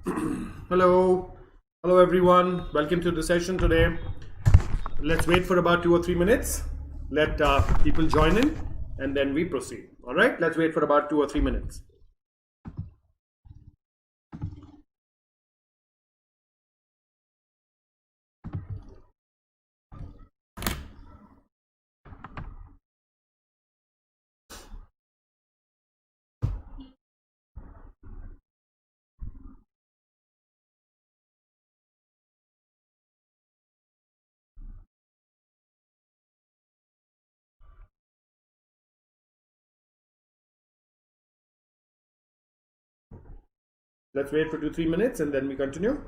Hello, hello everyone. Welcome to the session today. Let's wait for about 2 or 3 minutes. Let people join in, and then we proceed. All right. Let's wait for about 2 or 3 minutes. Let's wait for 2 or 3 minutes, and then we continue.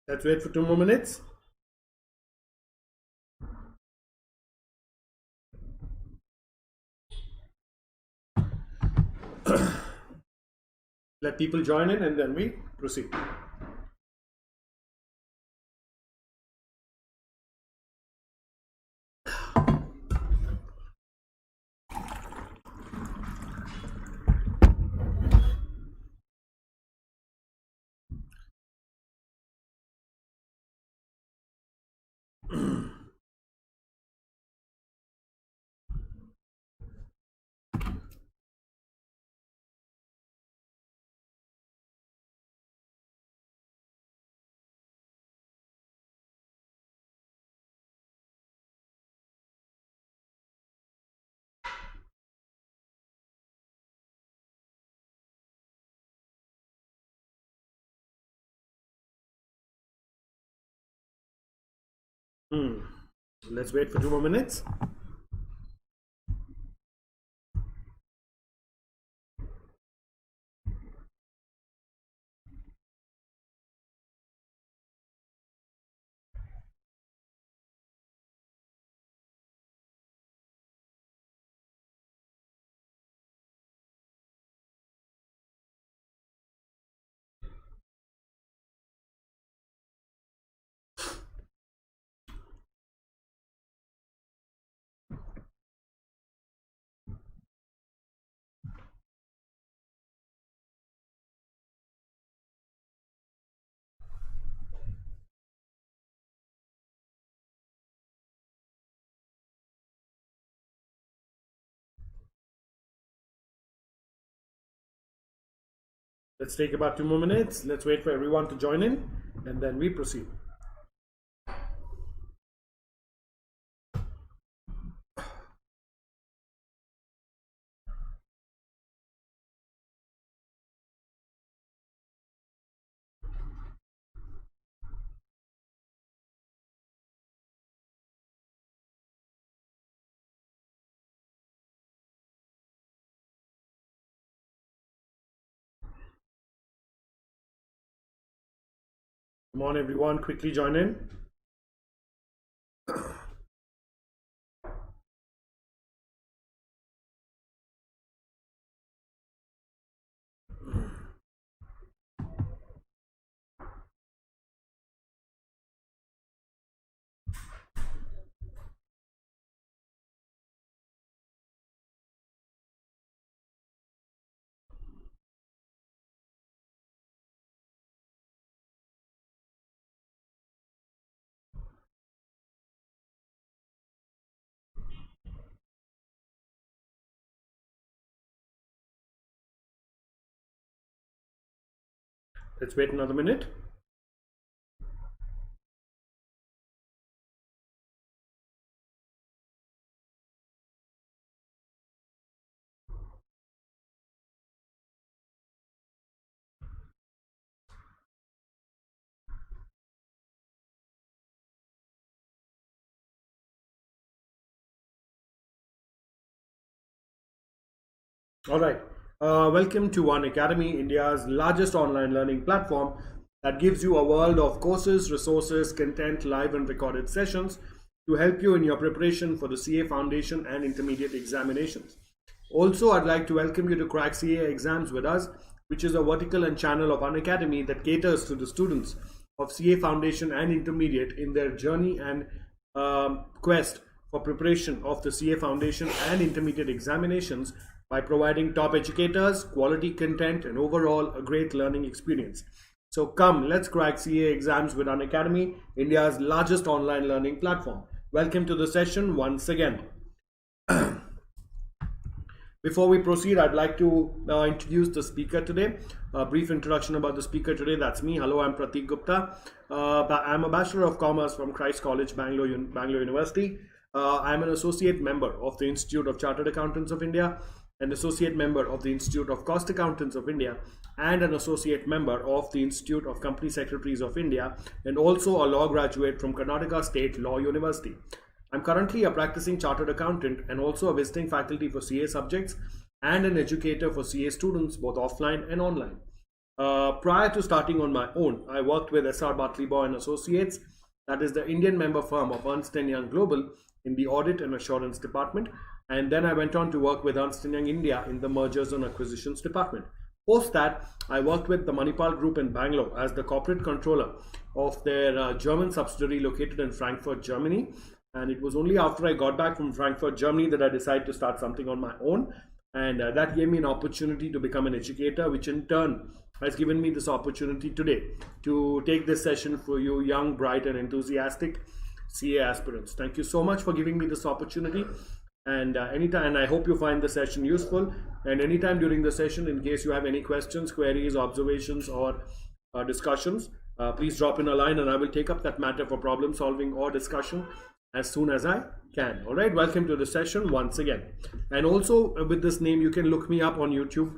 Let's wait for 2 more minutes. Let people join in, and then we proceed. Let's wait for 2 more minutes. Let's take about 2 more minutes. Let's wait for everyone to join in, and then we proceed. Come on, everyone, quickly join in. Let's wait another minute. All right. Welcome to Unacademy, India's largest online learning platform that gives you a world of courses, resources, content, live and recorded sessions to help you in your preparation for the CA Foundation and intermediate examinations. Also, I'd like to welcome you to Crack CA Exams with us, which is a vertical and channel of Unacademy that caters to the students of CA Foundation and intermediate in their journey and quest for preparation of the CA Foundation and intermediate examinations by providing top educators, quality content, and overall a great learning experience. So come, let's crack CA exams with Unacademy, India's largest online learning platform. Welcome to the session once again. Before we proceed, I'd like to introduce the speaker today. A brief introduction about the speaker today. That's me. Hello, I'm Prathik Gupta. I'm a Bachelor of Commerce from Christ College, Bangalore University. I'm an associate member of the Institute of Chartered Accountants of India, an associate member of the Institute of Cost Accountants of India, and an associate member of the Institute of Company Secretaries of India, and also a law graduate from Karnataka State Law University. I'm currently a practicing chartered accountant and also a visiting faculty for CA subjects and an educator for CA students both offline and online. Prior to starting on my own, I worked with SR Bartley and Associates, that is the Indian member firm of Ernst & Young Global, in the Audit and Assurance Department, and then I went on to work with Ernst & Young India in the Mergers and Acquisitions Department. Post that, I worked with the Manipal Group in Bangalore as the corporate controller of their German subsidiary located in Frankfurt, Germany. And it was only after I got back from Frankfurt, Germany that I decided to start something on my own. And that gave me an opportunity to become an educator, which in turn has given me this opportunity today to take this session for you young, bright and enthusiastic CA aspirants. Thank you so much for giving me this opportunity. And anytime, and I hope you find the session useful. And anytime during the session, in case you have any questions, queries, observations, or discussions, please drop in a line and I will take up that matter for problem solving or discussion as soon as I can. All right, welcome to the session once again. And also with this name, you can look me up on YouTube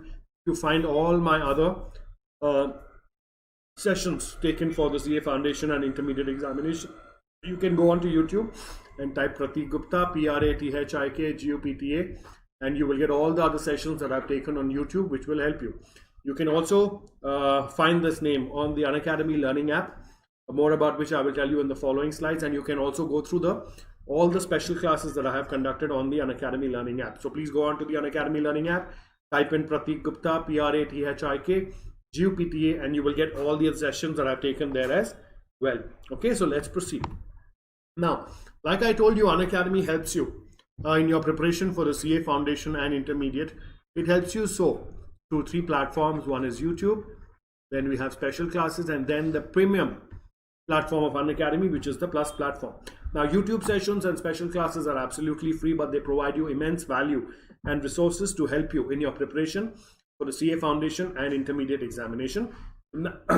to find all my other sessions taken for the CA Foundation and intermediate examination. You can go onto YouTube and type Prathik Gupta, Prathik Gupta, and you will get all the other sessions that I've taken on YouTube, which will help you. You can also find this name on the Unacademy Learning App, more about which I will tell you in the following slides, and you can also go through all the special classes that I have conducted on the Unacademy Learning App. So please go on to the Unacademy Learning App, type in Prathik Gupta, Prathik Gupta, and you will get all the sessions that I've taken there as well. Okay, so let's proceed. Now, like I told you, Unacademy helps you in your preparation for the CA Foundation and intermediate. It helps you through three platforms. One is YouTube, then we have special classes, and then the premium platform of Unacademy, which is the Plus platform. Now, YouTube sessions and special classes are absolutely free, but they provide you immense value and resources to help you in your preparation for the CA Foundation and intermediate examination.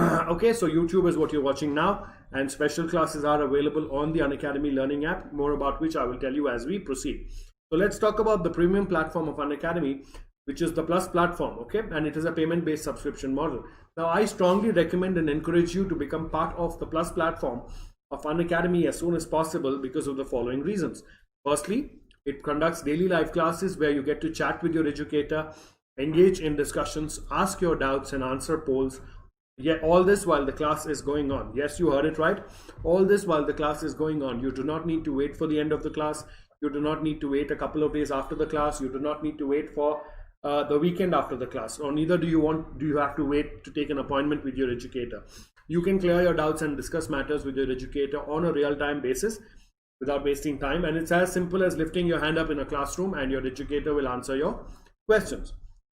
Okay, so YouTube is what you're watching now, and special classes are available on the Unacademy Learning App, more about which I will tell you as we proceed. So let's talk about the premium platform of Unacademy, which is the Plus platform, okay, and it is a payment-based subscription model. Now, I strongly recommend and encourage you to become part of the Plus platform of Unacademy as soon as possible because of the following reasons. Firstly, it conducts daily live classes where you get to chat with your educator, engage in discussions, ask your doubts and answer polls. Yeah, all this while the class is going on. Yes, you heard it right. All this while the class is going on. You do not need to wait for the end of the class. You do not need to wait a couple of days after the class. You do not need to wait for the weekend after the class, or neither do you have to wait to take an appointment with your educator. You can clear your doubts and discuss matters with your educator on a real-time basis without wasting time, and it's as simple as lifting your hand up in a classroom and your educator will answer your questions.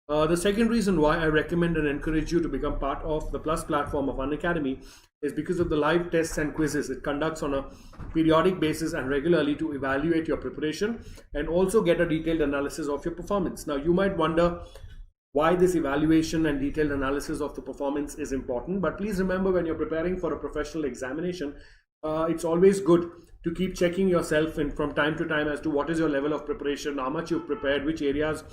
The second reason why I recommend and encourage you to become part of the Plus platform of Unacademy is because of the live tests and quizzes it conducts on a periodic basis and regularly to evaluate your preparation and also get a detailed analysis of your performance. Now, you might wonder why this evaluation and detailed analysis of the performance is important, but please remember, when you're preparing for a professional examination, it's always good to keep checking yourself in from time to time as to what is your level of preparation, how much you've prepared, which areas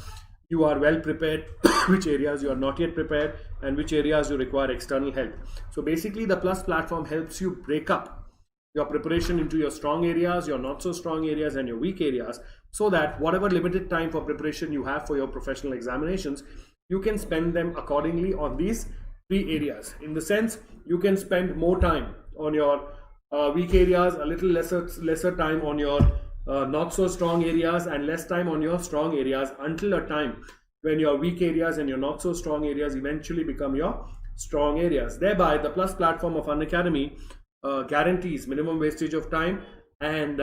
you are well prepared, which areas you are not yet prepared, and which areas you require external help. So basically, the Plus platform helps you break up your preparation into your strong areas, your not so strong areas, and your weak areas, so that whatever limited time for preparation you have for your professional examinations, you can spend them accordingly on these 3 areas. In the sense, you can spend more time on your weak areas, a little lesser time on your not so strong areas, and less time on your strong areas, until a time when your weak areas and your not so strong areas eventually become your strong areas. Thereby, the Plus platform of Unacademy guarantees minimum wastage of time and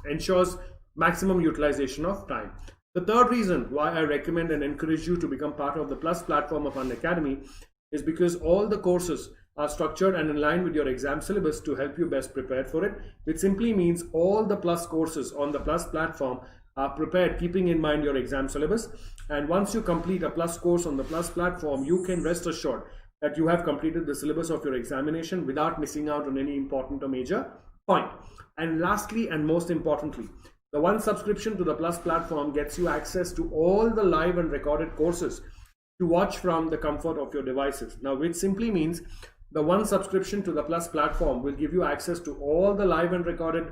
ensures maximum utilization of time. The third reason why I recommend and encourage you to become part of the Plus platform of Unacademy is because all the courses are structured and in line with your exam syllabus to help you best prepare for it, which simply means all the Plus courses on the Plus platform are prepared keeping in mind your exam syllabus. And once you complete a Plus course on the Plus platform, you can rest assured that you have completed the syllabus of your examination without missing out on any important or major point. And lastly, and most importantly, the one subscription to the Plus platform gets you access to all the live and recorded courses to watch from the comfort of your devices. Now, which simply means the one subscription to the Plus platform will give you access to all the live and recorded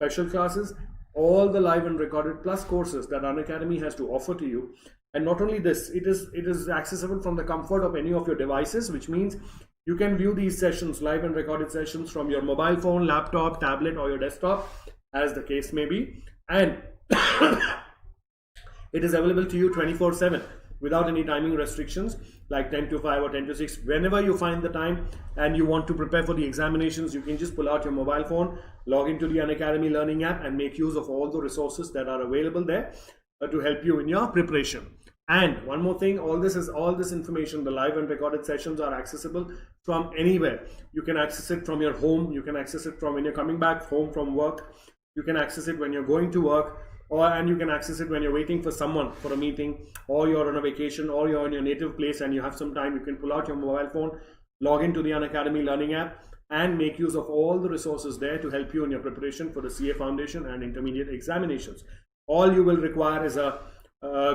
special classes, all the live and recorded Plus courses that Unacademy has to offer to you. And not only this, it is accessible from the comfort of any of your devices, which means you can view these sessions, live and recorded sessions, from your mobile phone, laptop, tablet, or your desktop, as the case may be. And it is available to you 24/7 without any timing restrictions like 10 to 5 or 10 to 6. Whenever you find the time and you want to prepare for the examinations, you can just pull out your mobile phone, log into the Unacademy Learning App, and make use of all the resources that are available there to help you in your preparation. And one more thing, all this information, the live and recorded sessions, are accessible from anywhere. You can access it from your home, you can access it from when you're coming back home from work, you can access it when you're going to work, and you can access it when you're waiting for someone for a meeting, or you're on a vacation, or you're in your native place and you have some time. You can pull out your mobile phone, log into the Unacademy Learning App, and make use of all the resources there to help you in your preparation for the CA Foundation and intermediate examinations. All you will require is a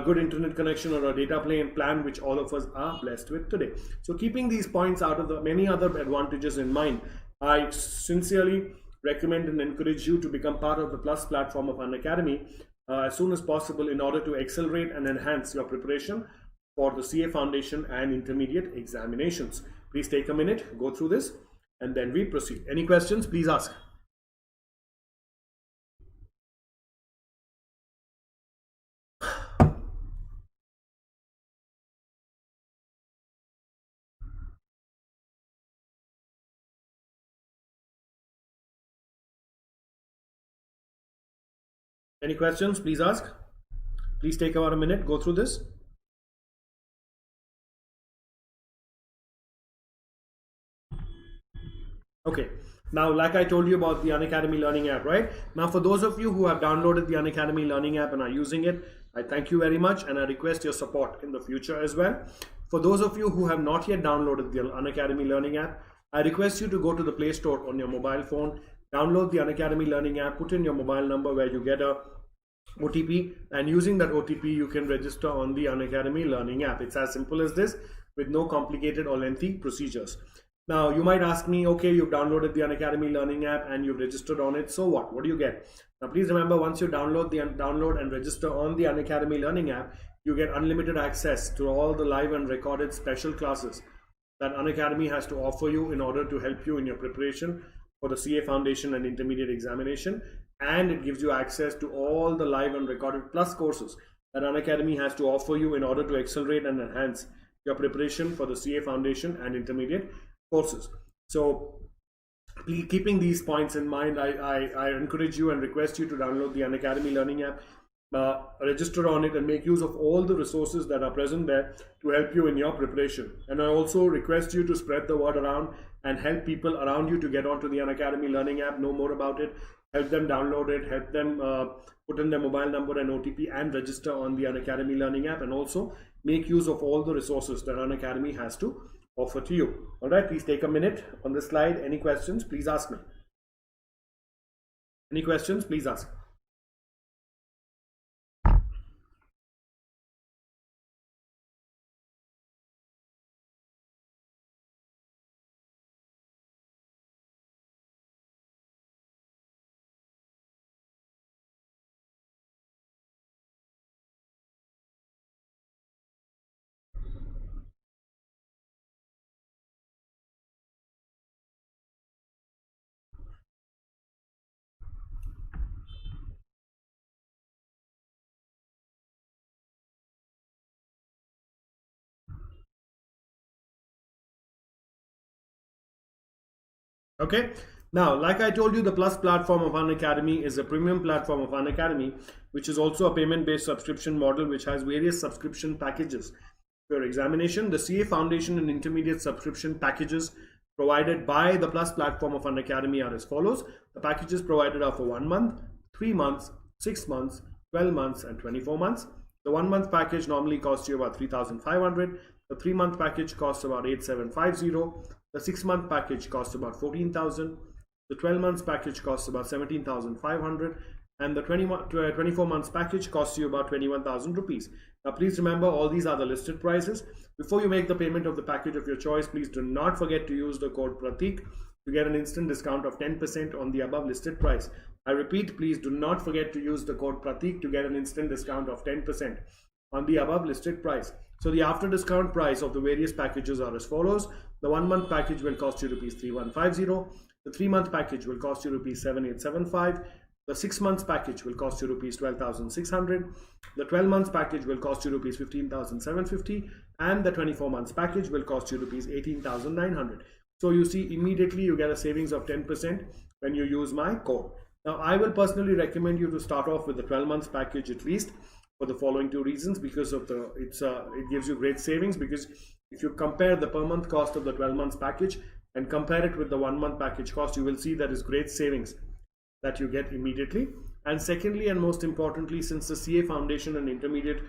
good internet connection or a data plan, which all of us are blessed with today. So keeping these points out of the many other advantages in mind, I sincerely recommend and encourage you to become part of the Plus platform of Unacademy as soon as possible in order to accelerate and enhance your preparation for the CA Foundation and intermediate examinations. Please take a minute, go through this, and then we proceed. Any questions, please ask. Any questions, please ask. Please take about a minute, go through this. Okay, now like I told you about the Unacademy Learning App, right? Now for those of you who have downloaded the Unacademy Learning App and are using it, I thank you very much, and I request your support in the future as well. For those of you who have not yet downloaded the Unacademy Learning App, I request you to go to the Play Store on your mobile phone, download the Unacademy Learning App, put in your mobile number where you get a OTP, and using that OTP you can register on the Unacademy Learning App. It's as simple as this, with no complicated or lengthy procedures. Now you might ask me, okay, you've downloaded the Unacademy Learning App and you've registered on it, so what do you get? Now please remember, once you download and register on the Unacademy Learning App, you get unlimited access to all the live and recorded special classes that Unacademy has to offer you in order to help you in your preparation for the CA Foundation and intermediate examination. And it gives you access to all the live and recorded Plus courses that Unacademy has to offer you in order to accelerate and enhance your preparation for the CA Foundation and intermediate courses. So keeping these points in mind, I encourage you and request you to download the Unacademy Learning App, register on it, and make use of all the resources that are present there to help you in your preparation. And I also request you to spread the word around and help people around you to get onto the Unacademy Learning App, know more about it, help them download it, help them put in their mobile number and OTP and register on the Unacademy Learning App, and also make use of all the resources that Unacademy has to offer to you. All right, please take a minute on this slide. Any questions, please ask me. Any questions, please ask. Okay. Now, like I told you, the Plus platform of Unacademy is a premium platform of Unacademy, which is also a payment-based subscription model, which has various subscription packages for your examination. The CA Foundation and Intermediate subscription packages provided by the Plus platform of Unacademy are as follows. The packages provided are for 1 month, 3 months, 6 months, 12 months, and 24 months. The 1 month package normally costs you about 3,500. The 3 month package costs about 8,750. The 6 month package costs about 14,000. The 12 months package costs about 17,500, and the 24 months package costs you about 21,000 rupees. Now please remember, all these are the listed prices. Before you make the payment of the package of your choice, please do not forget to use the code Prathik to get an instant discount of 10% on the above listed price. I repeat, please do not forget to use the code Prathik to get an instant discount of 10% on the above listed price. So the after discount price of the various packages are as follows. The 1 month package will cost you rupees 3,150. The 3 month package will cost you rupees 7,875. The 6 months package will cost you rupees 12,600. The 12 months package will cost you rupees 15,750, and the 24 months package will cost you rupees 18,900. So you see, immediately you get a savings of 10% when you use my code. Now I will personally recommend you to start off with the 12 months package at least, for the following two reasons. Because of it gives you great savings, because if you compare the per month cost of the 12 months package and compare it with the 1 month package cost, you will see there is great savings that you get immediately. And secondly, and most importantly, since the CA Foundation and Intermediate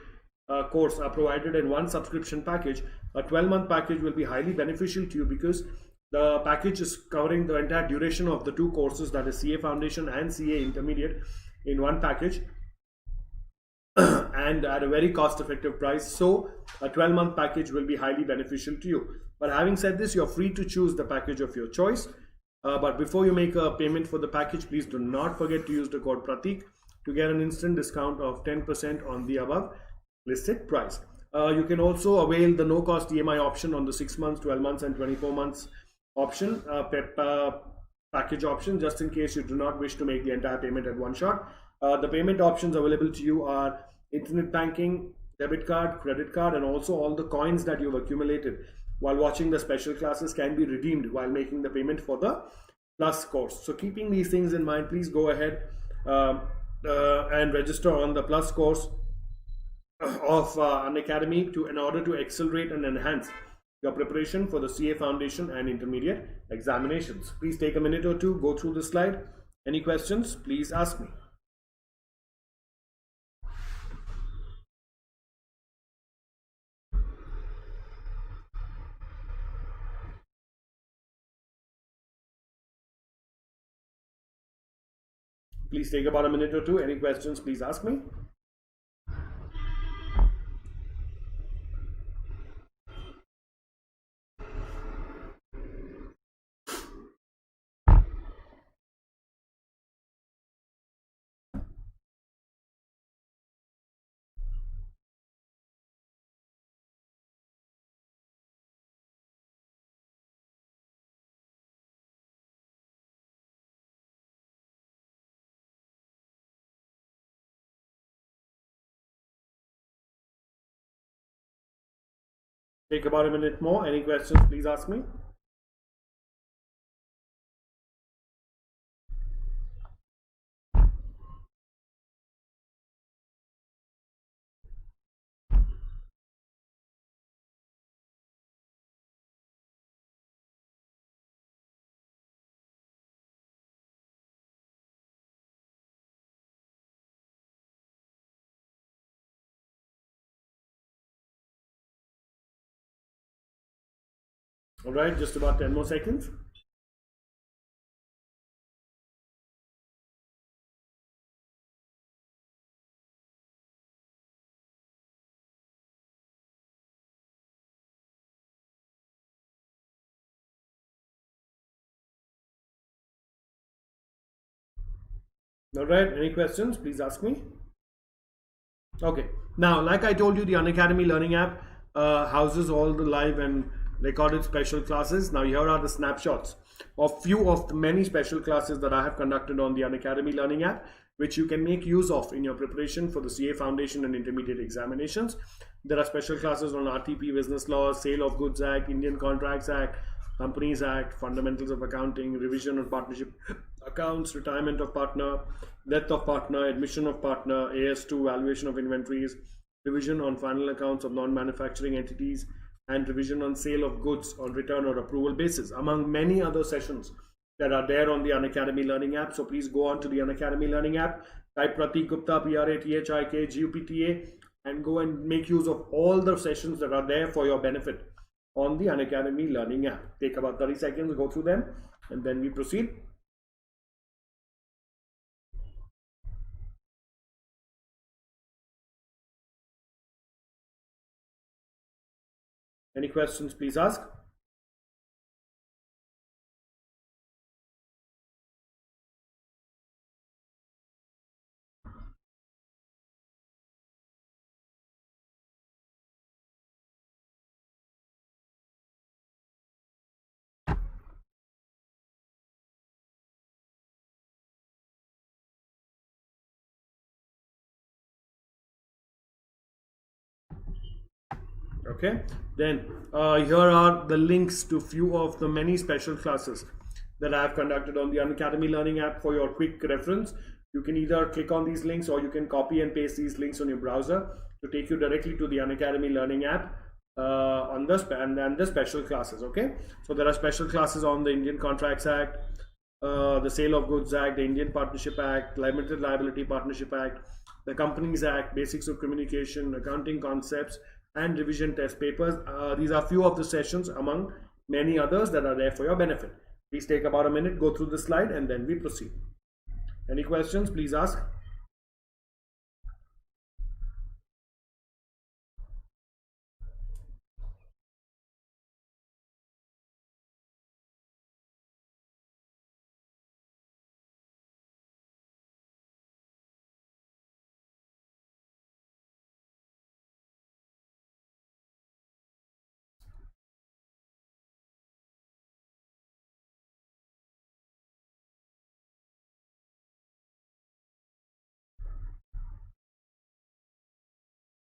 course are provided in one subscription package, a 12-month package will be highly beneficial to you, because the package is covering the entire duration of the two courses, that is CA Foundation and CA Intermediate, in one package and at a very cost-effective price. So a 12-month package will be highly beneficial to you. But having said this, you're free to choose the package of your choice. But before you make a payment for the package, please do not forget to use the code Prathik to get an instant discount of 10% on the above listed price. You can also avail the no-cost EMI option on the 6 months, 12 months, and 24 months option, package option, just in case you do not wish to make the entire payment at one shot. The payment options available to you are internet banking, debit card, credit card, and also all the coins that you've accumulated while watching the special classes can be redeemed while making the payment for the Plus course. So keeping these things in mind, please go ahead and register on the Plus course of Unacademy in order to accelerate and enhance your preparation for the CA Foundation and Intermediate examinations. Please take a minute or two, go through the slide. Any questions, please ask me. Please take about a minute or two. Any questions, please ask me. Take about a minute more. Any questions, please ask me. All right, just about 10 more seconds. All right, any questions, please ask me. Okay, now like I told you, the Unacademy Learning App houses all the live and recorded special classes. Now here are the snapshots of few of the many special classes that I have conducted on the Unacademy Learning App, which you can make use of in your preparation for the CA Foundation and Intermediate examinations. There are special classes on RTP, Business Law, Sale of Goods Act, Indian Contracts Act, Companies Act, Fundamentals of Accounting, Revision on Partnership Accounts, Retirement of Partner, Death of Partner, Admission of Partner, AS2, Valuation of Inventories, Revision on Final Accounts of Non-Manufacturing Entities, and Revision on Sale of Goods on Return or Approval Basis, among many other sessions that are there on the Unacademy Learning App. So please go on to the Unacademy Learning App, type Prathik Gupta, Prathik Gupta, and go and make use of all the sessions that are there for your benefit on the Unacademy Learning App. Take about 30 seconds, go through them, and then we proceed. Any questions, please ask. Okay, then here are the links to few of the many special classes that I have conducted on the Unacademy Learning App for your quick reference. You can either click on these links or you can copy and paste these links on your browser to take you directly to the Unacademy Learning App on the special classes. Okay, so there are special classes on the Indian Contracts Act, the Sale of Goods Act, the Indian Partnership Act, Limited Liability Partnership Act, the Companies Act, Basics of Communication, Accounting Concepts, and revision test papers. These are few of the sessions among many others that are there for your benefit. Please take about a minute, go through the slide, and then we proceed. Any questions, please ask.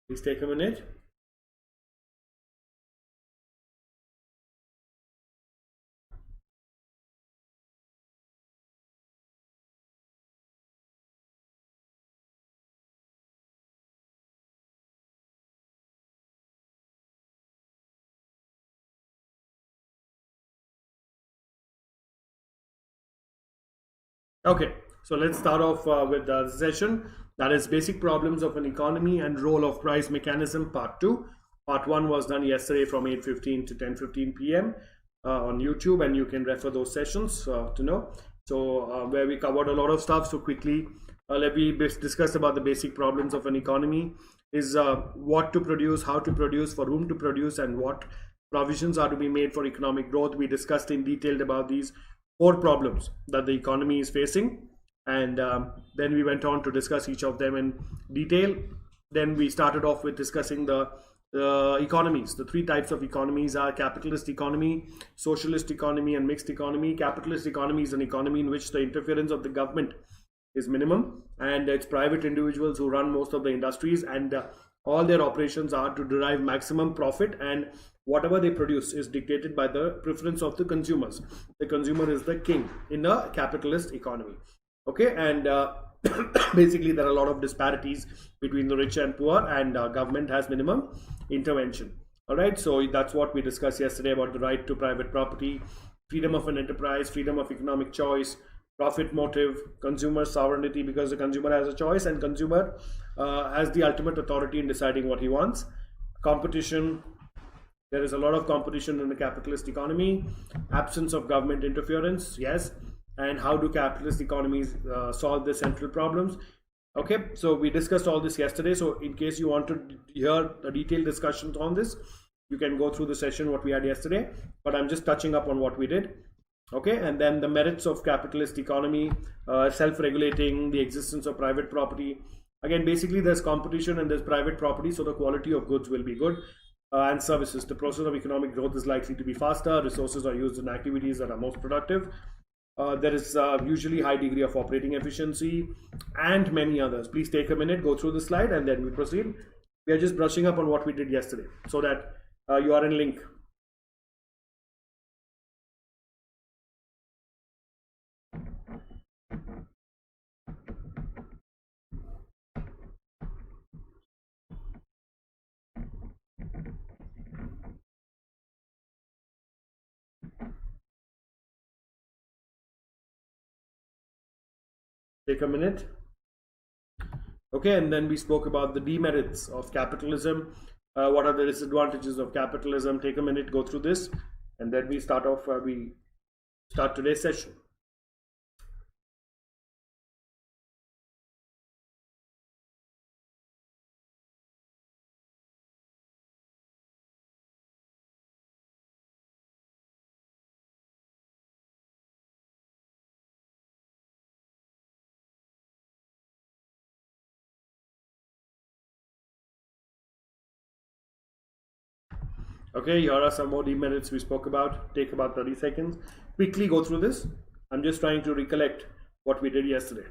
Please take a minute. Okay, so let's start off with the session, that is Basic Problems of an Economy and Role of Price Mechanism, Part 2. Part 1 was done yesterday from 8:15 to 10:15 p.m. On YouTube, and you can refer those sessions to know. So where we covered a lot of stuff. So quickly, let me discuss about the basic problems of an economy. Is what to produce, how to produce, for whom to produce, and what provisions are to be made for economic growth. We discussed in detail about these 4 problems that the economy is facing, and then we went on to discuss each of them in detail. Then we started off with discussing the economies. The 3 types of economies are capitalist economy, socialist economy, and mixed economy. Capitalist economy is an economy in which the interference of the government is minimum, and it's private individuals who run most of the industries, and all their operations are to derive maximum profit, and whatever they produce is dictated by the preference of the consumers. The consumer is the king in a capitalist economy. Okay, and basically there are a lot of disparities between the rich and poor, and government has minimum intervention. All right, so that's what we discussed yesterday about the right to private property, freedom of an enterprise, freedom of economic choice, profit motive, consumer sovereignty, because the consumer has a choice and consumer has the ultimate authority in deciding what he wants. Competition, there is a lot of competition in the capitalist economy. Absence of government interference, yes. And how do capitalist economies solve the central problems? Okay, so we discussed all this yesterday. So in case you want to hear a detailed discussions on this, you can go through the session what we had yesterday, but I'm just touching up on what we did. Okay, and then the merits of capitalist economy, self-regulating, the existence of private property. Again, basically there's competition and there's private property, so the quality of goods will be good. And services, the process of economic growth is likely to be faster. Resources are used in activities that are most productive. There is usually high degree of operating efficiency, and many others. Please take a minute, go through the slide, and then we proceed. We are just brushing up on what we did yesterday, so that you are in link. Take a minute. Okay, and then we spoke about the demerits of capitalism. What are the disadvantages of capitalism? Take a minute, go through this, and then we start off. We start today's session. Okay, here are some more demerits we spoke about. Take about 30 seconds. Quickly go through this. I'm just trying to recollect what we did yesterday.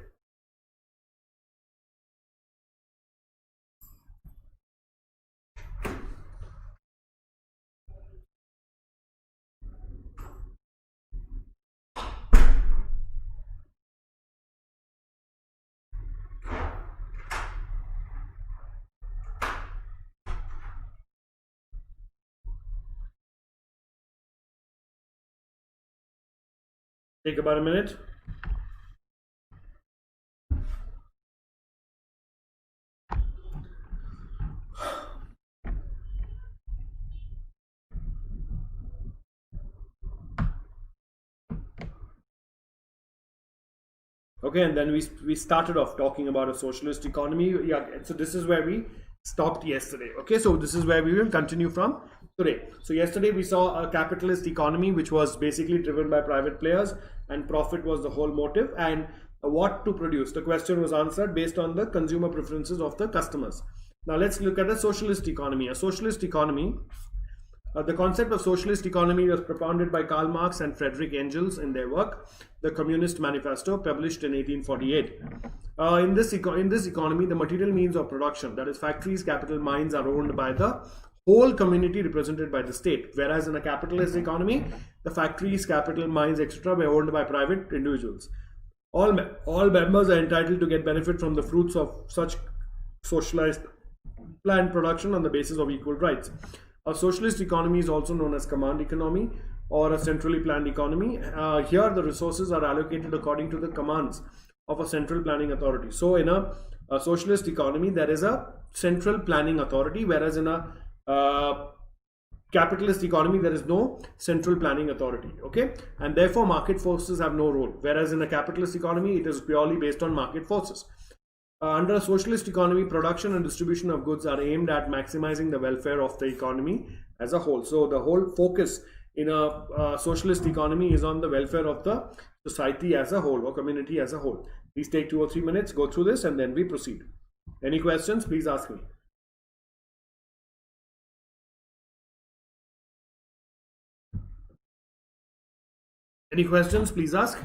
Take about a minute. Okay, and then we started off talking about a socialist economy. Yeah, so this is where we stopped yesterday. Okay, so this is where we will continue from today. So yesterday we saw a capitalist economy which was basically driven by private players, and profit was the whole motive, and what to produce. The question was answered based on the consumer preferences of the customers. Now let's look at a socialist economy. A socialist economy, the concept of socialist economy was propounded by Karl Marx and Friedrich Engels in their work, The Communist Manifesto, published in 1848. In this economy, the material means of production, that is factories, capital, mines, are owned by the whole community represented by the state. Whereas in a capitalist economy, the factories, capital, mines, etc. were owned by private individuals. All members are entitled to get benefit from the fruits of such socialized planned production on the basis of equal rights. A socialist economy is also known as command economy or a centrally planned economy. Here, the resources are allocated according to the commands of a central planning authority. So, in a socialist economy, there is a central planning authority, whereas in a capitalist economy, there is no central planning authority. Okay, and therefore, market forces have no role. Whereas in a capitalist economy, it is purely based on market forces. Under a socialist economy, production and distribution of goods are aimed at maximizing the welfare of the economy as a whole. So the whole focus in a socialist economy is on the welfare of the society as a whole or community as a whole. Please take 2 or 3 minutes, go through this, and then we proceed. Any questions? Please ask me. Any questions? Please ask.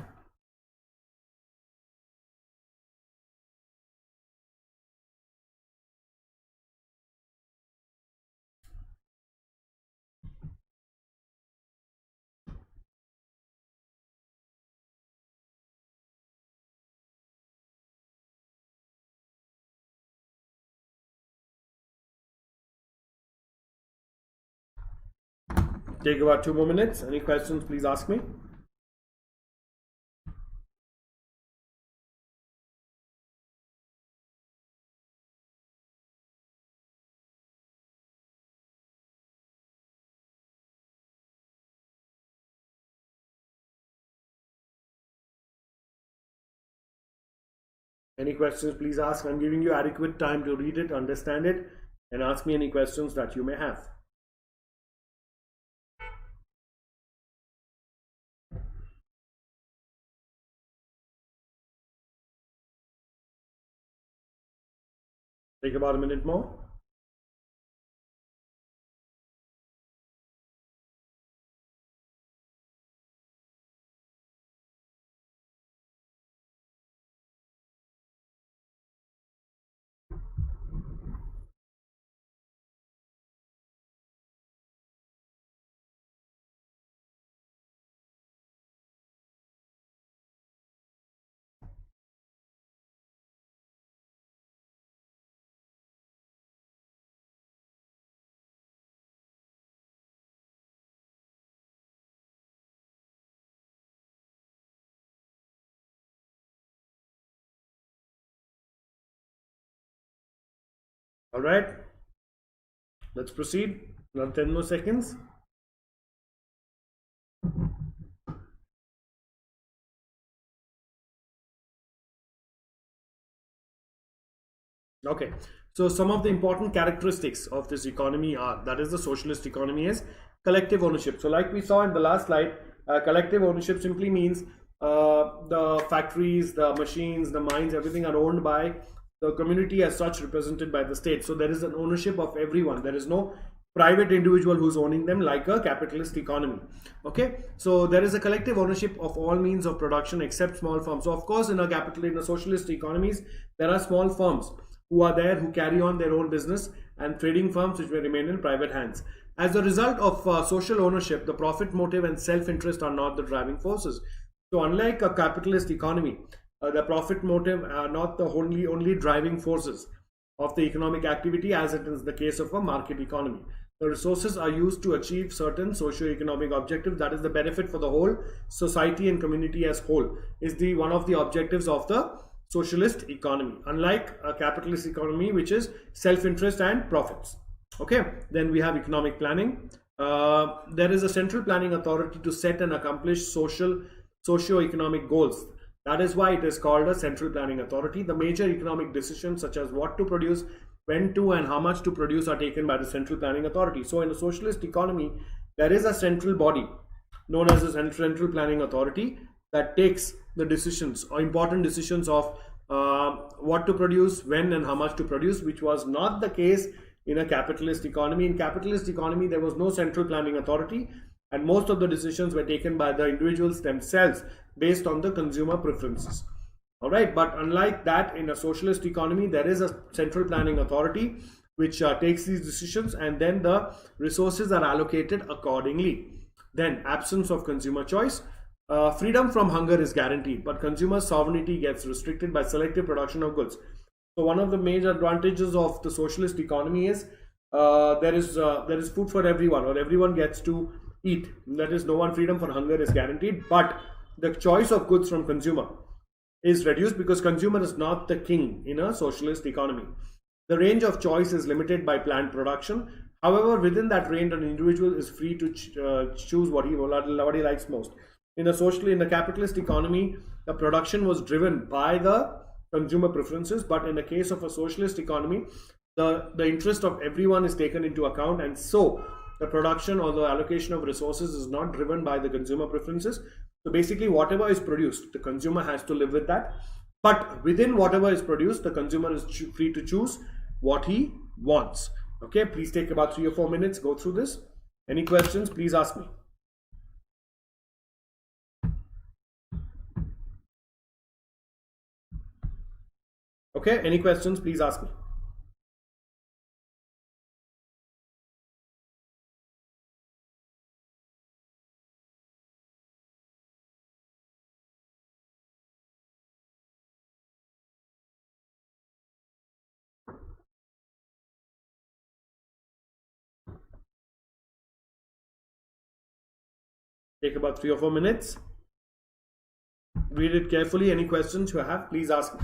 Take about 2 more minutes. Any questions? Please ask me. Any questions? Please ask. I'm giving you adequate time to read it, understand it, and ask me any questions that you may have. Take about a minute more. All right, let's proceed. Another 10 more seconds. Okay, so some of the important characteristics of this economy are, that is the socialist economy, is collective ownership. So like we saw in the last slide, collective ownership simply means the factories, the machines, the mines, everything are owned by the community as such, represented by the state. So there is an ownership of everyone. There is no private individual who's owning them like a capitalist economy. Okay, so there is a collective ownership of all means of production except small firms. So of course in a socialist economies, there are small firms who are there, who carry on their own business, and trading firms which may remain in private hands. As a result of social ownership, the profit motive and self-interest are not the driving forces. So unlike a capitalist economy, the profit motive are not the only driving forces of the economic activity, as it is the case of a market economy. The resources are used to achieve certain socio-economic objectives. That is the benefit for the whole society and community as whole, is the one of the objectives of the socialist economy, unlike a capitalist economy which is self-interest and profits. Okay, then we have economic planning. There is a central planning authority to set and accomplish socio-economic goals. That is why it is called a central planning authority. The major economic decisions such as what to produce, when to, and how much to produce are taken by the central planning authority. So in a socialist economy, there is a central body known as the central planning authority that takes the decisions or important decisions of what to produce, when, and how much to produce, which was not the case in a capitalist economy. In capitalist economy, there was no central planning authority, and most of the decisions were taken by the individuals themselves based on the consumer preferences. All right, but unlike that, in a socialist economy, there is a central planning authority which takes these decisions, and then the resources are allocated accordingly. Then absence of consumer choice. Freedom from hunger is guaranteed, but consumer sovereignty gets restricted by selective production of goods. So one of the major advantages of the socialist economy is there is food for everyone, or everyone gets to eat. That is, no one freedom for hunger is guaranteed, but the choice of goods from consumer is reduced because consumer is not the king in a socialist economy. The range of choice is limited by planned production. However, within that range, an individual is free to choose what he likes most. In a capitalist economy, the production was driven by the consumer preferences, but in the case of a socialist economy, the interest of everyone is taken into account, and so the production or the allocation of resources is not driven by the consumer preferences. So basically, whatever is produced, the consumer has to live with that. But within whatever is produced, the consumer is free to choose what he wants. Okay, please take about 3 or 4 minutes, go through this. Any questions, please ask me. Okay, any questions, please ask me. Take about 3 or 4 minutes. Read it carefully. Any questions you have, please ask me.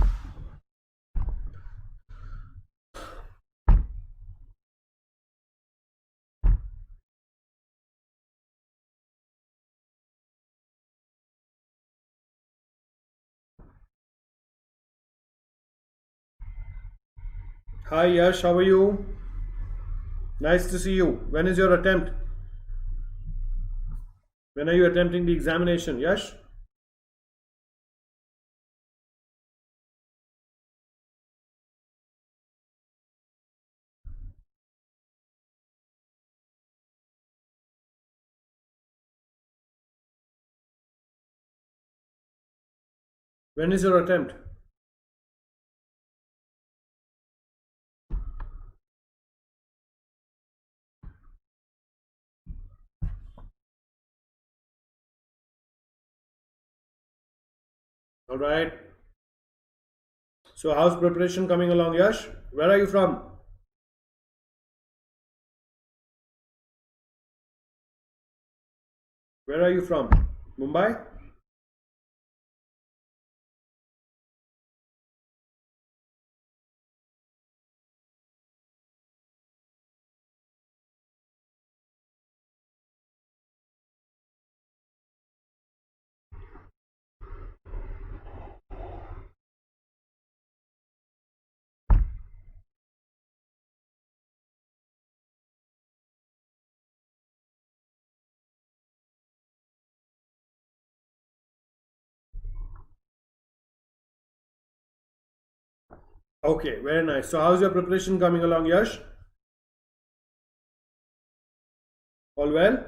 Hi Yash, how are you? Nice to see you. When is your attempt? When are you attempting the examination, Yash? When is your attempt? All right. So how's preparation coming along, Yash? Where are you from? Where are you from? Mumbai? Okay, very nice. So how's your preparation coming along, Yash? All well?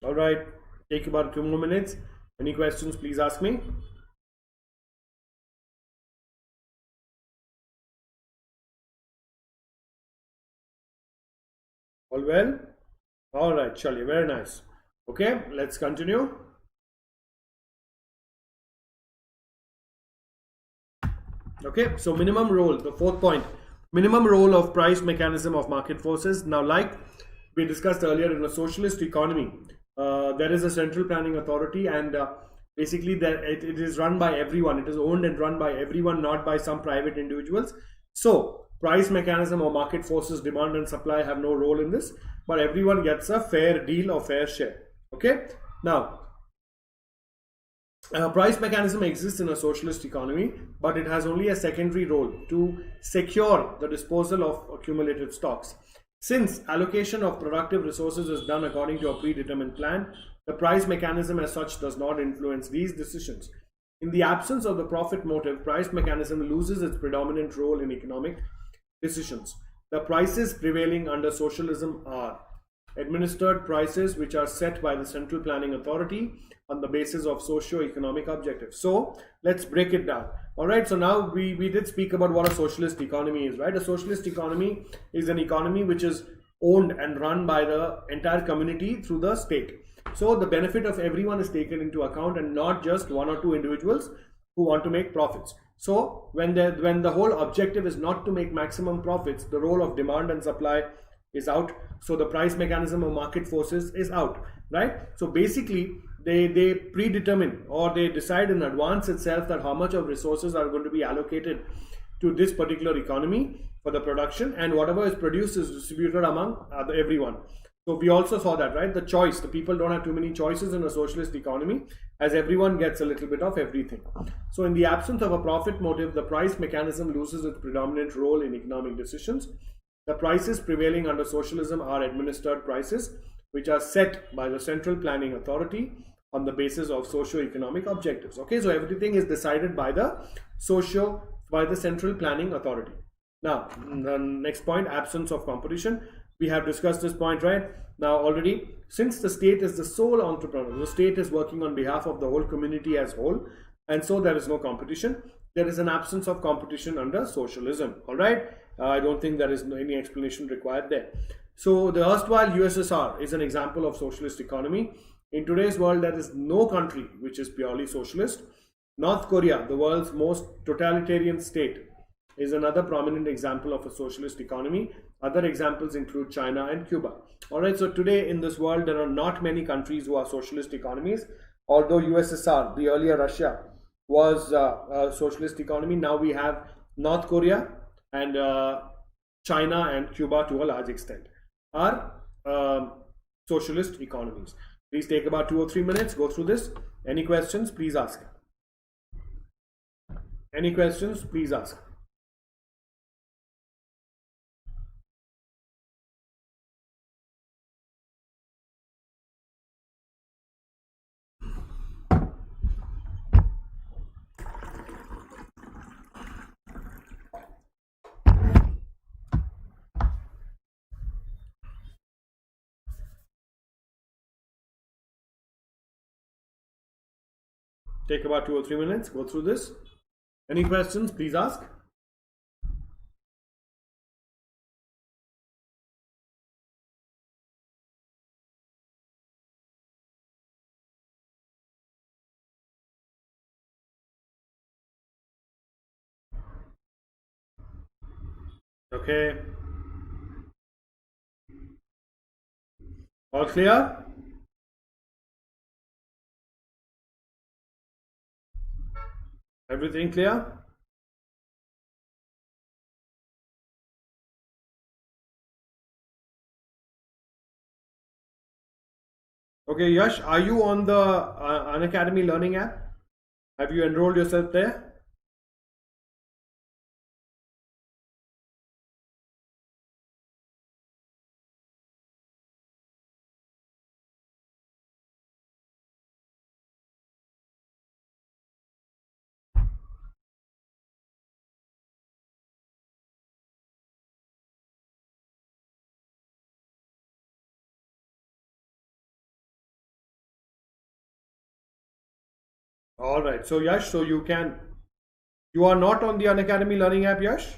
All right. Take about 2 more minutes. Any questions, please ask me. All well? All right, Charlie. Very nice. Okay, let's continue. Okay, so minimum role, the fourth point, minimum role of price mechanism of market forces. Now, like we discussed earlier, in a socialist economy, there is a central planning authority, and basically it is run by everyone. It is owned and run by everyone, not by some private individuals. So, price mechanism or market forces, demand and supply, have no role in this, but everyone gets a fair deal or fair share. Okay, now price mechanism exists in a socialist economy, but it has only a secondary role to secure the disposal of accumulated stocks. Since allocation of productive resources is done according to a predetermined plan, the price mechanism as such does not influence these decisions. In the absence of the profit motive, price mechanism loses its predominant role in economic decisions. The prices prevailing under socialism are administered prices, which are set by the central planning authority on the basis of socio-economic objectives. So let's break it down. All right, so now we did speak about what a socialist economy is, right? A socialist economy is an economy which is owned and run by the entire community through the state. So the benefit of everyone is taken into account, and not just one or two individuals who want to make profits. So when the whole objective is not to make maximum profits, the role of demand and supply is out. So the price mechanism of market forces is out, right? So basically they predetermine, or they decide in advance itself, that how much of resources are going to be allocated to this particular economy for the production, and whatever is produced is distributed among everyone. So we also saw that, right? The choice, the people don't have too many choices in a socialist economy, as everyone gets a little bit of everything. So in the absence of a profit motive, the price mechanism loses its predominant role in economic decisions. The prices prevailing under socialism are administered prices, which are set by the central planning authority on the basis of socio-economic objectives. Okay, so everything is decided by the central planning authority. Now, the next point, absence of competition. We have discussed this point, right? Now already, since the state is the sole entrepreneur, the state is working on behalf of the whole community as whole, and so there is no competition. There is an absence of competition under socialism. All right, I don't think there is any explanation required there. So the erstwhile USSR is an example of socialist economy. In today's world, there is no country which is purely socialist. North Korea, the world's most totalitarian state, is another prominent example of a socialist economy. Other examples include China and Cuba. All right, so today in this world, there are not many countries who are socialist economies. Although USSR, the earlier Russia, was a socialist economy, now we have North Korea and China and Cuba to a large extent are socialist economies. Please take about 2 or 3 minutes, go through this. Any questions, please ask. Any questions, please ask. Take about 2 or 3 minutes, go through this. Any questions, please ask. Okay. All clear? Everything clear? Okay, Yash, are you on the Unacademy Learning App? Have you enrolled yourself there? All right. So Yash, so you are not on the Unacademy Learning App, Yash?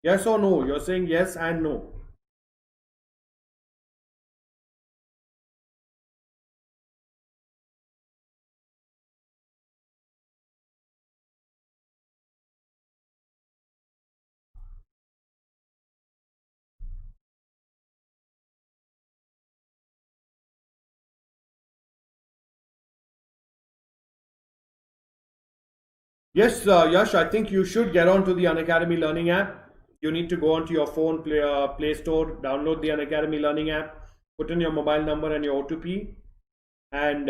Yes or no? You're saying yes and no. Yes, Yash, I think you should get onto the Unacademy Learning App. You need to go onto your phone, Play Store, download the Unacademy Learning App, put in your mobile number and your OTP, and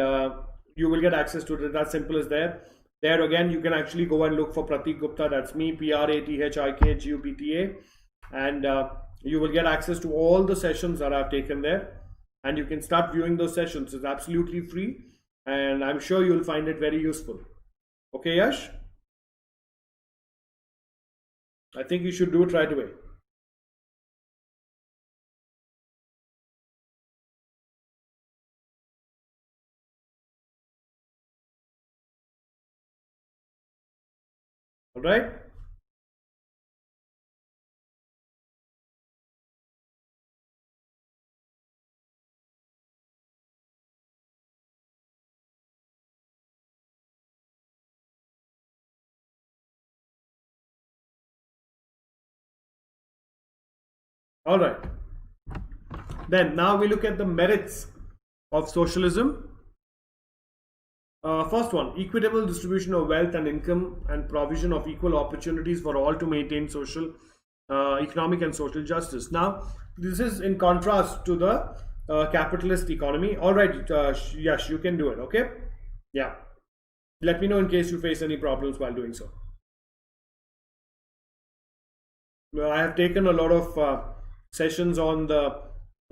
you will get access to it. That simple as there. There again, you can actually go and look for Prathik Gupta. That's me, PRATHIK GUPTA, and you will get access to all the sessions that I've taken there, and you can start viewing those sessions. It's absolutely free, and I'm sure you'll find it very useful. Okay, Yash? I think you should do it right away. All right? All right. Then now we look at the merits of socialism. First one, equitable distribution of wealth and income and provision of equal opportunities for all to maintain social, economic and social justice. Now, this is in contrast to the capitalist economy. All right, Yash, you can do it, okay? Yeah. Let me know in case you face any problems while doing so. I have taken a lot of sessions on the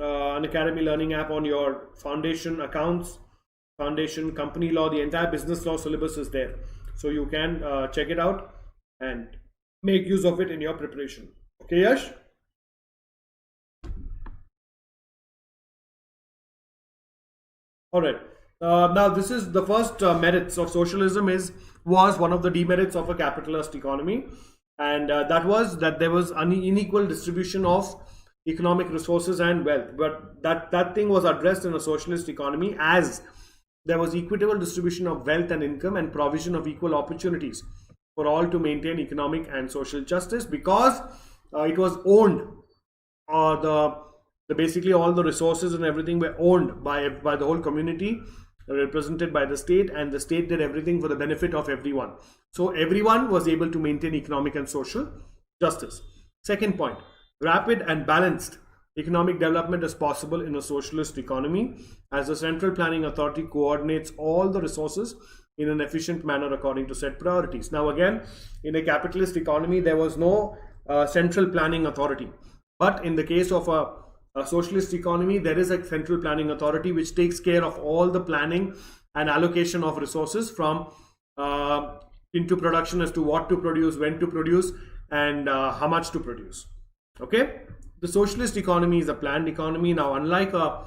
Unacademy Learning App on your foundation accounts, foundation, company law, the entire business law syllabus is there. So you can check it out and make use of it in your preparation. Okay, Yash? All right. Now this is the first merits of socialism was one of the demerits of a capitalist economy, and that was that there was unequal distribution of economic resources and wealth. But that thing was addressed in a socialist economy as there was equitable distribution of wealth and income and provision of equal opportunities for all to maintain economic and social justice, because it was owned, the basically all the resources and everything were owned by the whole community, represented by the state, and the state did everything for the benefit of everyone. So everyone was able to maintain economic and social justice. Second point, rapid and balanced economic development is possible in a socialist economy, as the central planning authority coordinates all the resources in an efficient manner according to set priorities. Now again, in a capitalist economy, there was no central planning authority. But in the case of a socialist economy, there is a central planning authority which takes care of all the planning and allocation of resources from into production, as to what to produce, when to produce, and how much to produce. Okay, the socialist economy is a planned economy. Now, unlike a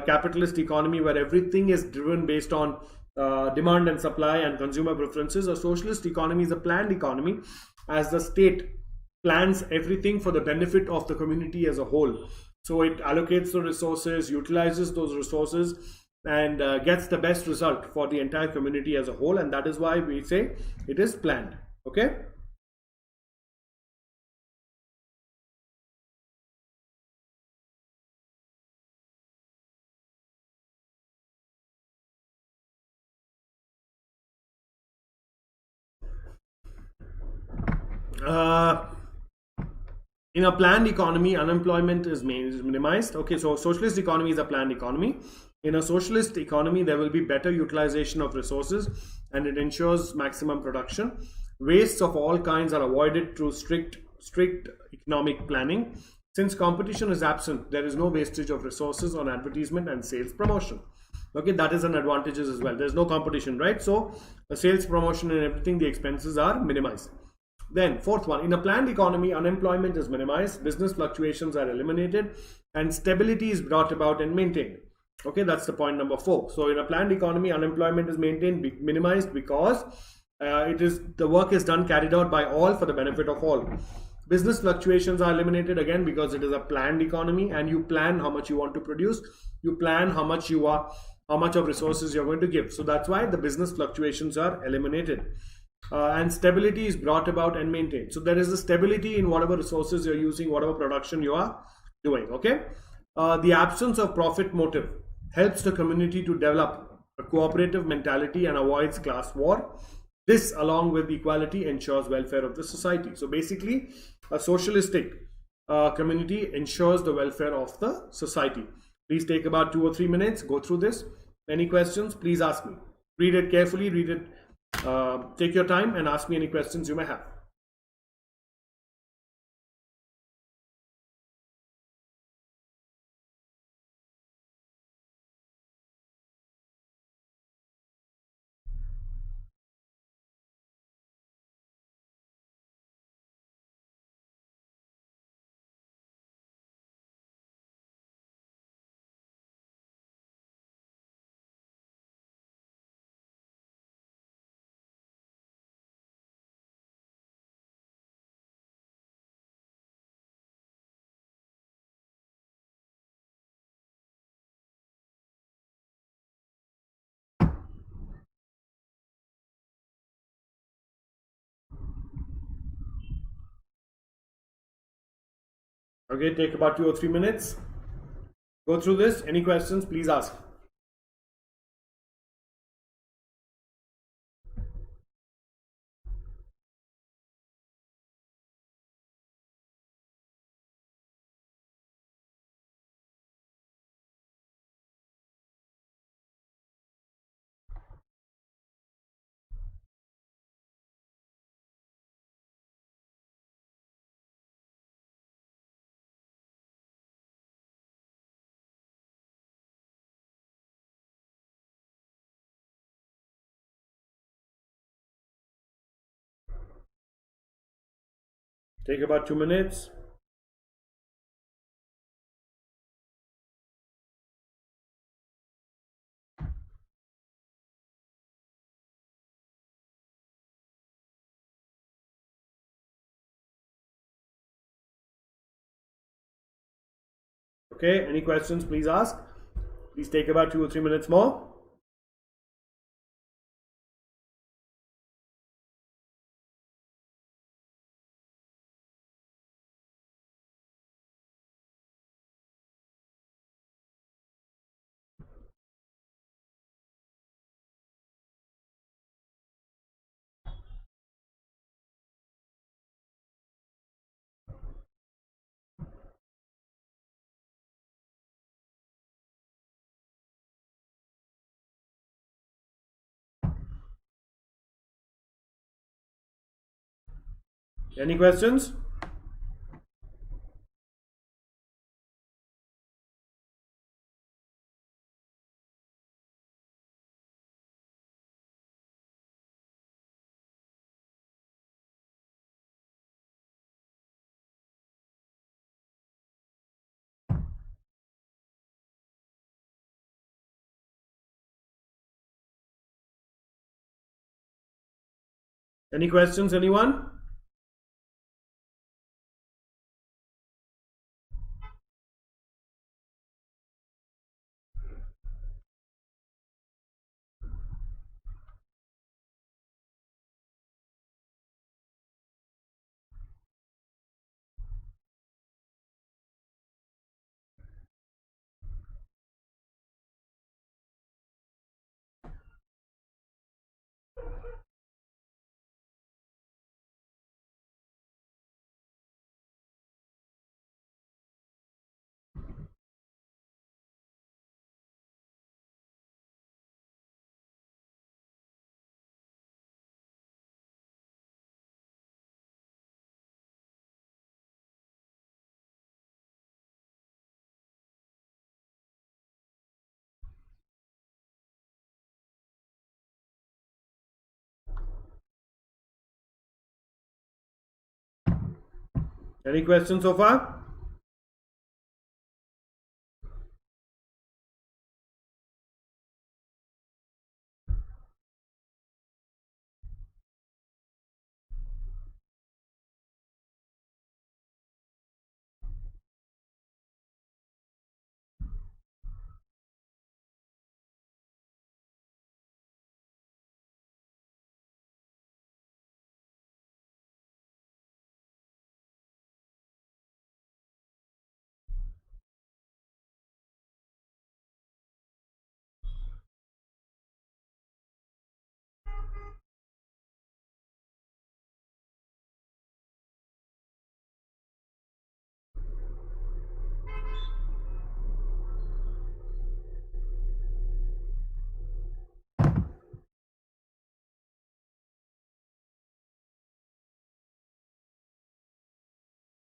capitalist economy where everything is driven based on demand and supply and consumer preferences, a socialist economy is a planned economy, as the state plans everything for the benefit of the community as a whole. So it allocates the resources, utilizes those resources, and gets the best result for the entire community as a whole, and that is why we say it is planned. Okay. In a planned economy, unemployment is minimized. Okay, so socialist economy is a planned economy. In a socialist economy, there will be better utilization of resources and it ensures maximum production. Wastes of all kinds are avoided through strict economic planning. Since competition is absent, there is no wastage of resources on advertisement and sales promotion. Okay, that is an advantage as well. There's no competition, right? So the sales promotion and everything, the expenses are minimized. Then fourth one, in a planned economy, unemployment is minimized, business fluctuations are eliminated, and stability is brought about and maintained. Okay, that's the point number 4. So in a planned economy, unemployment is minimized because the work is done carried out by all for the benefit of all. Business fluctuations are eliminated again because it is a planned economy and you plan how much you want to produce, you plan how much of resources you're going to give. So that's why the business fluctuations are eliminated. And stability is brought about and maintained. So there is a stability in whatever resources you're using, whatever production you are doing. Okay. The absence of profit motive helps the community to develop a cooperative mentality and avoids class war. This, along with equality, ensures welfare of the society. So basically, a socialistic community ensures the welfare of the society. Please take about 2 or 3 minutes, go through this. Any questions, please ask me. Read it carefully, read it, take your time and ask me any questions you may have. Okay, take about 2 or 3 minutes. Go through this. Any questions, please ask. Take about 2 minutes. Okay, any questions, please ask. Please take about 2 or 3 minutes more. Any questions? Any questions, anyone? Any questions so far?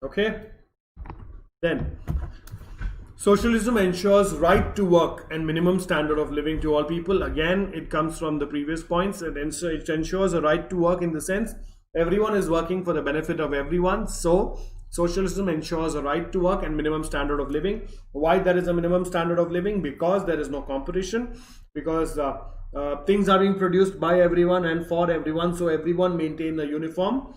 Okay. Then, socialism ensures right to work and minimum standard of living to all people. Again, it comes from the previous points. It ensures a right to work in the sense everyone is working for the benefit of everyone. So, socialism ensures a right to work and minimum standard of living. Why there is a minimum standard of living? Because there is no competition. Because things are being produced by everyone and for everyone. So, everyone maintain a uniform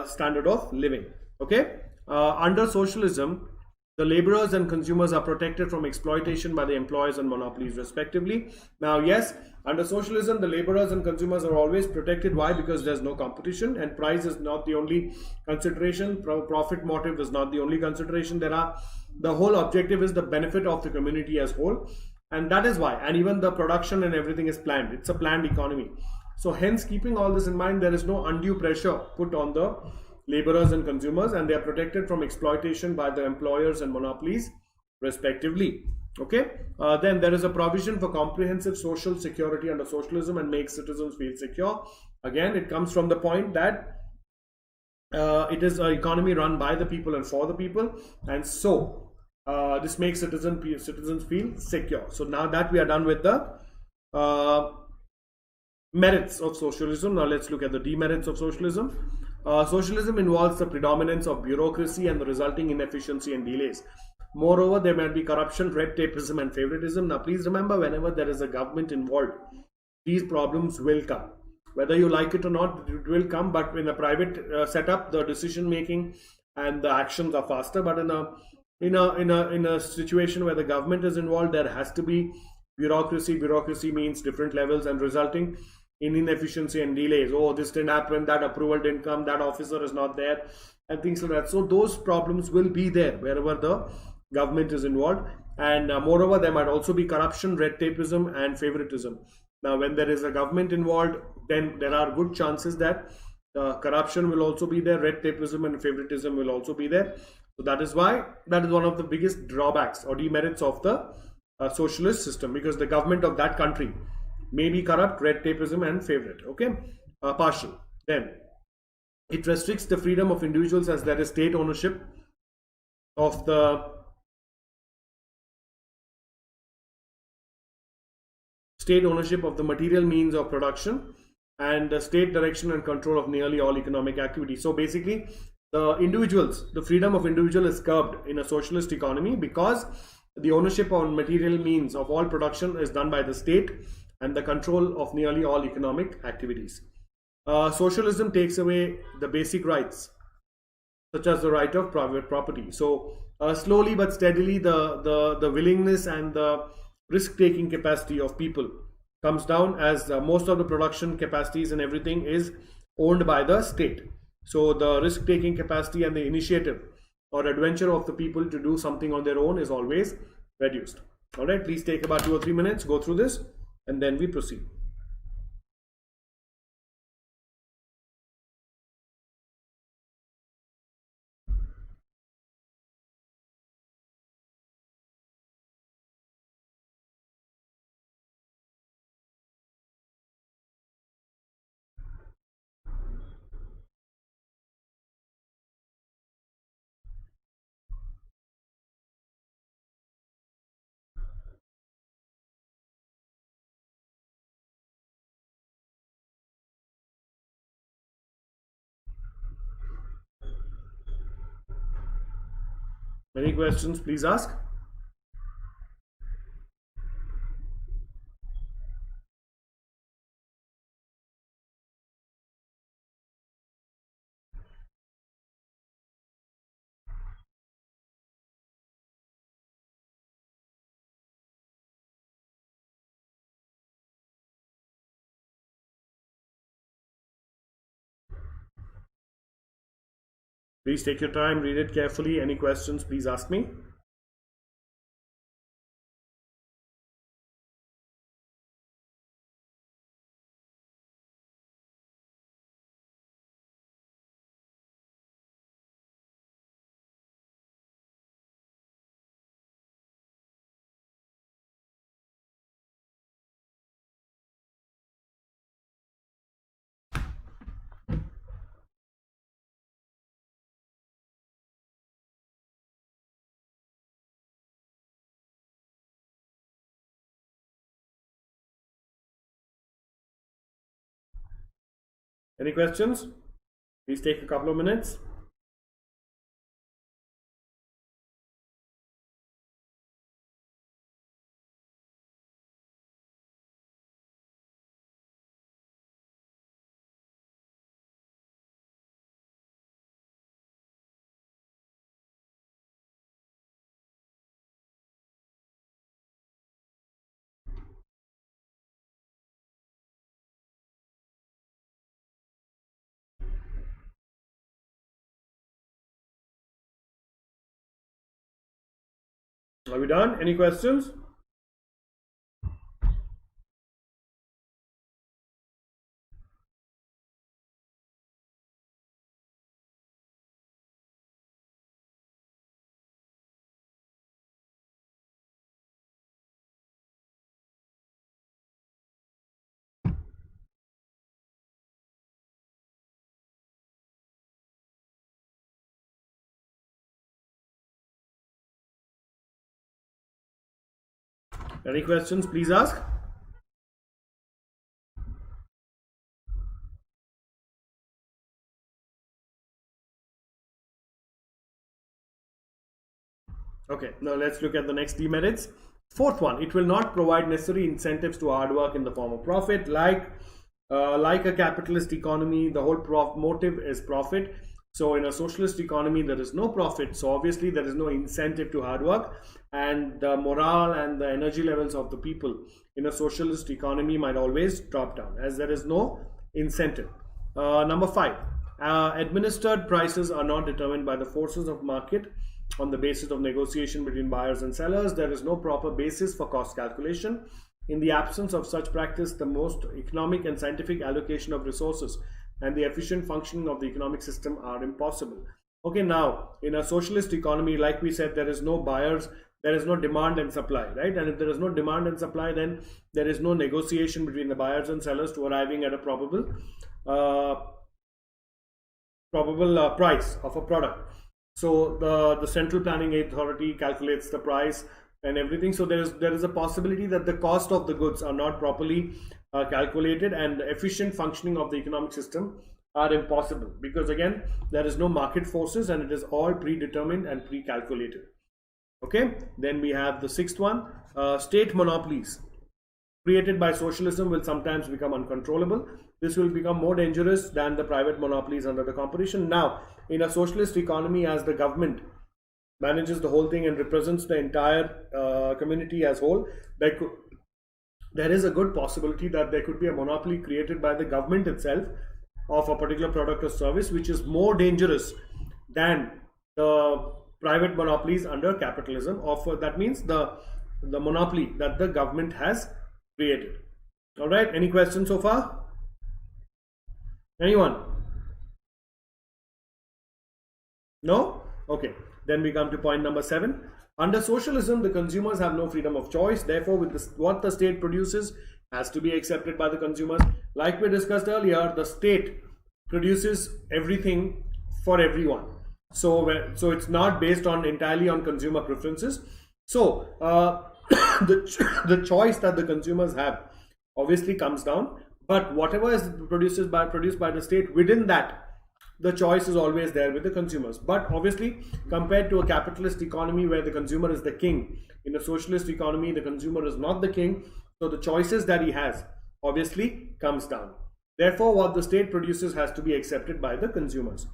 standard of living. Okay. Under socialism, the laborers and consumers are protected from exploitation by the employers and monopolies, respectively. Now, yes, under socialism, the laborers and consumers are always protected. Why? Because there's no competition and price is not the only consideration. Profit motive is not the only consideration. The whole objective is the benefit of the community as whole, and that is why. And even the production and everything is planned. It's a planned economy. So, hence, keeping all this in mind, there is no undue pressure put on the laborers and consumers, and they are protected from exploitation by the employers and monopolies, respectively. Okay. Then there is a provision for comprehensive social security under socialism and makes citizens feel secure. Again, it comes from the point that it is an economy run by the people and for the people, and so this makes citizens feel secure. So now that we are done with the uh, merits of socialism, now let's look at the demerits of socialism. Socialism involves the predominance of bureaucracy and the resulting inefficiency and delays. Moreover, there might be corruption, red tapeism, and favoritism. Now, please remember, whenever there is a government involved, these problems will come. Whether you like it or not, it will come. But in a private setup, the decision making and the actions are faster. But in a situation where the government is involved, there has to be bureaucracy. Bureaucracy means different levels and resulting in inefficiency and delays. Oh, this didn't happen, that approval didn't come, that officer is not there, and things like that. So those problems will be there wherever the government is involved. And moreover, there might also be corruption, red tapeism, and favoritism. Now, when there is a government involved, then there are good chances that corruption will also be there, red tapeism and favoritism will also be there. So that is why that is one of the biggest drawbacks or demerits of the socialist system, because the government of that country may be corrupt, red tapeism, and favorite. Okay, partial. Then it restricts the freedom of individuals as there is state ownership of the material means of production and the state direction and control of nearly all economic activity. So basically, the freedom of individual is curbed in a socialist economy because the ownership on material means of all production is done by the state and the control of nearly all economic activities. Socialism takes away the basic rights, such as the right of private property. So slowly but steadily, the willingness and the risk-taking capacity of people comes down as most of the production capacities and everything is owned by the state. So the risk-taking capacity and the initiative or adventure of the people to do something on their own is always reduced. All right, please take about 2 or 3 minutes, go through this, and then we proceed. Any questions, please ask. Please take your time, read it carefully. Any questions, please ask me. Any questions? Please take a couple of minutes. Are we done? Any questions? Any questions, please ask. Okay, now let's look at the next demerits. Fourth one, it will not provide necessary incentives to hard work in the form of profit. Like a capitalist economy, the whole motive is profit. So in a socialist economy, there is no profit. So obviously there is no incentive to hard work, and the morale and the energy levels of the people in a socialist economy might always drop down as there is no incentive. Number 5, administered prices are not determined by the forces of market on the basis of negotiation between buyers and sellers. There is no proper basis for cost calculation. In the absence of such practice, the most economic and scientific allocation of resources and the efficient functioning of the economic system are impossible. Okay, now in a socialist economy, like we said, there is no buyers, there is no demand and supply, right? And if there is no demand and supply, then there is no negotiation between the buyers and sellers to arriving at a probable price of a product. So the central planning authority calculates the price and everything. So there is a possibility that the cost of the goods are not properly calculated, and the efficient functioning of the economic system are impossible, because again there is no market forces and it is all predetermined and pre-calculated. Okay, then we have the 6th one, state monopolies created by socialism will sometimes become uncontrollable. This will become more dangerous than the private monopolies under the competition. Now in a socialist economy, as the government manages the whole thing and represents the entire community as whole, there is a good possibility that there could be a monopoly created by the government itself of a particular product or service, which is more dangerous than the private monopolies under capitalism. That means the monopoly that the government has created. All right, any questions so far? Anyone? No? Okay, then we come to point number 7. Under socialism, the consumers have no freedom of choice. Therefore, what the state produces has to be accepted by the consumers. Like we discussed earlier, the state produces everything for everyone. So it's not based entirely on consumer preferences. So the choice that the consumers have obviously comes down. But whatever is produced by the state, within that, the choice is always there with the consumers. But obviously, compared to a capitalist economy where the consumer is the king, in a socialist economy, the consumer is not the king. So the choices that he has obviously comes down. Therefore, what the state produces has to be accepted by the consumers.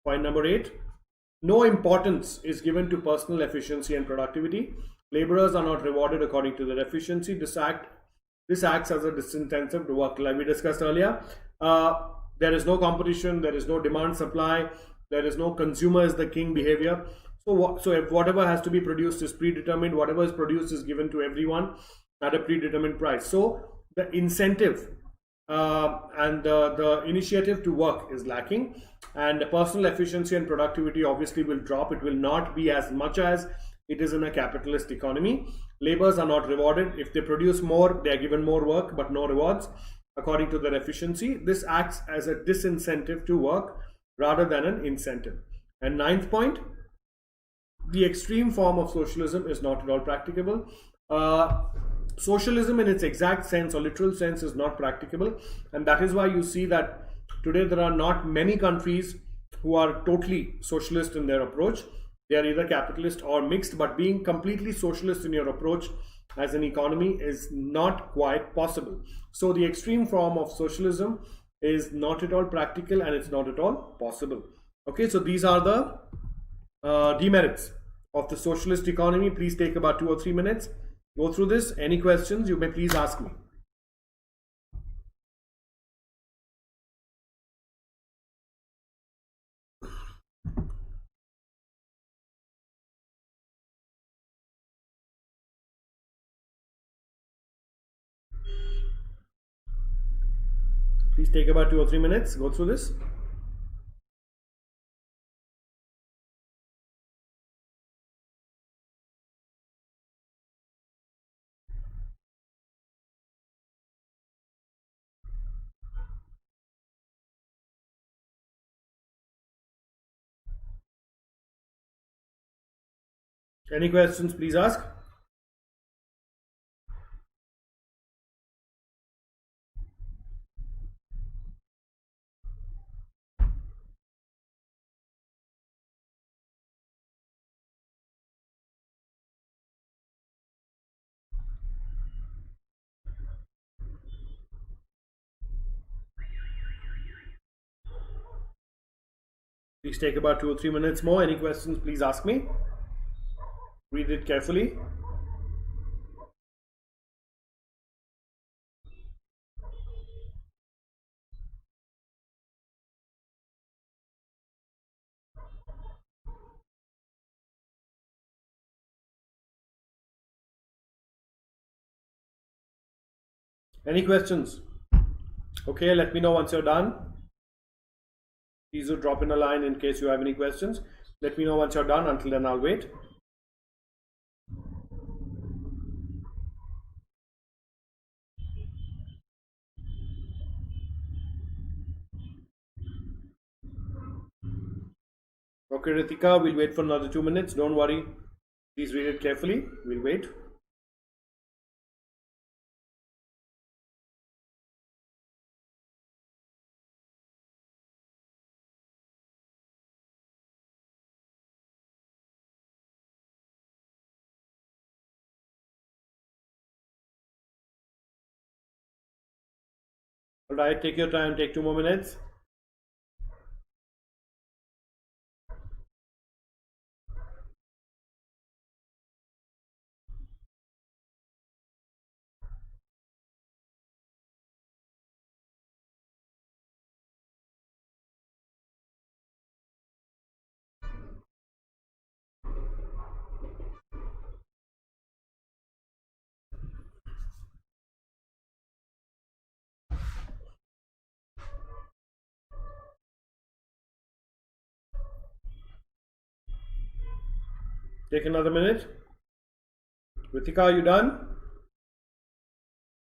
Point number 8. No importance is given to personal efficiency and productivity. Laborers are not rewarded according to their efficiency. This acts as a disincentive to work. Like we discussed earlier, there is no competition, there is no demand supply, there is no consumer is the king behavior. So if whatever has to be produced is predetermined, whatever is produced is given to everyone at a predetermined price. So the incentive and the initiative to work is lacking, and personal efficiency and productivity obviously will drop. It will not be as much as it is in a capitalist economy. Laborers are not rewarded. If they produce more, they are given more work but no rewards according to their efficiency. This acts as a disincentive to work rather than an incentive. And 9th point, the extreme form of socialism is not at all practicable. Socialism in its exact sense or literal sense is not practicable, and that is why you see that today there are not many countries who are totally socialist in their approach. They are either capitalist or mixed, but being completely socialist in your approach as an economy is not quite possible. So the extreme form of socialism is not at all practical and it's not at all possible. Okay, so these are the demerits of the socialist economy. Please take about 2 or 3 minutes. Go through this. Any questions, you may please ask me. Please take about 2 or 3 minutes. Go through this. Any questions, please ask. Please take about 2 or 3 minutes more. Any questions, please ask me. Read it carefully. Any questions? Okay, let me know once you're done. Please do drop in a line in case you have any questions. Let me know once you're done. Until then, I'll wait. Okay, Ritika, we'll wait for another 2 minutes. Don't worry. Please read it carefully. We'll wait. Alright, take your time. Take 2 more minutes. Take another minute. Ritika, are you done?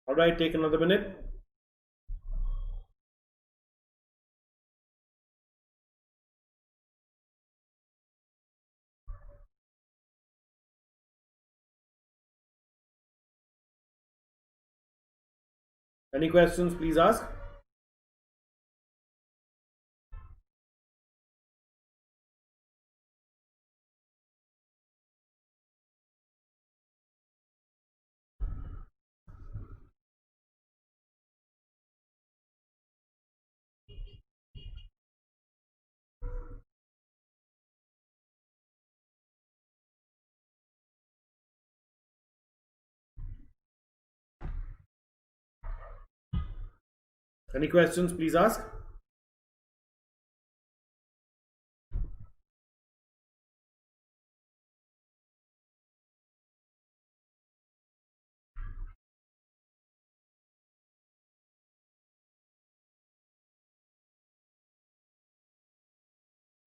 Alright, take another minute. Any questions, please ask. Any questions, please ask.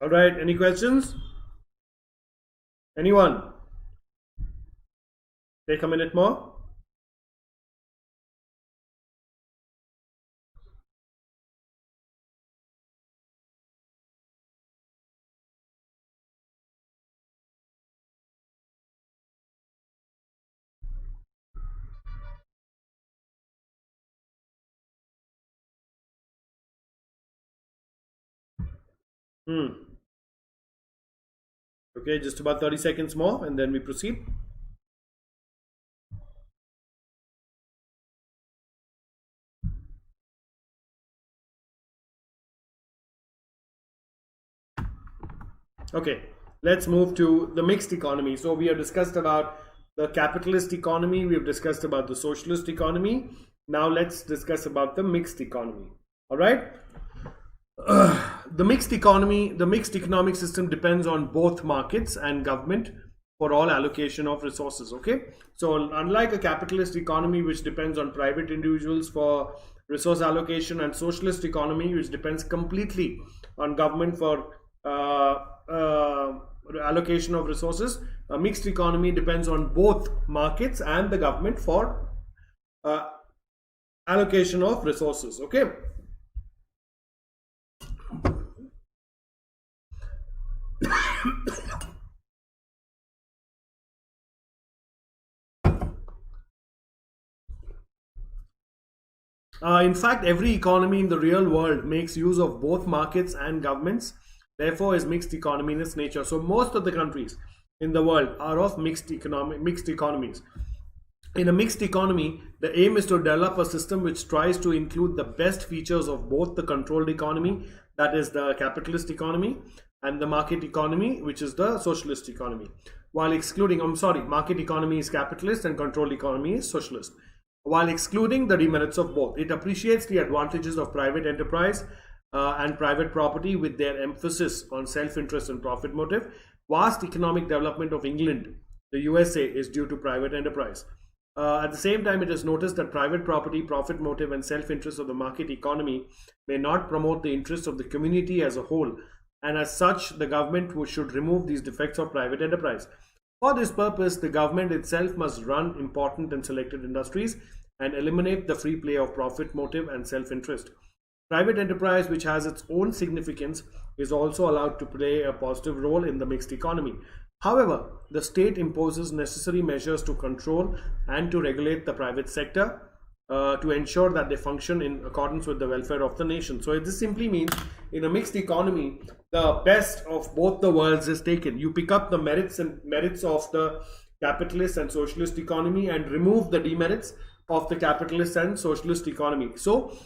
All right, any questions? Anyone? Take a minute more. Okay, just about 30 seconds more and then we proceed. Okay, let's move to the mixed economy. So we have discussed about the capitalist economy, we have discussed about the socialist economy. Now let's discuss about the mixed economy. All right. The mixed economy, the mixed economic system depends on both markets and government for all allocation of resources. Okay, so unlike a capitalist economy which depends on private individuals for resource allocation, and socialist economy which depends completely on government for allocation of resources, a mixed economy depends on both markets and the government for allocation of resources. Okay. In fact, every economy in the real world makes use of both markets and governments, therefore is mixed economy in its nature. So most of the countries in the world are of mixed economies. In a mixed economy, the aim is to develop a system which tries to include the best features of both the controlled economy, that is the capitalist economy, and the market economy, which is the socialist economy. While excluding, market economy is capitalist and controlled economy is socialist. While excluding the demerits of both, it appreciates the advantages of private enterprise and private property with their emphasis on self-interest and profit motive. Vast economic development of England, the USA, is due to private enterprise. At the same time, it is noticed that private property, profit motive, and self-interest of the market economy may not promote the interests of the community as a whole, and as such, the government should remove these defects of private enterprise. For this purpose, the government itself must run important and selected industries and eliminate the free play of profit motive and self-interest. Private enterprise, which has its own significance, is also allowed to play a positive role in the mixed economy. However, the state imposes necessary measures to control and to regulate the private sector to ensure that they function in accordance with the welfare of the nation. So this simply means in a mixed economy, the best of both the worlds is taken. You pick up the merits of the capitalist and socialist economy and remove the demerits of the capitalist and socialist economy. So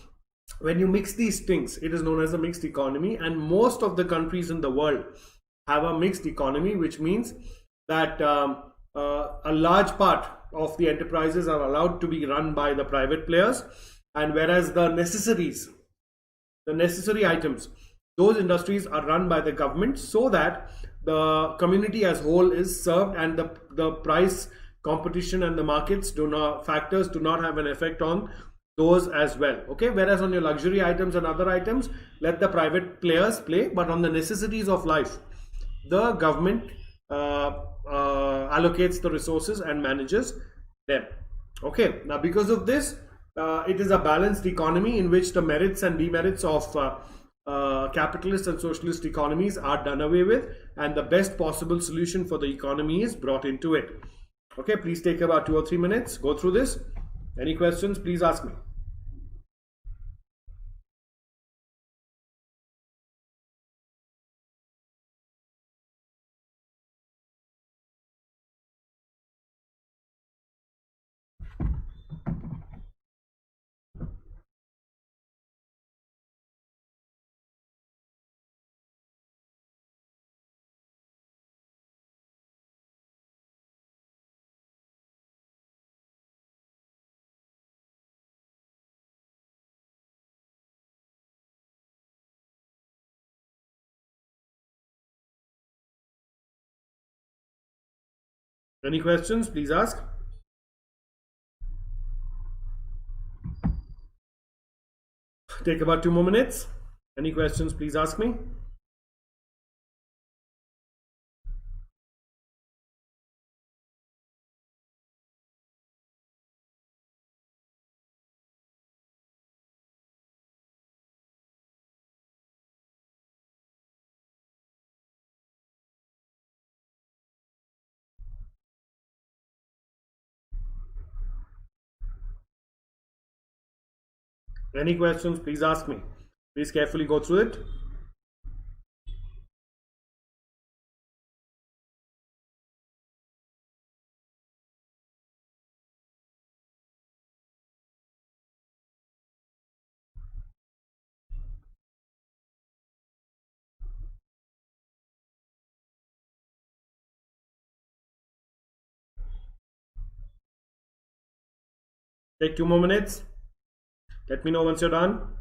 when you mix these things, it is known as a mixed economy, and most of the countries in the world have a mixed economy, which means that a large part of the enterprises are allowed to be run by the private players, and whereas the necessary items, those industries are run by the government, so that the community as whole is served, and the price competition and the markets factors do not have an effect on those as well. Okay, whereas on your luxury items and other items, let the private players play, but on the necessities of life, the government allocates the resources and manages them. Okay, now because of this, it is a balanced economy in which the merits and demerits of capitalist and socialist economies are done away with, and the best possible solution for the economy is brought into it. Okay, please take about 2 or 3 minutes, go through this. Any questions, please ask me. Any questions? Please ask. Take about 2 more minutes. Any questions? Please ask me. Any questions? Please ask me. Please carefully go through it. Take 2 more minutes. Let me know once you're done.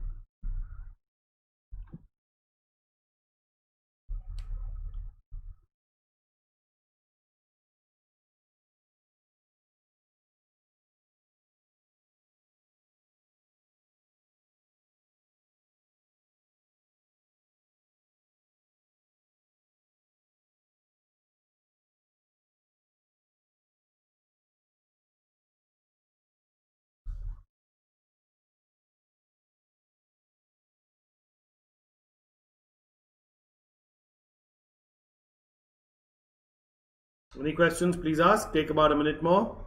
Any questions? Please ask. Take about a minute more.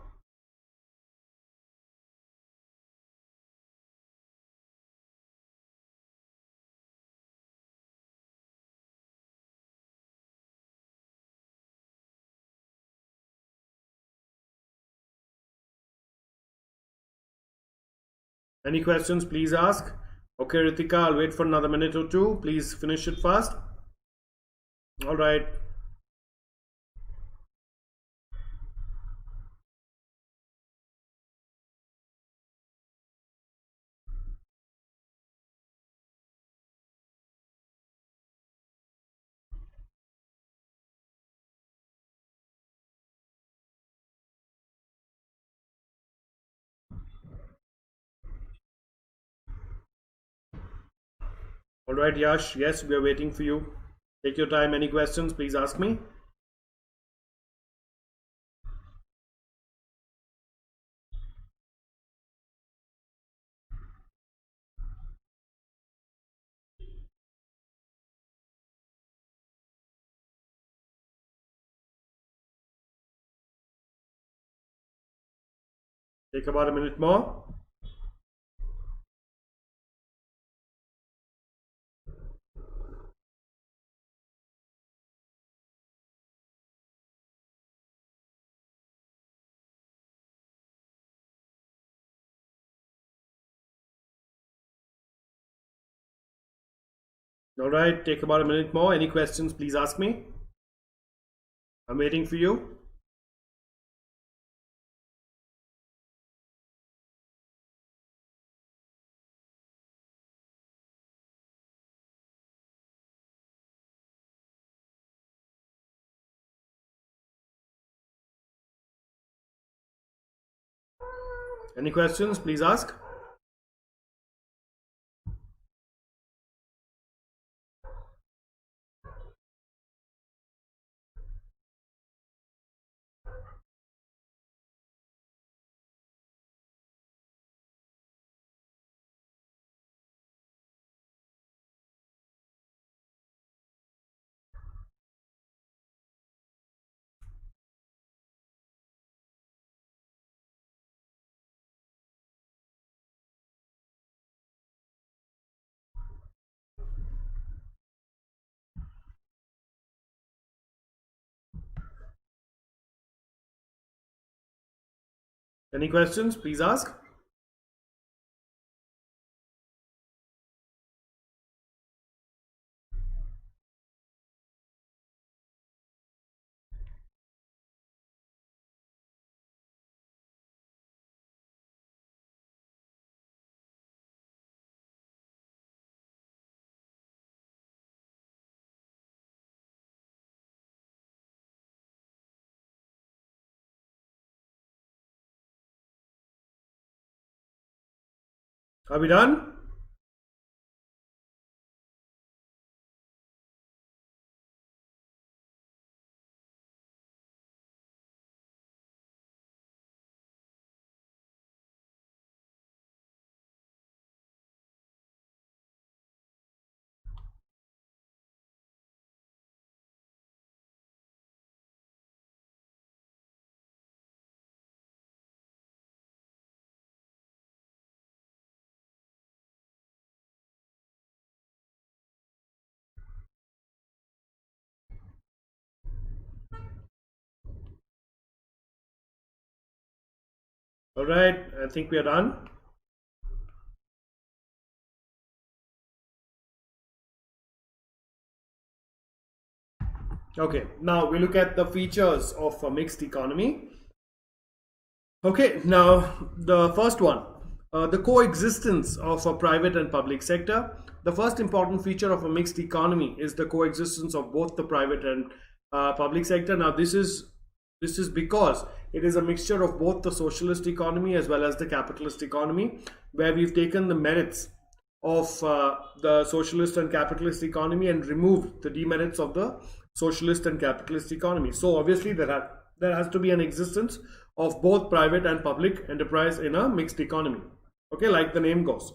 Any questions? Please ask. Okay, Ritika, I'll wait for another minute or two. Please finish it fast. All right. All right, Yash. Yes, we are waiting for you. Take your time. Any questions? Please ask me. Take about a minute more. All right, take about a minute more. Any questions? Please ask me. I'm waiting for you. Any questions? Please ask. Any questions? Please ask. Are we done? All right, I think we are done. Okay, now we look at the features of a mixed economy. Okay, now the first one, the coexistence of a private and public sector. The first important feature of a mixed economy is the coexistence of both the private and public sector. Now, this is because it is a mixture of both the socialist economy as well as the capitalist economy, where we've taken the merits of the socialist and capitalist economy and removed the demerits of the socialist and capitalist economy. So obviously there has to be an existence of both private and public enterprise in a mixed economy. Okay, like the name goes.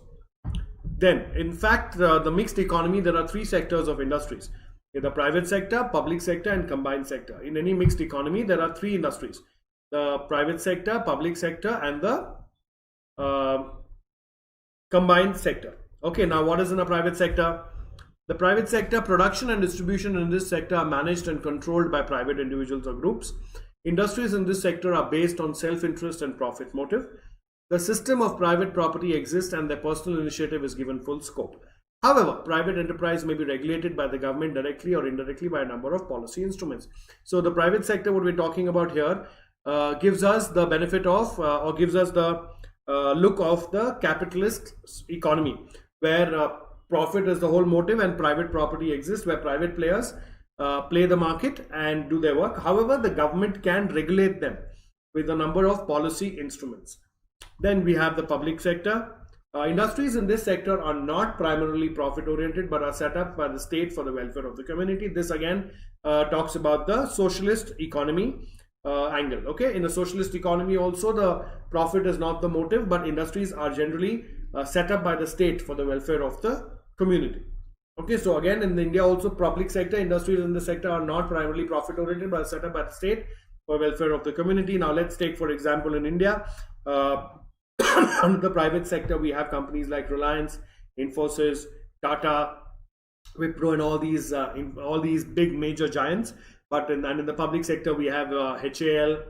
Then, in fact, the mixed economy, there are three sectors of industries: the private sector, public sector, and combined sector. In any mixed economy, there are three industries: the private sector, public sector, and the combined sector. Okay, now what is in a private sector? The private sector, production and distribution in this sector are managed and controlled by private individuals or groups. Industries in this sector are based on self-interest and profit motive. The system of private property exists and their personal initiative is given full scope. However, private enterprise may be regulated by the government directly or indirectly by a number of policy instruments. So the private sector, what we're talking about here, gives us the benefit of or gives us the look of the capitalist economy, where profit is the whole motive and private property exists, where private players play the market and do their work. However, the government can regulate them with a number of policy instruments. Then we have the public sector. Industries in this sector are not primarily profit oriented but are set up by the state for the welfare of the community. This again talks about the socialist economy angle. Okay, in a socialist economy also the profit is not the motive, but industries are generally set up by the state for the welfare of the community. Okay, so again in India also, public sector industries in the sector are not primarily profit oriented but are set up by the state for welfare of the community. Now let's take for example in India, under the private sector we have companies like Reliance, Infosys, Tata, Wipro, and all these big major giants. But in the public sector we have HAL,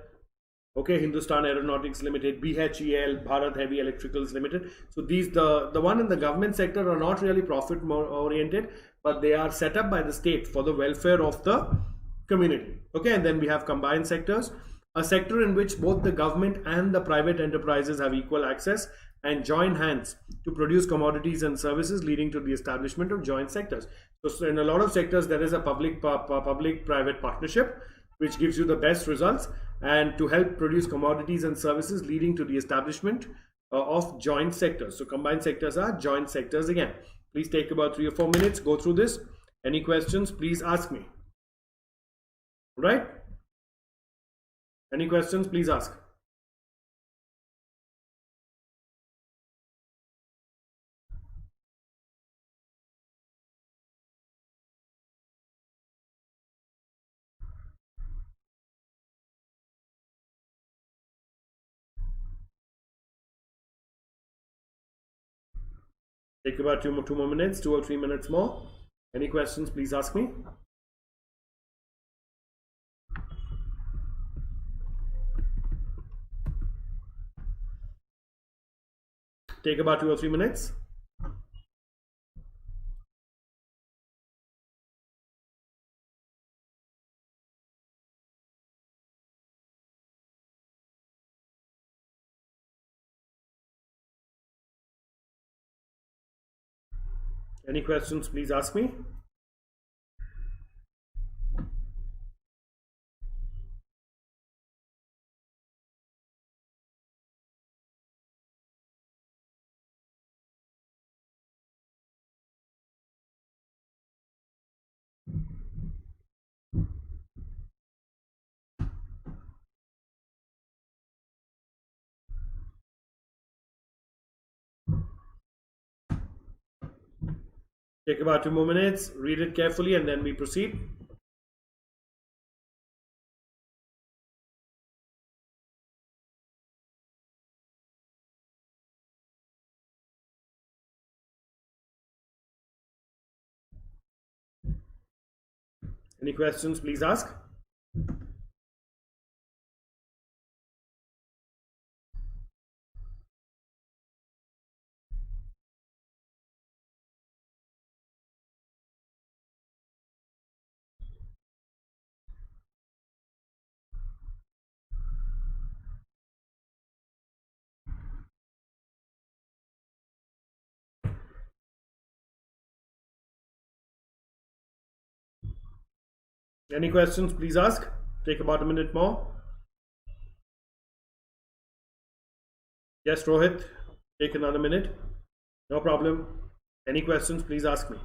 okay, Hindustan Aeronautics Limited, BHEL, Bharat Heavy Electricals Limited. So these the one in the government sector are not really profit oriented, but they are set up by the state for the welfare of the community. Okay, and then we have combined sectors, a sector in which both the government and the private enterprises have equal access and join hands to produce commodities and services, leading to the establishment of joint sectors. So in a lot of sectors there is a public-private partnership which gives you the best results and to help produce commodities and services, leading to the establishment of joint sectors. So combined sectors are joint sectors again. Please take about 3 or 4 minutes, go through this. Any questions, please ask me. Right? Any questions, please ask. Take about two more minutes, 2 or 3 minutes more. Any questions, please ask me. Take about 2 or 3 minutes. Any questions, please ask me. Take about 2 more minutes, read it carefully, and then we proceed. Any questions, please ask. Any questions, please ask. Take about a minute more. Yes, Rohit, take another minute. No problem. Any questions, please ask me.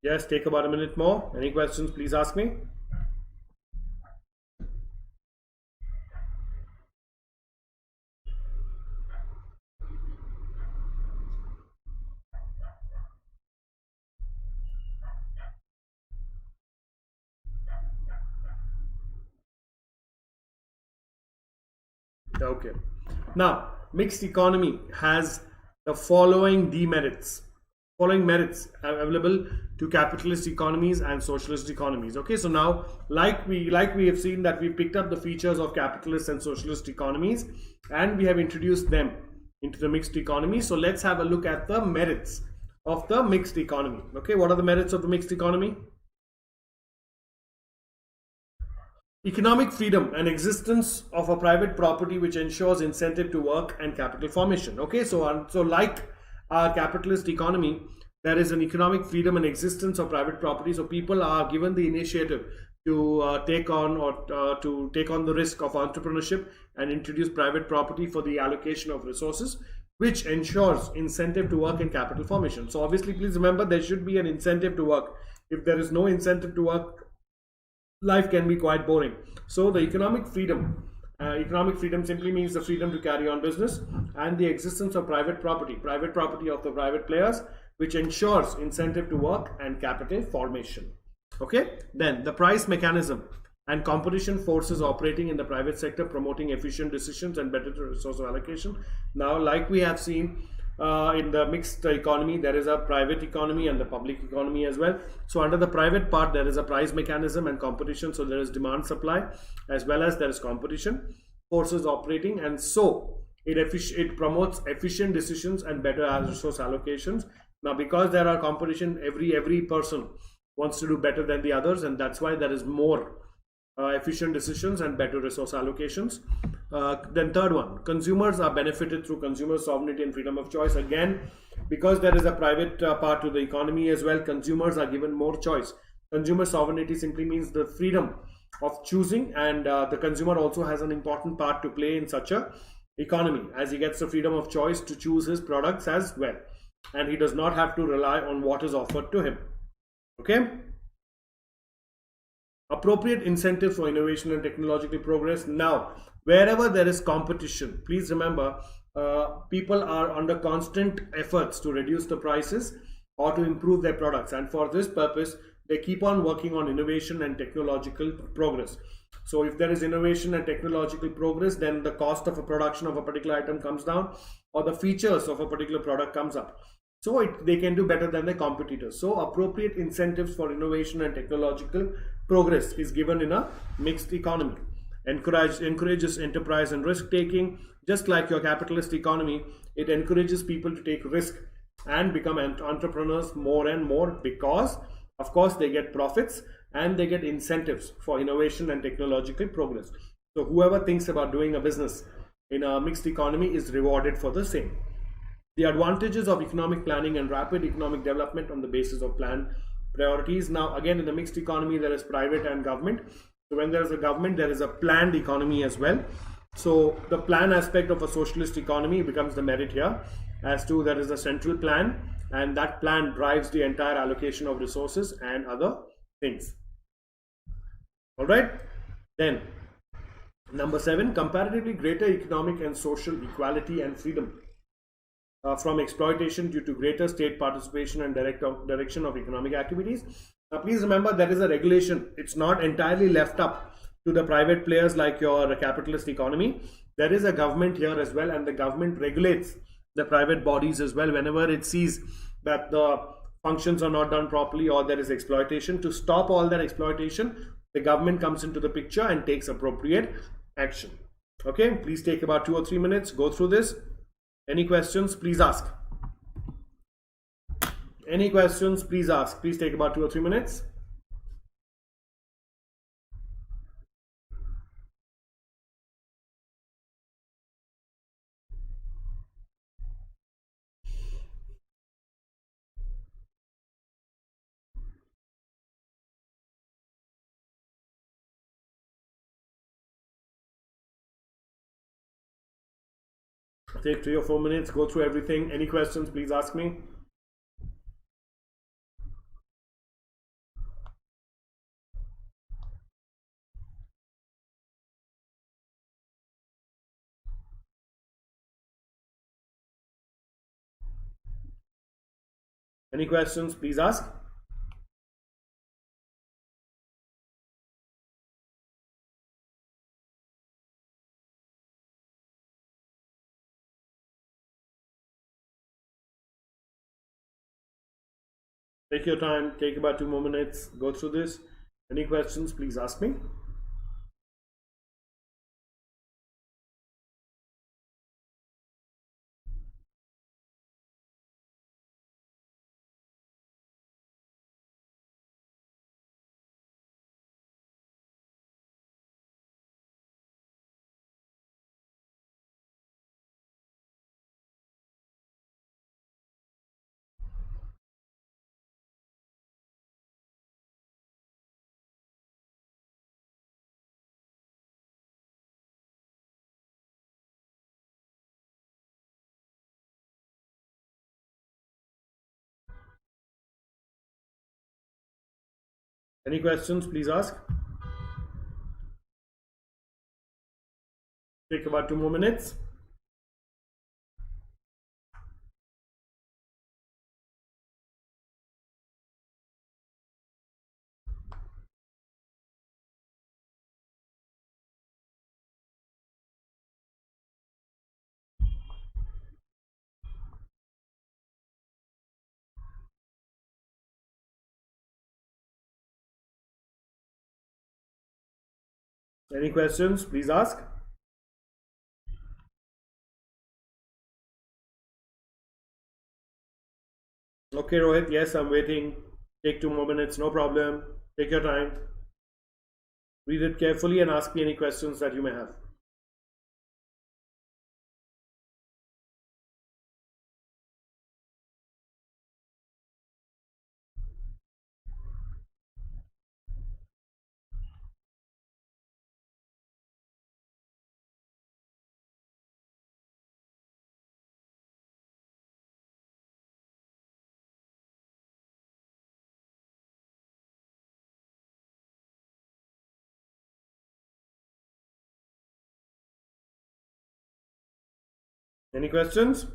Yes, take about a minute more. Any questions, please ask me. Okay. Now, mixed economy has the following demerits. Following merits are available to capitalist economies and socialist economies. Okay, so now like we have seen that we picked up the features of capitalist and socialist economies and we have introduced them into the mixed economy. So let's have a look at the merits of the mixed economy. Okay, what are the merits of the mixed economy? Economic freedom and existence of a private property which ensures incentive to work and capital formation. Okay, so like our capitalist economy, there is an economic freedom and existence of private property. So people are given the initiative to take on the risk of entrepreneurship and introduce private property for the allocation of resources, which ensures incentive to work and capital formation. So obviously, please remember there should be an incentive to work. If there is no incentive to work, life can be quite boring. So the economic freedom simply means the freedom to carry on business and the existence of private property of the private players, which ensures incentive to work and capital formation. Okay, then the price mechanism and competition forces operating in the private sector, promoting efficient decisions and better resource allocation. Now, like we have seen in the mixed economy, there is a private economy and the public economy as well. So under the private part, there is a price mechanism and competition. So there is demand supply as well as there is competition forces operating, and so it promotes efficient decisions and better resource allocations. Now, because there are competition, every person wants to do better than the others, and that's why there is more efficient decisions and better resource allocations. Then third one, consumers are benefited through consumer sovereignty and freedom of choice. Again, because there is a private part to the economy as well, consumers are given more choice. Consumer sovereignty simply means the freedom of choosing, and the consumer also has an important part to play in such a economy, as he gets the freedom of choice to choose his products as well, and he does not have to rely on what is offered to him. Okay. Appropriate incentives for innovation and technological progress. Now, wherever there is competition, please remember, people are under constant efforts to reduce the prices or to improve their products, and for this purpose they keep on working on innovation and technological progress. So if there is innovation and technological progress, then the cost of a production of a particular item comes down, or the features of a particular product comes up, so they can do better than their competitors. So appropriate incentives for innovation and technological progress is given in a mixed economy. Encourages enterprise and risk taking. Just like your capitalist economy, it encourages people to take risk and become entrepreneurs more and more, because of course they get profits and they get incentives for innovation and technological progress. So whoever thinks about doing a business in a mixed economy is rewarded for the same. The advantages of economic planning and rapid economic development on the basis of planned priorities. Now, again, in the mixed economy, there is private and government. So when there is a government, there is a planned economy as well. So the plan aspect of a socialist economy becomes the merit here, as to there is a central plan, and that plan drives the entire allocation of resources and other things. All right. Then number 7, comparatively greater economic and social equality and freedom from exploitation due to greater state participation and direction of economic activities. Now, please remember there is a regulation. It's not entirely left up to the private players like your capitalist economy. There is a government here as well, and the government regulates the private bodies as well whenever it sees that the functions are not done properly or there is exploitation. To stop all that exploitation, the government comes into the picture and takes appropriate action. Okay, please take about 2 or 3 minutes, go through this. Any questions, please ask. Any questions, please ask. Please take about 2 or 3 minutes. Take 3 or 4 minutes, go through everything. Any questions, please ask me. Any questions, please ask. Take your time, take about 2 more minutes, go through this. Any questions, please ask me. Any questions, please ask. Take about 2 more minutes. Any questions, please ask. Okay, Rohit, yes, I'm waiting. Take 2 more minutes, no problem. Take your time. Read it carefully and ask me any questions that you may have. Any questions?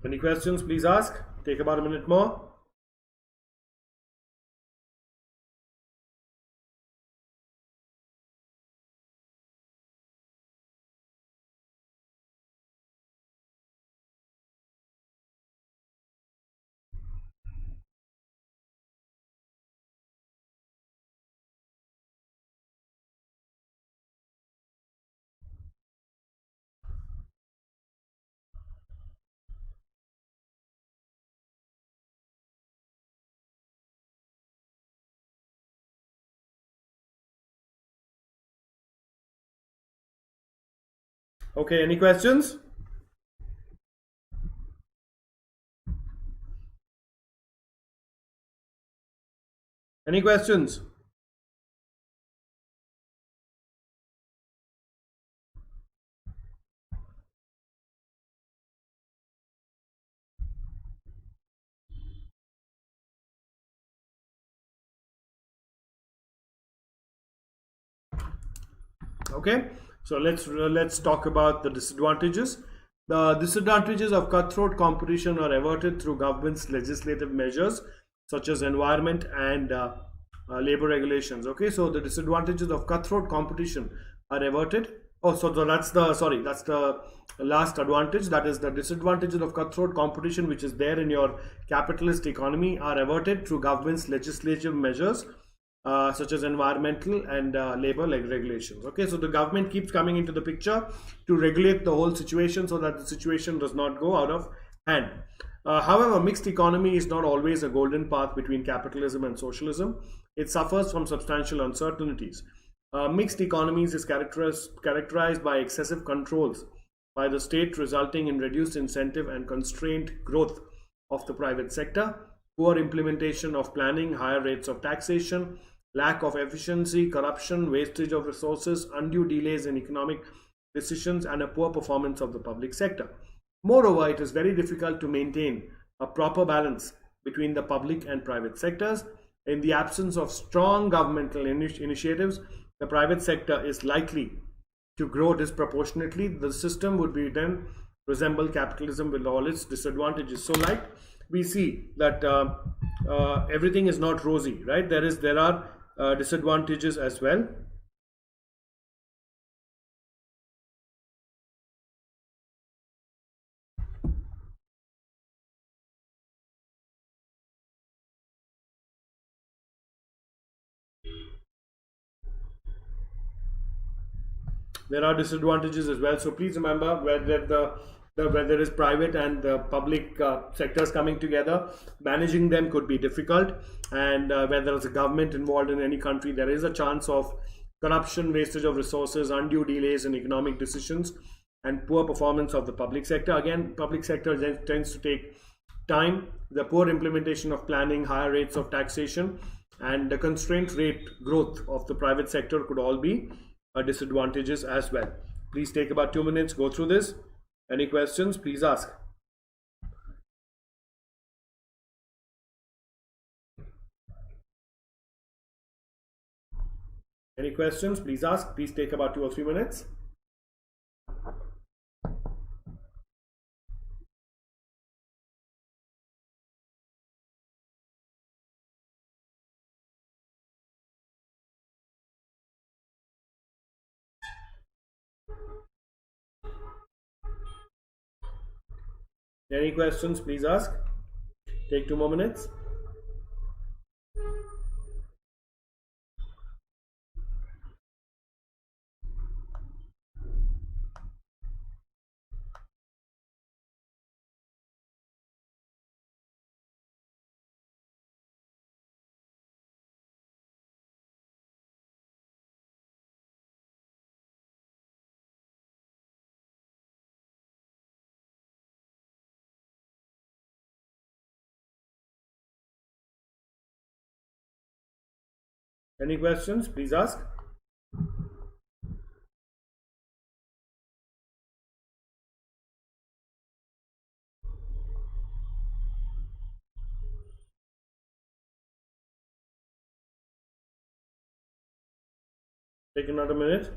Any questions, please ask. Take about a minute more. Okay, any questions? Any questions? Okay, so let's talk about the disadvantages. The disadvantages of cutthroat competition are averted through government's legislative measures such as environment and labor regulations. Okay, so the disadvantages of cutthroat competition are averted. Oh, so that's the last advantage. That is the disadvantages of cutthroat competition, which is there in your capitalist economy, are averted through government's legislative measures such as environmental and labor regulations. Okay, so the government keeps coming into the picture to regulate the whole situation so that the situation does not go out of hand. However, mixed economy is not always a golden path between capitalism and socialism. It suffers from substantial uncertainties. Mixed economies is characterized by excessive controls by the state, resulting in reduced incentive and constrained growth of the private sector, poor implementation of planning, higher rates of taxation, lack of efficiency, corruption, wastage of resources, undue delays in economic decisions, and a poor performance of the public sector. Moreover, it is very difficult to maintain a proper balance between the public and private sectors. In the absence of strong governmental initiatives, the private sector is likely to grow disproportionately. The system would be then resemble capitalism with all its disadvantages. So, like we see that everything is not rosy, right? There are disadvantages as well. There are disadvantages as well. So please remember where there is private and the public sectors coming together, managing them could be difficult. And where there is a government involved in any country, there is a chance of corruption, wastage of resources, undue delays in economic decisions, and poor performance of the public sector. Again, public sector tends to take time, the poor implementation of planning, higher rates of taxation, and the constraint rate growth of the private sector could all be disadvantages as well. Please take about 2 minutes, go through this. Any questions, please ask. Any questions, please ask. Please take about 2 or 3 minutes. Any questions, please ask. Take 2 more minutes. Any questions, please ask. Take another minute.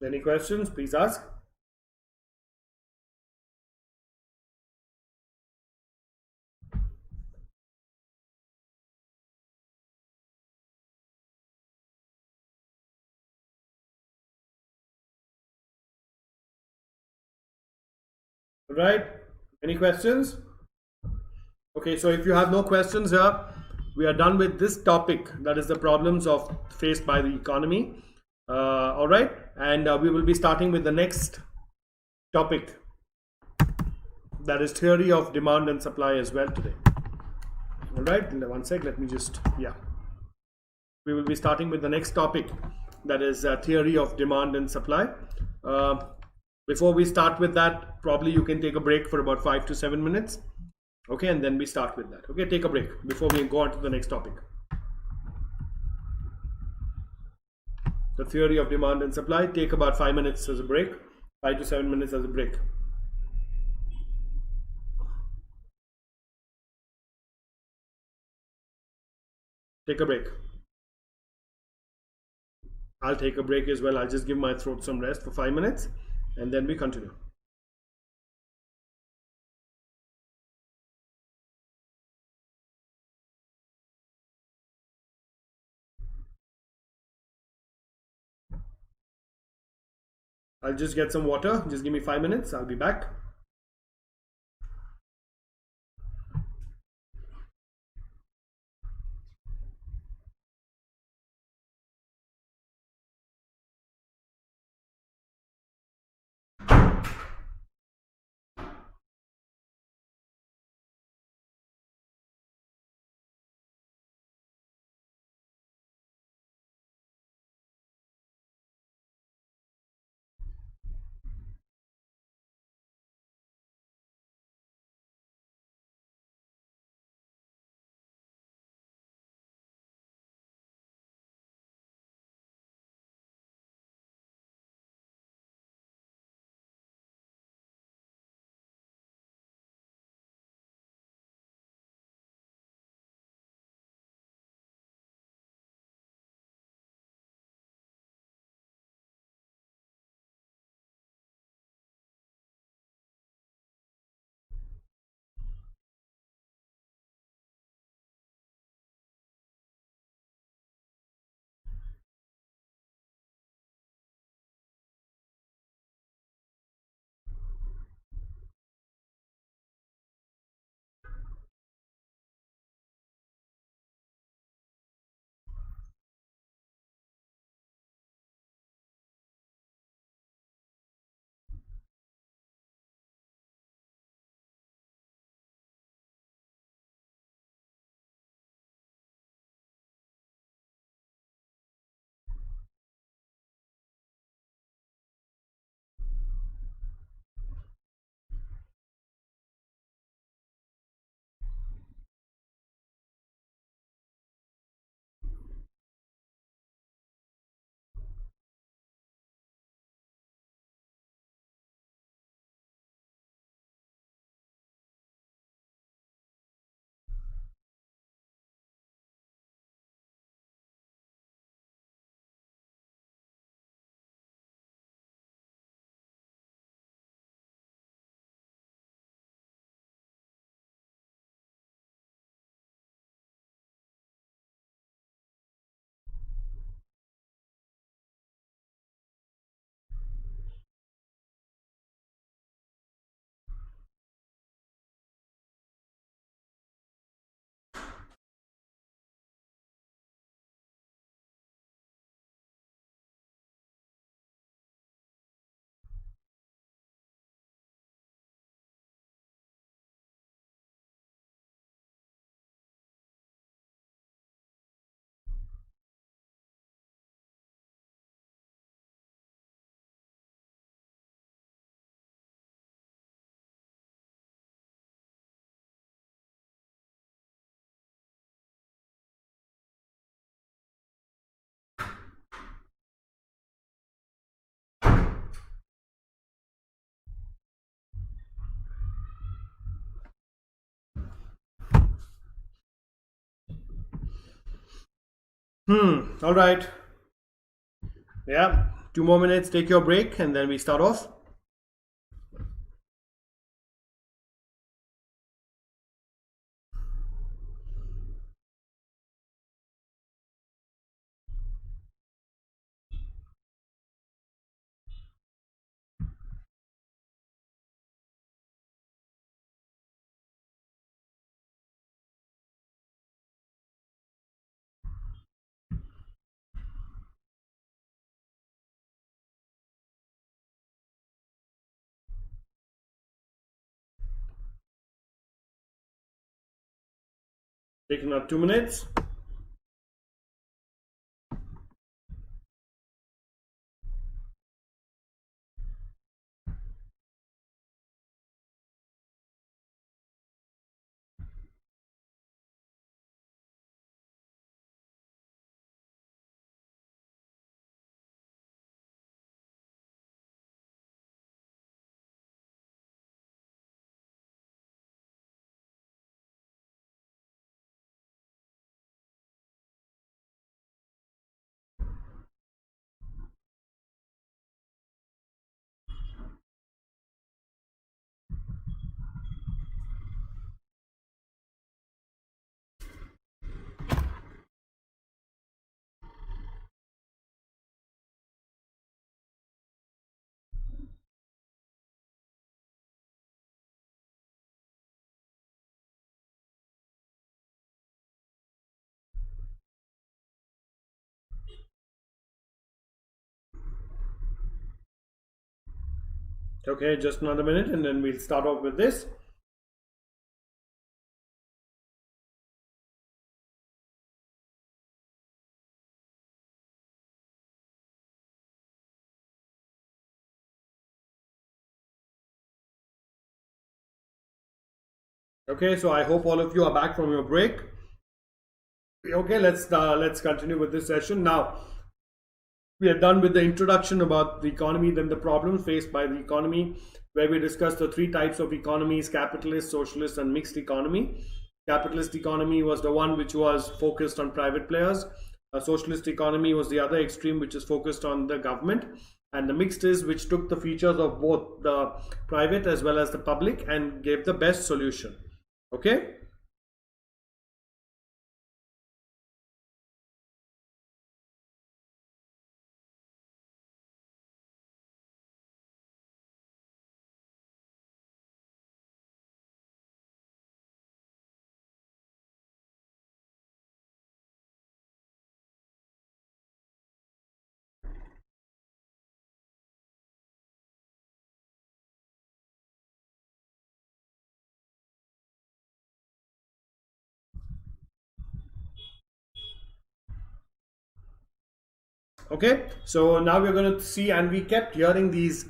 Any questions, please ask. Right? Any questions? Okay, so if you have no questions here, we are done with this topic, that is the problems of faced by the economy. All right, and we will be starting with the next topic, that is theory of demand and supply as well today. All right, one sec, let me just, yeah. We will be starting with the next topic, that is theory of demand and supply. Before we start with that, probably you can take a break for about 5 to 7 minutes. Okay, and then we start with that. Okay, take a break before we go on to the next topic. The theory of demand and supply. Take about 5 minutes as a break, 5 to 7 minutes as a break. Take a break. I'll take a break as well. I'll just give my throat some rest for 5 minutes and then we continue. I'll just get some water. Just give me 5 minutes. I'll be back. All right. Yeah, 2 more minutes. Take your break and then we start off. Take another 2 minutes. Okay, just another minute and then we'll start off with this. Okay, so I hope all of you are back from your break. Okay, let's continue with this session. Now, we are done with the introduction about the economy, then the problems faced by the economy, where we discussed the 3 types of economies: capitalist, socialist, and mixed economy. Capitalist economy was the one which was focused on private players. A socialist economy was the other extreme, which is focused on the government. And the mixed is which took the features of both the private as well as the public and gave the best solution. Okay. Okay, so now we're going to see, and we kept hearing these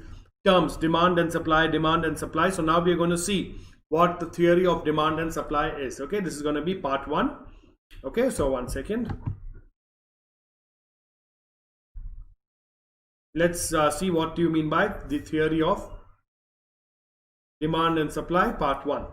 terms, demand and supply, demand and supply. So now we're going to see what the theory of demand and supply is. Okay, this is going to be part 1. Okay, so 1 second. Let's see what do you mean by the theory of demand and supply, part 1.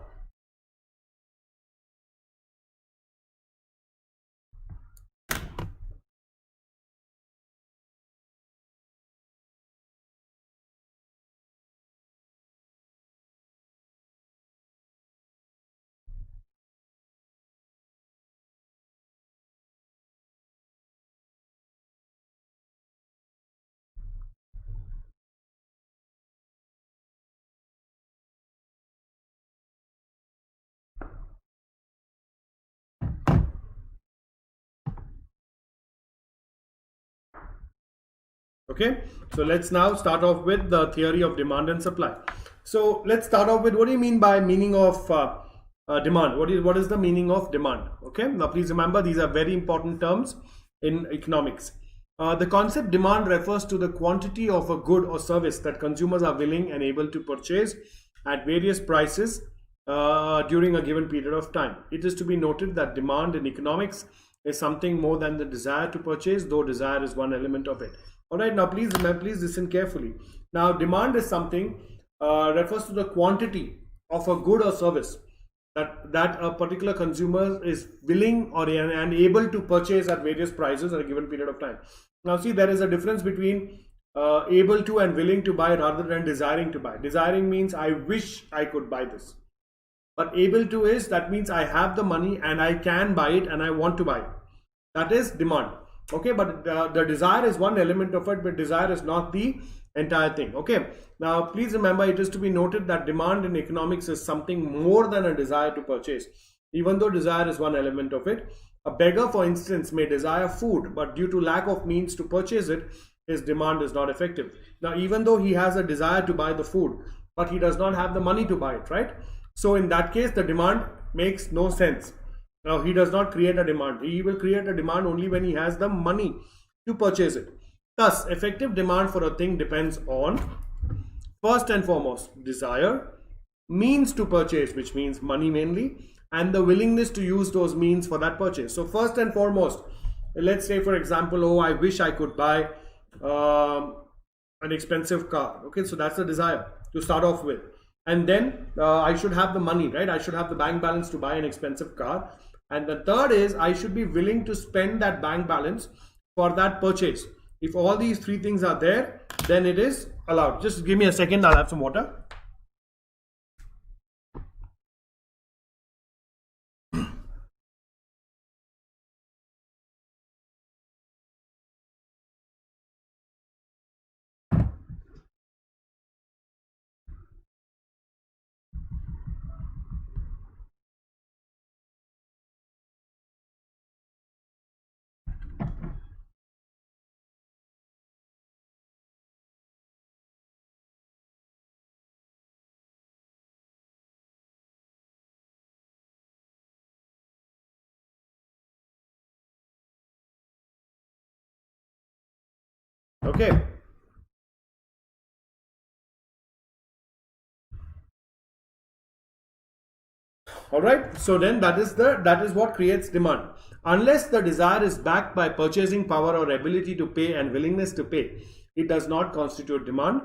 Okay, so let's now start off with the theory of demand and supply. So let's start off with, what do you mean by meaning of demand? What is the meaning of demand? Okay, now please remember, these are very important terms in economics. The concept demand refers to the quantity of a good or service that consumers are willing and able to purchase at various prices during a given period of time. It is to be noted that demand in economics is something more than the desire to purchase, though desire is one element of it. All right, now please listen carefully. Now, demand is something refers to the quantity of a good or service that a particular consumer is willing or and able to purchase at various prices at a given period of time. Now, see, there is a difference between able to and willing to buy rather than desiring to buy. Desiring means I wish I could buy this, but able to is, that means I have the money and I can buy it and I want to buy it. That is demand. Okay, but the desire is one element of it, but desire is not the entire thing. Okay, now please remember, it is to be noted that demand in economics is something more than a desire to purchase. Even though desire is one element of it, a beggar, for instance, may desire food, but due to lack of means to purchase it, his demand is not effective. Now, even though he has a desire to buy the food, but he does not have the money to buy it, right? So in that case, the demand makes no sense. Now, he does not create a demand. He will create a demand only when he has the money to purchase it. Thus, effective demand for a thing depends on, first and foremost, desire, means to purchase, which means money mainly, and the willingness to use those means for that purchase. So first and foremost, let's say for example, oh, I wish I could buy an expensive car. Okay, so that's the desire to start off with. And then I should have the money, right? I should have the bank balance to buy an expensive car. And the third is I should be willing to spend that bank balance for that purchase. If all these three things are there, then it is allowed. Just give me a second, I'll have some water. Okay. All right. So then that is what creates demand. Unless the desire is backed by purchasing power or ability to pay and willingness to pay, it does not constitute demand.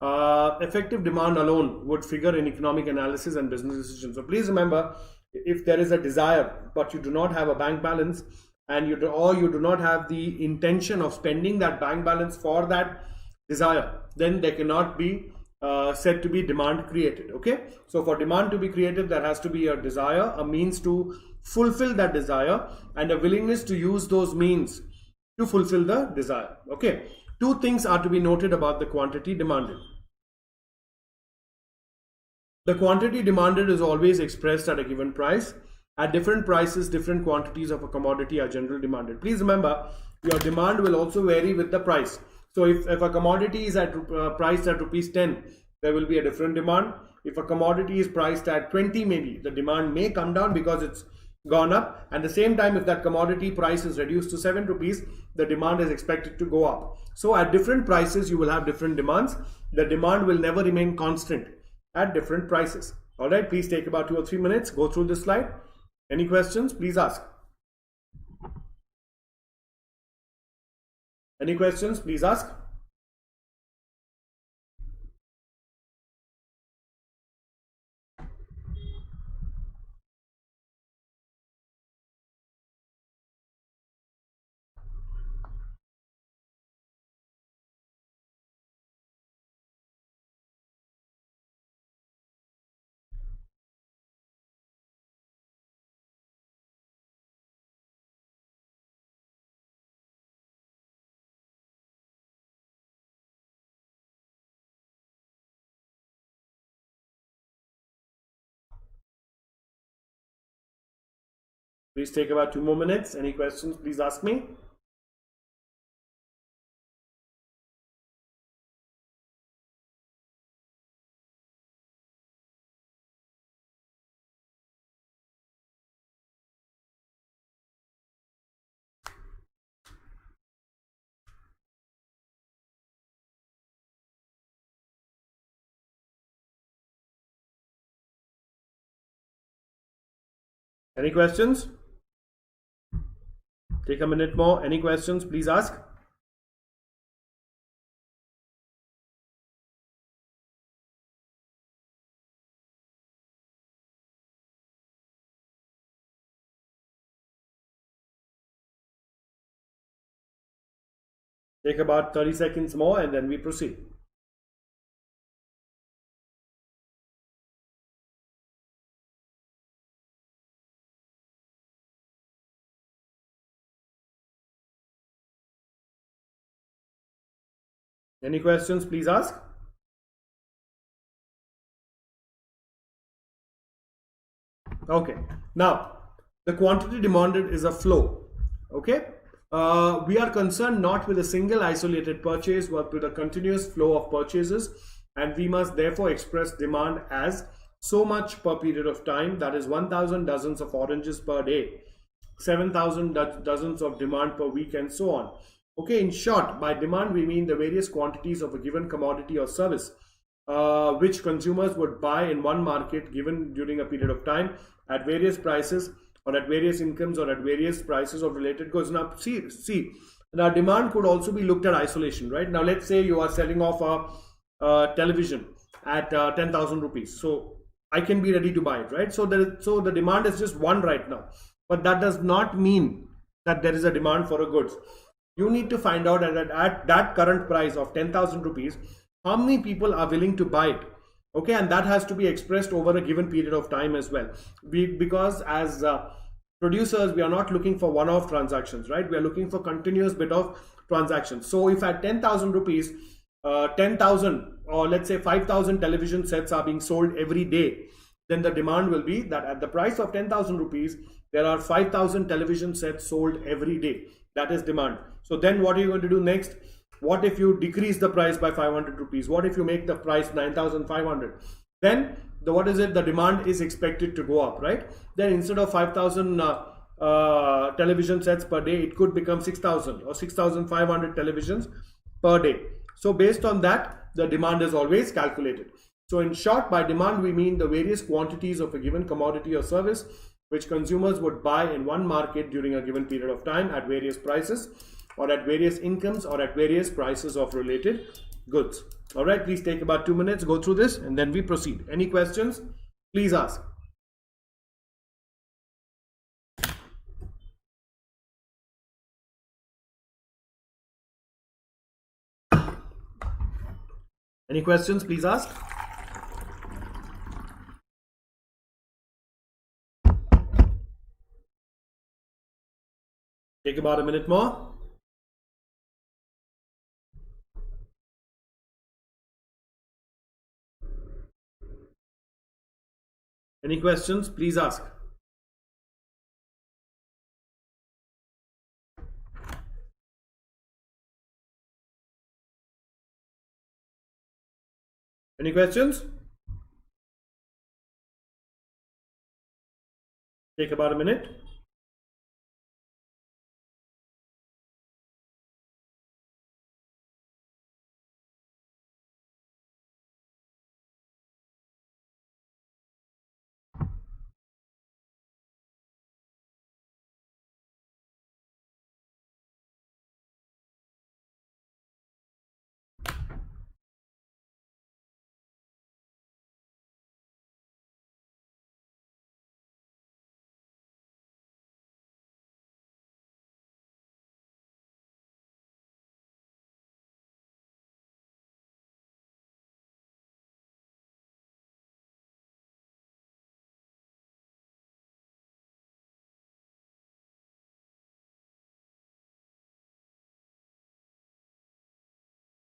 Effective demand alone would figure in economic analysis and business decisions. So please remember, if there is a desire but you do not have a bank balance, and you do not have the intention of spending that bank balance for that desire, then there cannot be said to be demand created. Okay, so for demand to be created, there has to be a desire, a means to fulfill that desire, and a willingness to use those means to fulfill the desire. Okay, two things are to be noted about the quantity demanded. The quantity demanded is always expressed at a given price. At different prices, different quantities of a commodity are generally demanded. Please remember, your demand will also vary with the price. So if a commodity is priced at rupees 10, there will be a different demand. If a commodity is priced at 20, maybe the demand may come down because it's gone up. At the same time, if that commodity price is reduced to 7 rupees, the demand is expected to go up. So at different prices, you will have different demands. The demand will never remain constant at different prices. All right, please take about 2 or 3 minutes, go through this slide. Any questions? Please ask. Any questions? Please ask. Please take about 2 more minutes. Any questions? Please ask me. Any questions? Take a minute more. Any questions? Please ask. Take about 30 seconds more and then we proceed. Any questions? Please ask. Okay. Now, the quantity demanded is a flow. Okay. We are concerned not with a single isolated purchase, but with a continuous flow of purchases, and we must therefore express demand as so much per period of time, that is 1000 dozens of oranges per day, 7000 dozens of demand per week, and so on. Okay, in short, by demand we mean the various quantities of a given commodity or service which consumers would buy in one market given during a period of time at various prices, or at various incomes, or at various prices of related goods. Now see, now demand could also be looked at isolation, right? Now let's say you are selling off a television at 10,000 rupees, so I can be ready to buy it, right? So the demand is just one right now, but that does not mean that there is a demand for a goods. You need to find out at that current price of 10,000 rupees, how many people are willing to buy it. Okay, and that has to be expressed over a given period of time as well. Because as producers, we are not looking for one-off transactions, right? We are looking for continuous bit of transactions. So if at 10,000 rupees, 10,000 or let's say 5,000 television sets are being sold every day, then the demand will be that at the price of 10,000 rupees, there are 5,000 television sets sold every day. That is demand. So then what are you going to do next? What if you decrease the price by 500 rupees? What if you make the price 9,500? Then the demand is expected to go up, right? Then instead of 5,000 television sets per day, it could become 6,000 or 6,500 televisions per day. So based on that, the demand is always calculated. So in short, by demand we mean the various quantities of a given commodity or service which consumers would buy in one market during a given period of time at various prices, or at various incomes, or at various prices of related goods. All right, please take about 2 minutes, go through this, and then we proceed. Any questions? Please ask. Any questions? Please ask. Take about a minute more. Any questions? Please ask. Any questions? Take about a minute.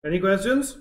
Any questions?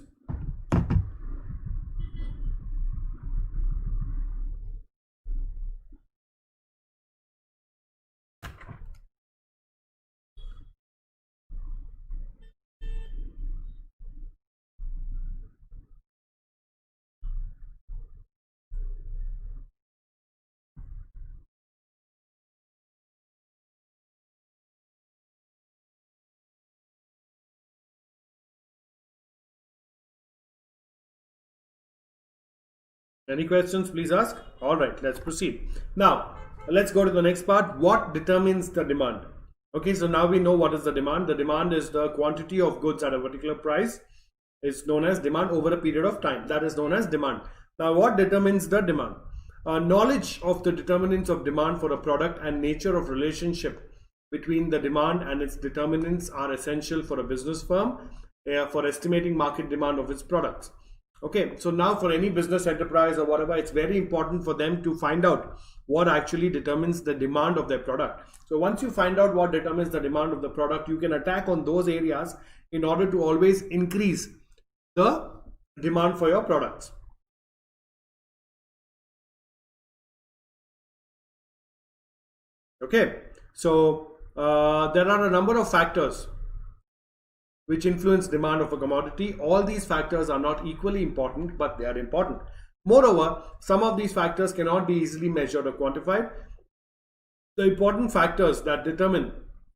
Any questions? Please ask. All right, let's proceed. Now, let's go to the next part. What determines the demand? Okay, so now we know what is the demand. The demand is the quantity of goods at a particular price. It's known as demand over a period of time. That is known as demand. Now, what determines the demand? Knowledge of the determinants of demand for a product and nature of relationship between the demand and its determinants are essential for a business firm for estimating market demand of its products. Okay, so now for any business enterprise or whatever, it's very important for them to find out what actually determines the demand of their product. So once you find out what determines the demand of the product, you can attack on those areas in order to always increase the demand for your products. Okay, so there are a number of factors which influence demand of a commodity. All these factors are not equally important, but they are important. Moreover, some of these factors cannot be easily measured or quantified. The important factors that determine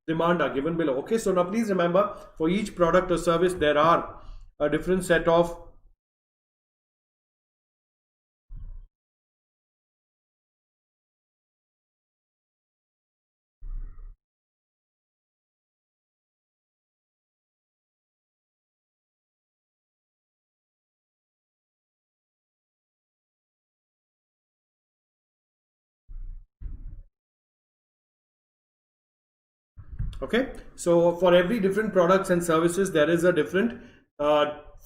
demand are given below. Okay, so now please remember, for each product or service there are a different set of okay, so for every different products and services there is a different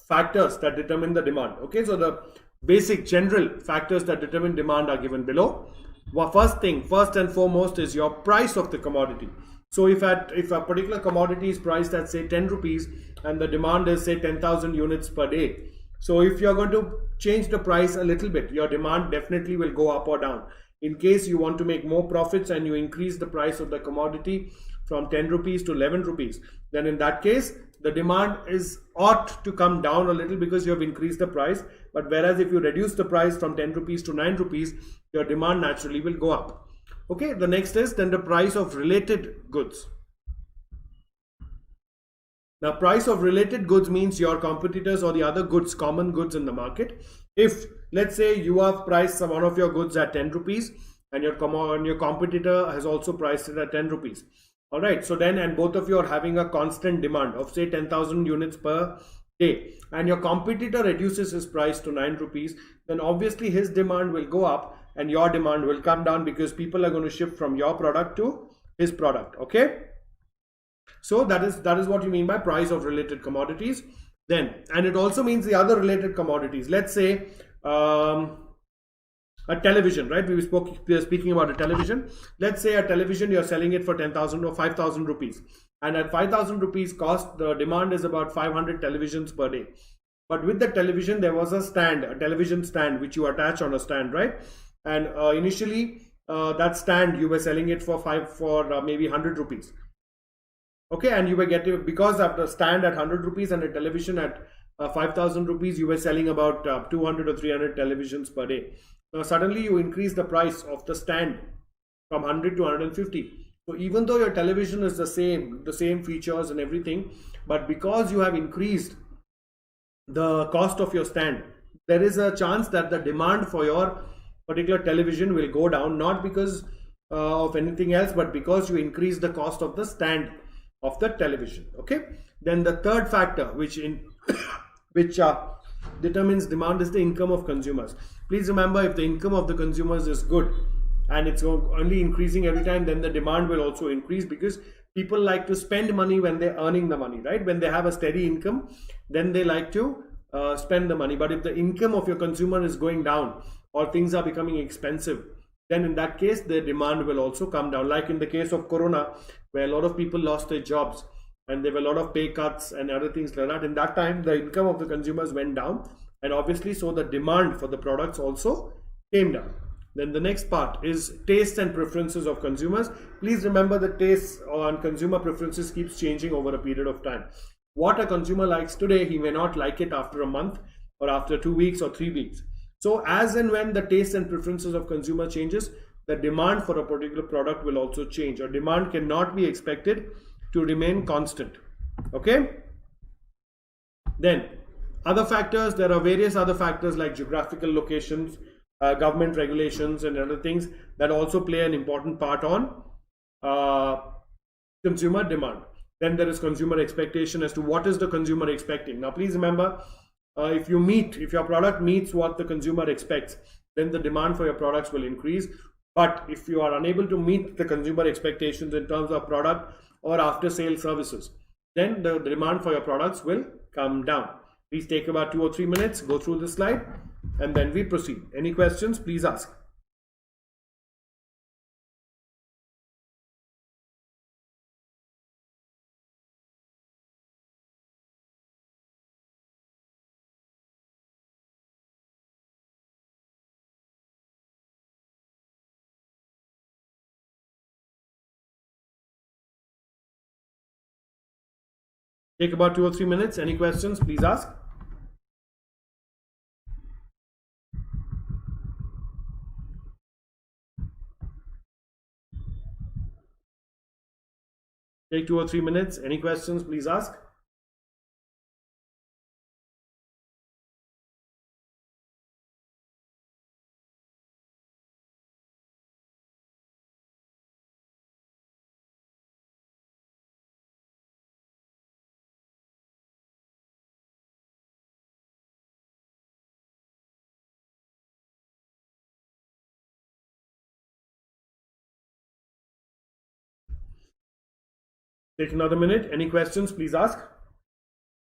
factors that determine the demand. Okay, so the basic general factors that determine demand are given below. Well, first and foremost is your price of the commodity. So if a particular commodity is priced at say 10 rupees and the demand is say 10,000 units per day, so if you're going to change the price a little bit, your demand definitely will go up or down. In case you want to make more profits and you increase the price of the commodity from 10 rupees to 11 rupees, then in that case the demand ought to come down a little because you have increased the price. But whereas if you reduce the price from 10 rupees to 9 rupees, your demand naturally will go up. Okay, the next is then the price of related goods. Now, price of related goods means your competitors or the other goods, common goods in the market. If let's say you have priced one of your goods at 10 rupees and your competitor has also priced it at 10 rupees. All right, so then, and both of you are having a constant demand of say 10,000 units per day, and your competitor reduces his price to 9 rupees, then obviously his demand will go up and your demand will come down because people are going to shift from your product to his product. Okay, so that is what you mean by price of related commodities. Then, and it also means the other related commodities. Let's say a television, right? We were speaking about a television. Let's say a television, you're selling it for 10,000 or 5,000 rupees. And at 5,000 rupees cost, the demand is about 500 televisions per day. But with the television, there was a television stand, which you attach on a stand, right? And initially, that stand, you were selling it for maybe 100 rupees. Okay, and you were getting, because of the stand at 100 rupees and a television at 5,000 rupees, you were selling about 200 or 300 televisions per day. Now suddenly you increase the price of the stand from 100 to 150. So even though your television is the same features and everything, but because you have increased the cost of your stand, there is a chance that the demand for your particular television will go down, not because of anything else, but because you increase the cost of the stand of the television. Okay, then the third factor which determines demand is the income of consumers. Please remember, if the income of the consumers is good and it's only increasing every time, then the demand will also increase, because people like to spend money when they're earning the money, right? When they have a steady income, then they like to spend the money. But if the income of your consumer is going down or things are becoming expensive, then in that case the demand will also come down. Like in the case of Corona, where a lot of people lost their jobs and there were a lot of pay cuts and other things like that. In that time, the income of the consumers went down, and obviously so the demand for the products also came down. Then the next part is tastes and preferences of consumers. Please remember, the tastes on consumer preferences keeps changing over a period of time. What a consumer likes today, he may not like it after a month or after 2 weeks or 3 weeks. So as and when the tastes and preferences of consumer changes, the demand for a particular product will also change. Or demand cannot be expected to remain constant. Okay, then other factors, there are various other factors like geographical locations, government regulations and other things that also play an important part on consumer demand. Then there is consumer expectation as to what is the consumer expecting. Now please remember, if your product meets what the consumer expects, then the demand for your products will increase. But if you are unable to meet the consumer expectations in terms of product or after sale services, then the demand for your products will come down. Please take about 2 or 3 minutes, go through this slide, and then we proceed. Any questions, please ask. Take about 2 or 3 minutes. Any questions, please ask. Take 2 or 3 minutes. Any questions, please ask. Take another minute. Any questions, please ask.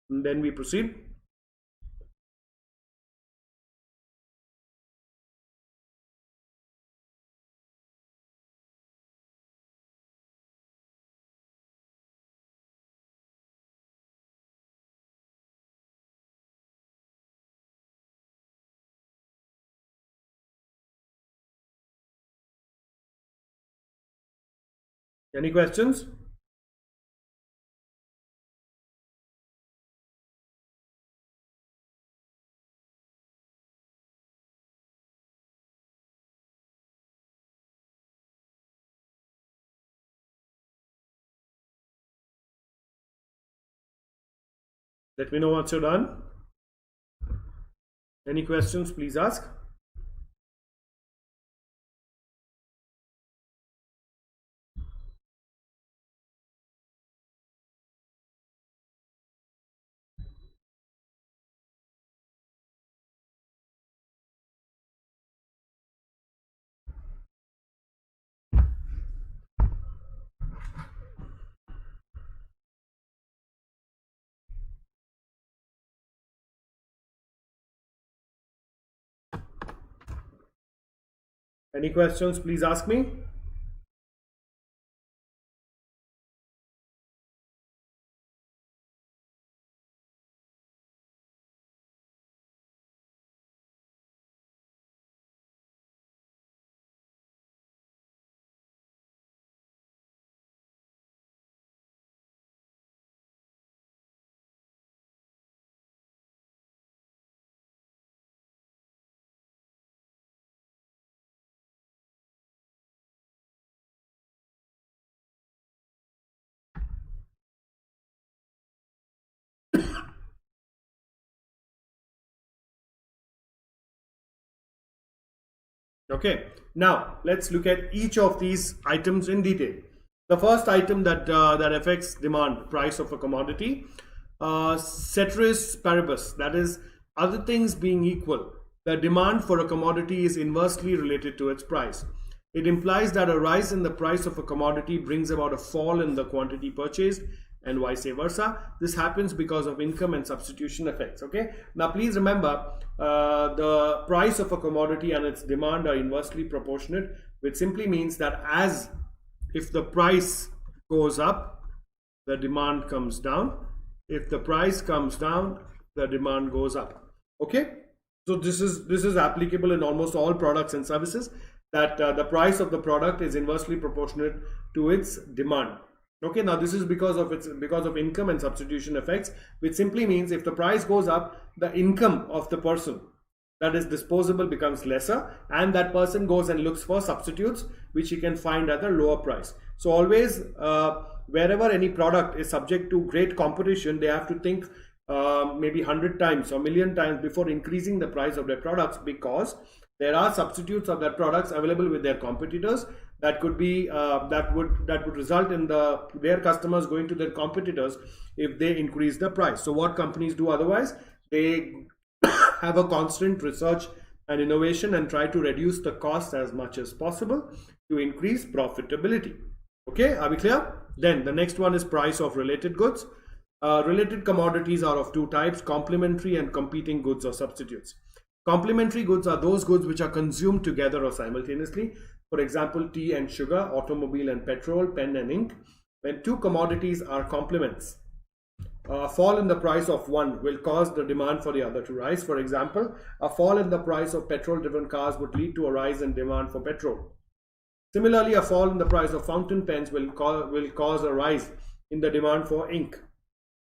And then we proceed. Any questions? Let me know once you're done. Any questions, please ask. Any questions, please ask me. Okay, now let's look at each of these items in detail. The first item that affects demand, price of a commodity, ceteris paribus, that is, other things being equal, the demand for a commodity is inversely related to its price. It implies that a rise in the price of a commodity brings about a fall in the quantity purchased, and vice versa. This happens because of income and substitution effects. Okay, now please remember, the price of a commodity and its demand are inversely proportionate, which simply means that if the price goes up, the demand comes down. If the price comes down, the demand goes up. Okay, so this is applicable in almost all products and services, that the price of the product is inversely proportionate to its demand. Okay, now this is because of income and substitution effects, which simply means if the price goes up, the income of the person that is disposable becomes lesser, and that person goes and looks for substitutes which he can find at a lower price. So always, wherever any product is subject to great competition, they have to think maybe 100 times or 1,000,000 times before increasing the price of their products, because there are substitutes of their products available with their competitors that could be that would result in their customers going to their competitors if they increase the price. So what companies do otherwise? They have a constant research and innovation and try to reduce the cost as much as possible to increase profitability. Okay, are we clear? Then the next one is price of related goods. Related commodities are of two types: complementary and competing goods or substitutes. Complementary goods are those goods which are consumed together or simultaneously. For example, tea and sugar, automobile and petrol, pen and ink. When two commodities are complements, a fall in the price of one will cause the demand for the other to rise. For example, a fall in the price of petrol-driven cars would lead to a rise in demand for petrol. Similarly, a fall in the price of fountain pens will cause a rise in the demand for ink.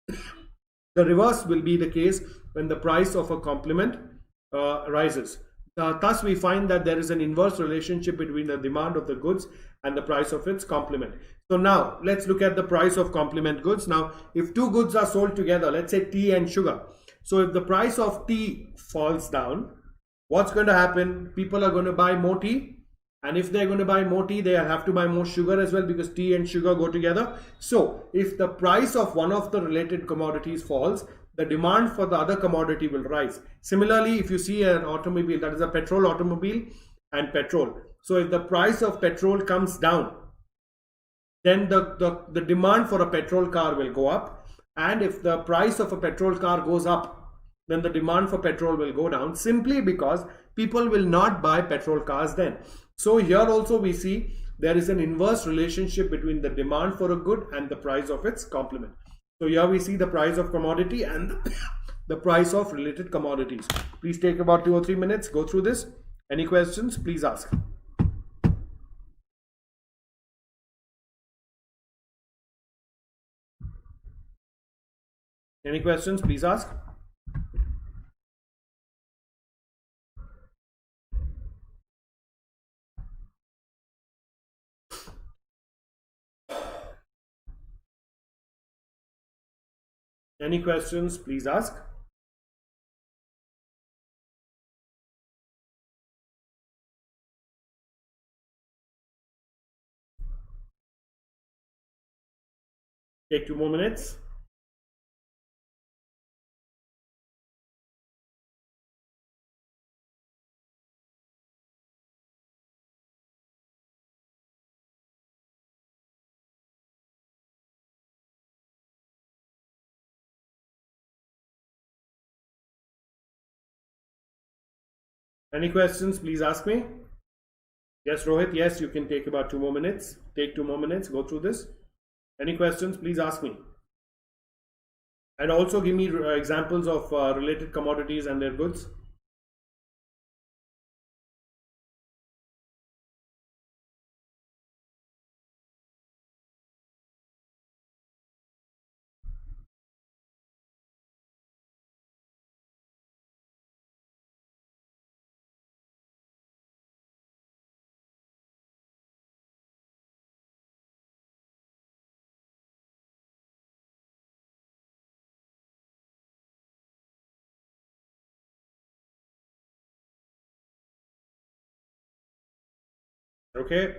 The reverse will be the case when the price of a complement rises. Thus, we find that there is an inverse relationship between the demand of the goods and the price of its complement. So now, let's look at the price of complement goods. Now, if two goods are sold together, let's say tea and sugar. So if the price of tea falls down, what's going to happen? People are going to buy more tea. And if they're going to buy more tea, they have to buy more sugar as well, because tea and sugar go together. So if the price of one of the related commodities falls, the demand for the other commodity will rise. Similarly, if you see an automobile, that is a petrol automobile and petrol. So if the price of petrol comes down, then the demand for a petrol car will go up. And if the price of a petrol car goes up, then the demand for petrol will go down, simply because people will not buy petrol cars then. So here also we see there is an inverse relationship between the demand for a good and the price of its complement. So here we see the price of commodity and the price of related commodities. Please take about 2 or 3 minutes, go through this. Any questions, please ask. Any questions, please ask. Any questions, please ask. Take 2 more minutes. Any questions, please ask me. Yes, Rohit, yes, you can take about 2 more minutes. Take 2 more minutes, go through this. Any questions, please ask me. And also give me examples of related commodities and their goods. Okay,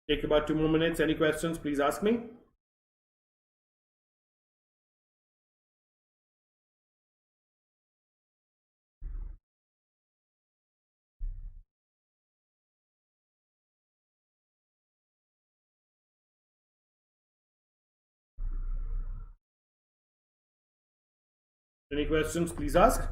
take about 2 more minutes. Any questions, please ask me. Any questions, please ask.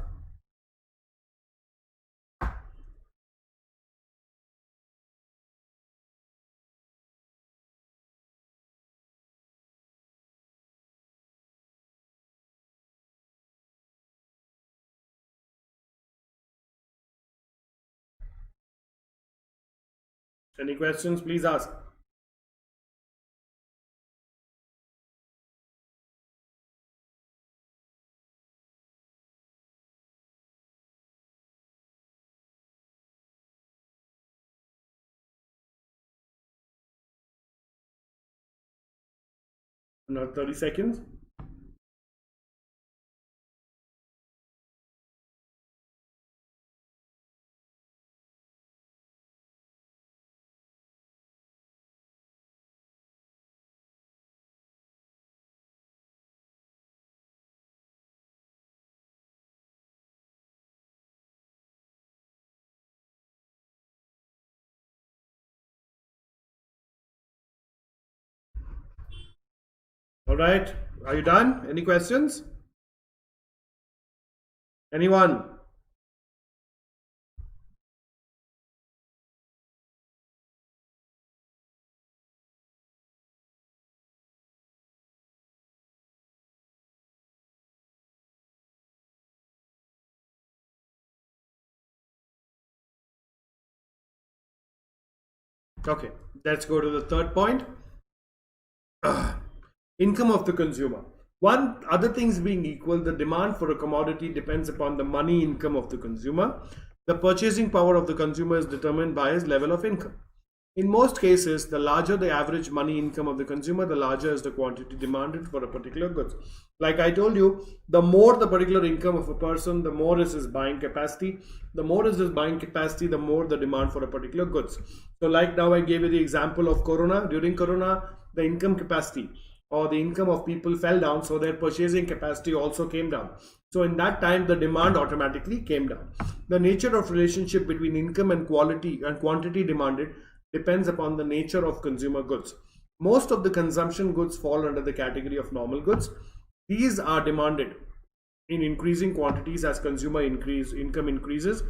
Any questions, please ask. Another 30 seconds. All right, are you done? Any questions? Anyone? Okay, let's go to the third point. Income of the consumer. One, other things being equal, the demand for a commodity depends upon the money income of the consumer. The purchasing power of the consumer is determined by his level of income. In most cases, the larger the average money income of the consumer, the larger is the quantity demanded for a particular goods. Like I told you, the more the particular income of a person, the more is his buying capacity. The more is his buying capacity, the more the demand for a particular goods. So like now I gave you the example of Corona. During Corona, the income capacity or the income of people fell down, so their purchasing capacity also came down. So in that time, the demand automatically came down. The nature of relationship between income and quality and quantity demanded depends upon the nature of consumer goods. Most of the consumption goods fall under the category of normal goods. These are demanded in increasing quantities as consumer income increases.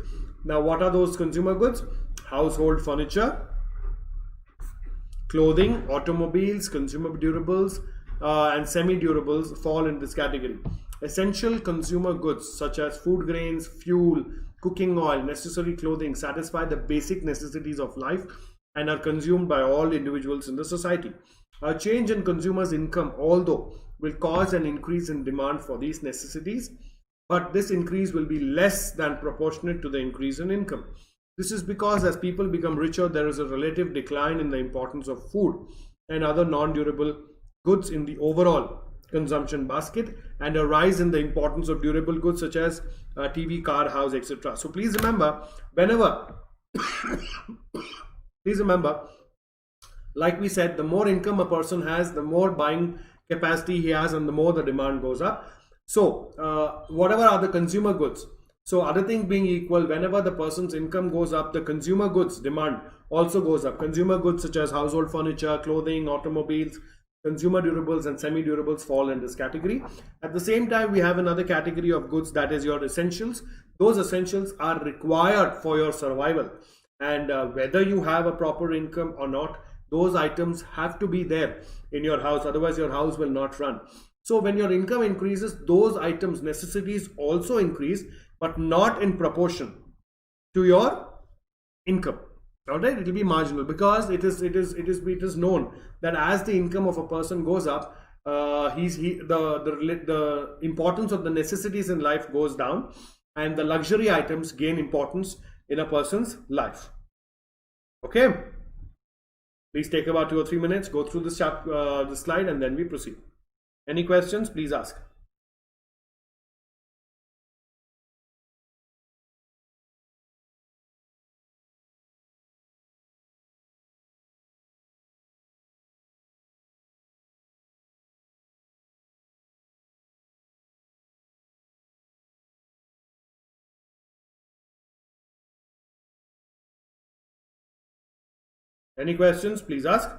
Now, what are those consumer goods? Household furniture, clothing, automobiles, consumer durables, and semi-durables fall in this category. Essential consumer goods such as food grains, fuel, cooking oil, necessary clothing satisfy the basic necessities of life and are consumed by all individuals in the society. A change in consumers' income, although, will cause an increase in demand for these necessities, but this increase will be less than proportionate to the increase in income. This is because as people become richer, there is a relative decline in the importance of food and other non-durable goods in the overall consumption basket, and a rise in the importance of durable goods such as TV, car, house, etc. So please remember, whenever please remember, like we said, the more income a person has, the more buying capacity he has, and the more the demand goes up. So whatever are the consumer goods, so other things being equal, whenever the person's income goes up, the consumer goods demand also goes up. Consumer goods such as household furniture, clothing, automobiles, consumer durables, and semi-durables fall in this category. At the same time, we have another category of goods, that is your essentials. Those essentials are required for your survival, and whether you have a proper income or not, those items have to be there in your house, otherwise your house will not run. So when your income increases, those items, necessities also increase, but not in proportion to your income. All right, it will be marginal, because it is known that as the income of a person goes up, the importance of the necessities in life goes down, and the luxury items gain importance in a person's life. Okay, please take about 2 or 3 minutes, go through this slide, and then we proceed. Any questions, please ask. Any questions, please ask.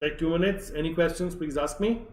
Take 2 minutes. Any questions, please ask me.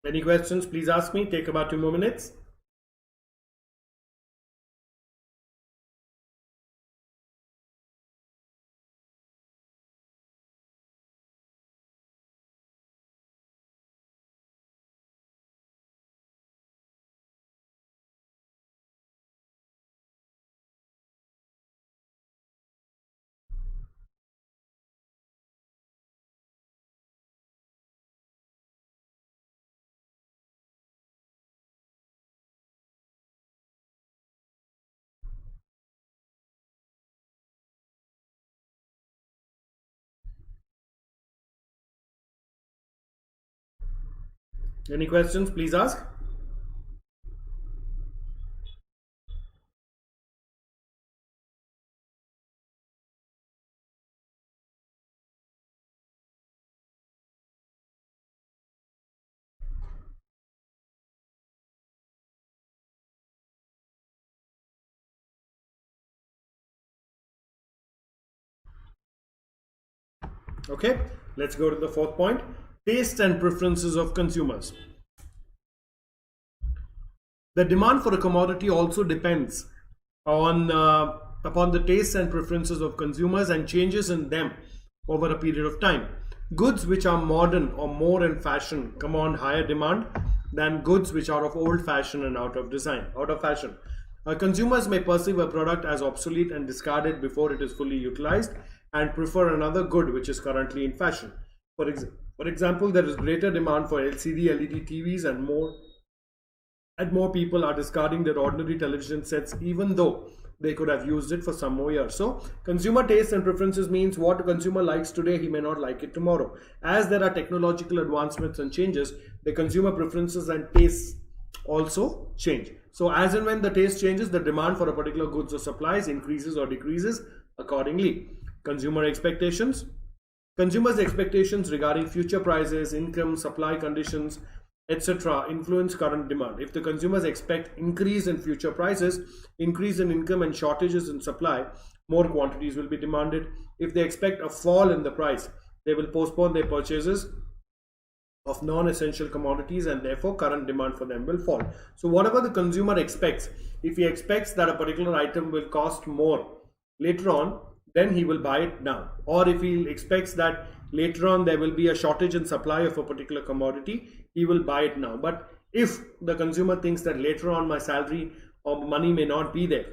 Any questions, please ask me. Take about 2 more minutes. Any questions, please ask. Okay, let's go to the fourth point. Taste and preferences of consumers. The demand for a commodity also depends on upon the tastes and preferences of consumers and changes in them over a period of time. Goods which are modern or more in fashion command higher demand than goods which are of old fashion and out of fashion. Consumers may perceive a product as obsolete and discard it before it is fully utilized and prefer another good which is currently in fashion. For example, there is greater demand for LCD, LED TVs and more people are discarding their ordinary television sets even though they could have used it for some more years. So consumer tastes and preferences means what a consumer likes today, he may not like it tomorrow. As there are technological advancements and changes, the consumer preferences and tastes also change. So as and when the taste changes, the demand for a particular goods or supplies increases or decreases accordingly. Consumer expectations. Consumers' expectations regarding future prices, income, supply conditions, etc. influence current demand. If the consumers expect increase in future prices, increase in income and shortages in supply, more quantities will be demanded. If they expect a fall in the price, they will postpone their purchases of non-essential commodities and therefore current demand for them will fall. So whatever the consumer expects, if he expects that a particular item will cost more later on, then he will buy it now. Or if he expects that later on there will be a shortage in supply of a particular commodity, he will buy it now. But if the consumer thinks that later on my salary or money may not be there,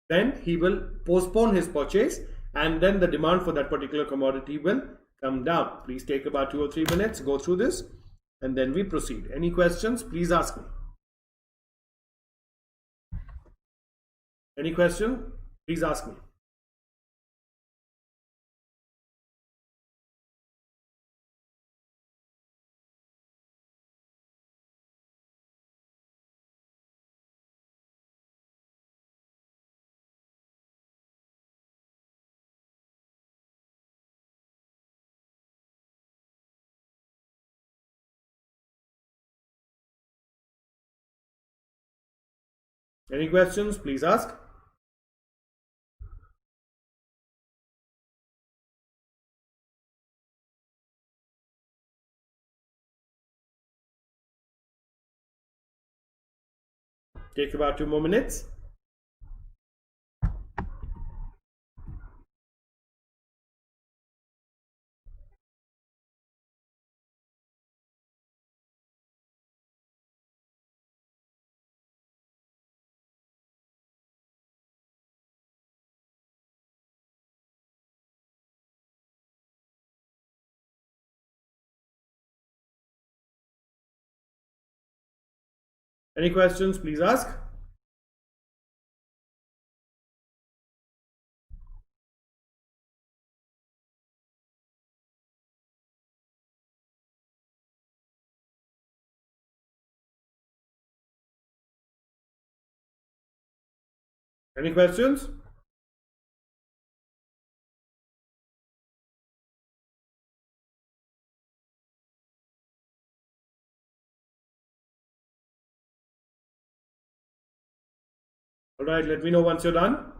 then he will postpone his purchase and then the demand for that particular commodity will come down. Please take about 2 or 3 minutes, go through this and then we proceed. Any questions? Please ask me. Any question? Please ask me. Any questions? Please ask. Take about 2 more minutes. Any questions? Please ask. Any questions? All right, let me know once you're done.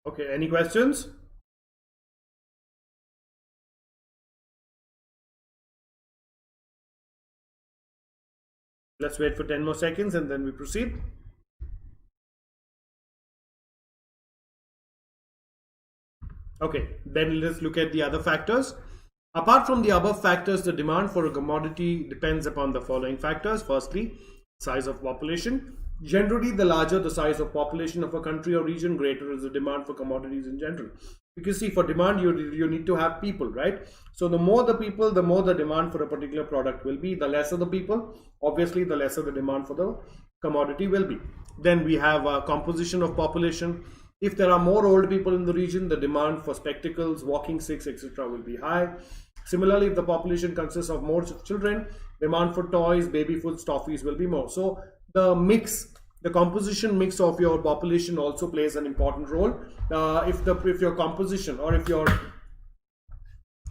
Okay, any questions? Let's wait for 10 more seconds and then we proceed. Okay, then let's look at the other factors. Apart from the above factors, the demand for a commodity depends upon the following factors. Firstly, size of population. Generally, the larger the size of population of a country or region, greater is the demand for commodities in general. Because see, for demand, you need to have people, right? So the more the people, the more the demand for a particular product will be. The lesser the people, obviously, the lesser the demand for the commodity will be. Then we have a composition of population. If there are more old people in the region, the demand for spectacles, walking sticks, etc. will be high. Similarly, if the population consists of more children, demand for toys, baby foods, toffees will be more. So the mix, the composition mix of your population also plays an important role. If your composition, or if your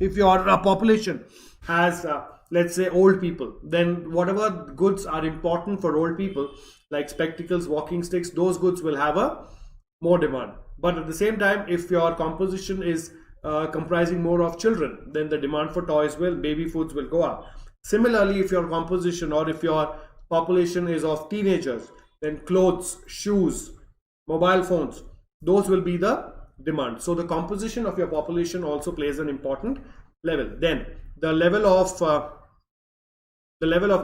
population has let's say old people, then whatever goods are important for old people like spectacles, walking sticks, those goods will have a more demand. But at the same time, if your composition is comprising more of children, then the demand for toys, baby foods will go up. Similarly, if your composition, or if your population is of teenagers, then clothes, shoes, mobile phones, those will be the demand. So the composition of your population also plays an important level. Then the level of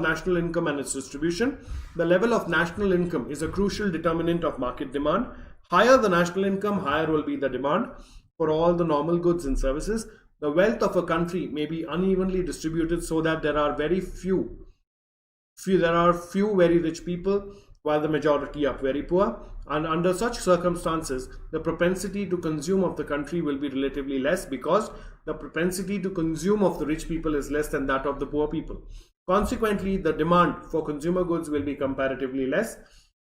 national income and its distribution. The level of national income is a crucial determinant of market demand. Higher the national income, higher will be the demand for all the normal goods and services. The wealth of a country may be unevenly distributed, so that there are few very rich people, while the majority are very poor. And under such circumstances, the propensity to consume of the country will be relatively less, because the propensity to consume of the rich people is less than that of the poor people. Consequently, the demand for consumer goods will be comparatively less.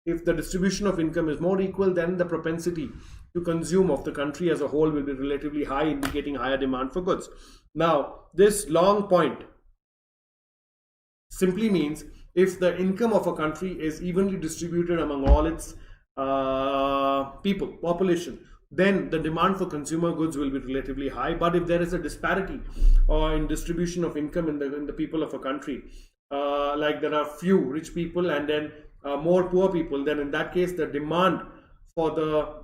If the distribution of income is more equal, then the propensity to consume of the country as a whole will be relatively high, indicating higher demand for goods. Now, this long point simply means if the income of a country is evenly distributed among all its population, then the demand for consumer goods will be relatively high. But if there is a disparity in distribution of income in the people of a country, like there are few rich people and then more poor people, then in that case the demand for the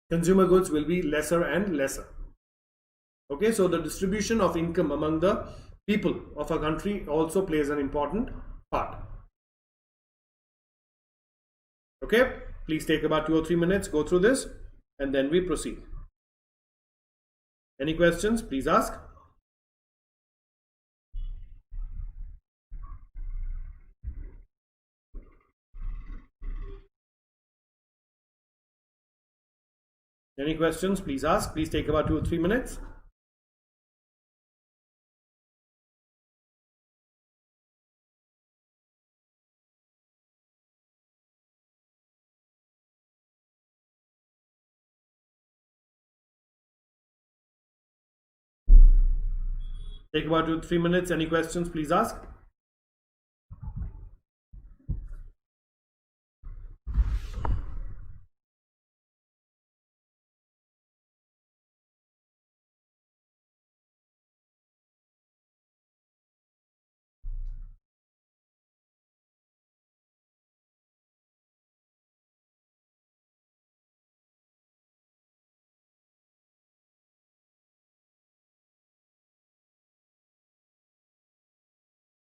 consumer goods will be lesser and lesser. Okay, so the distribution of income among the people of a country also plays an important part. Okay, please take about 2 or 3 minutes, go through this, and then we proceed. Any questions, please ask. Any questions, please ask. Please take about 2 or 3 minutes. Take about 2 or 3 minutes. Any questions, please ask.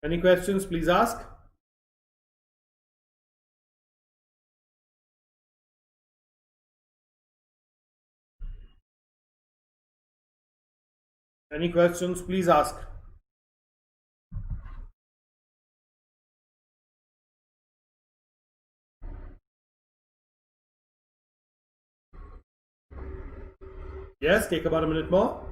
Any questions, please ask. Any questions, please ask. Yes, take about a minute more.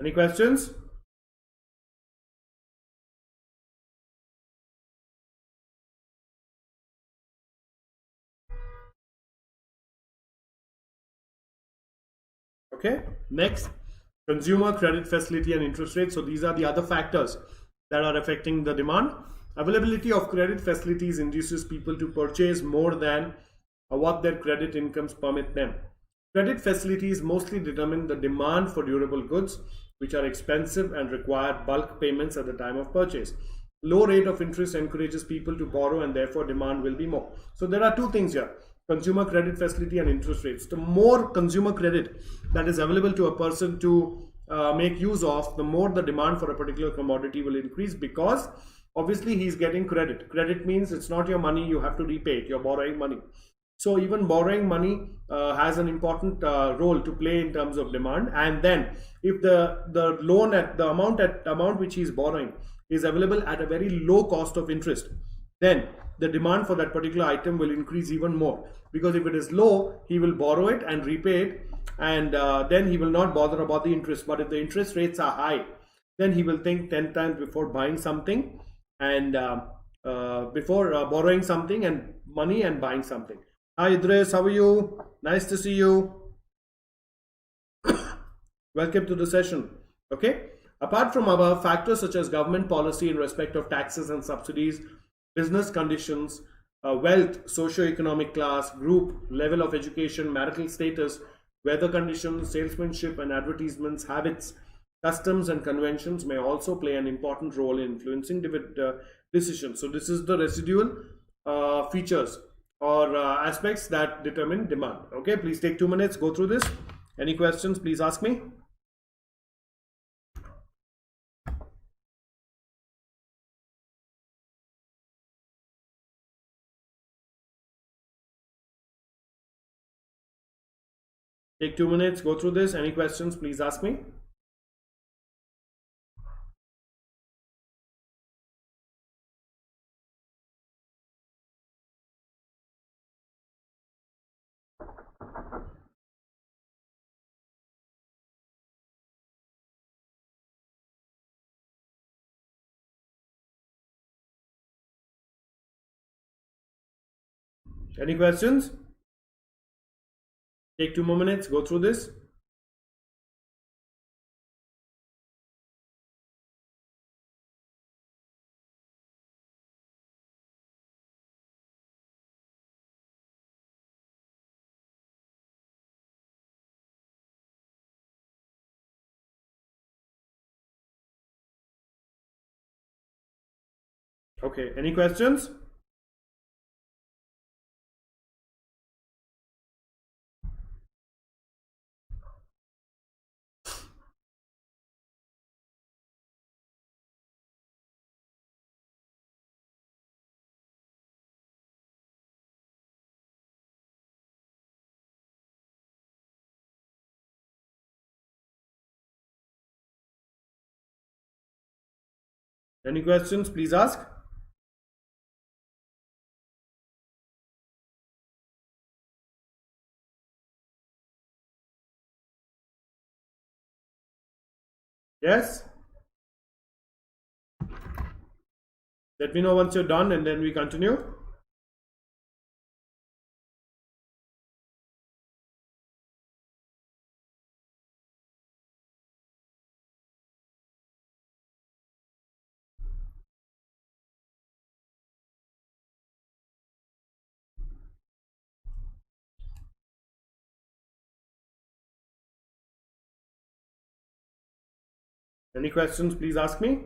Any questions? Okay, next, consumer credit facility and interest rate. So these are the other factors that are affecting the demand. Availability of credit facilities induces people to purchase more than what their credit incomes permit them. Credit facilities mostly determine the demand for durable goods, which are expensive and require bulk payments at the time of purchase. Low rate of interest encourages people to borrow, and therefore demand will be more. So there are two things here: consumer credit facility and interest rates. The more consumer credit that is available to a person to make use of, the more the demand for a particular commodity will increase, because obviously he's getting credit. Credit means it's not your money, you have to repay it, you're borrowing money. So even borrowing money has an important role to play in terms of demand. And then if the loan at the amount which he is borrowing is available at a very low cost of interest, then the demand for that particular item will increase even more, because if it is low, he will borrow it and repay it, and then he will not bother about the interest. But if the interest rates are high, then he will think 10 times before buying something, and before borrowing something and money and buying something. Hi Idris, how are you? Nice to see you. Welcome to the session. Okay. Apart from our factors such as government policy in respect of taxes and subsidies, business conditions, wealth, socio-economic class, group, level of education, marital status, weather conditions, salesmanship and advertisements, habits, customs and conventions may also play an important role in influencing decisions. So this is the residual features or aspects that determine demand. Okay, please take 2 minutes, go through this. Any questions, please ask me. Take 2 minutes, go through this. Any questions, please ask me. Any questions? Take 2 more minutes, go through this. Okay, any questions? Any questions, please ask. Yes? Let me know once you're done and then we continue. Any questions, please ask me.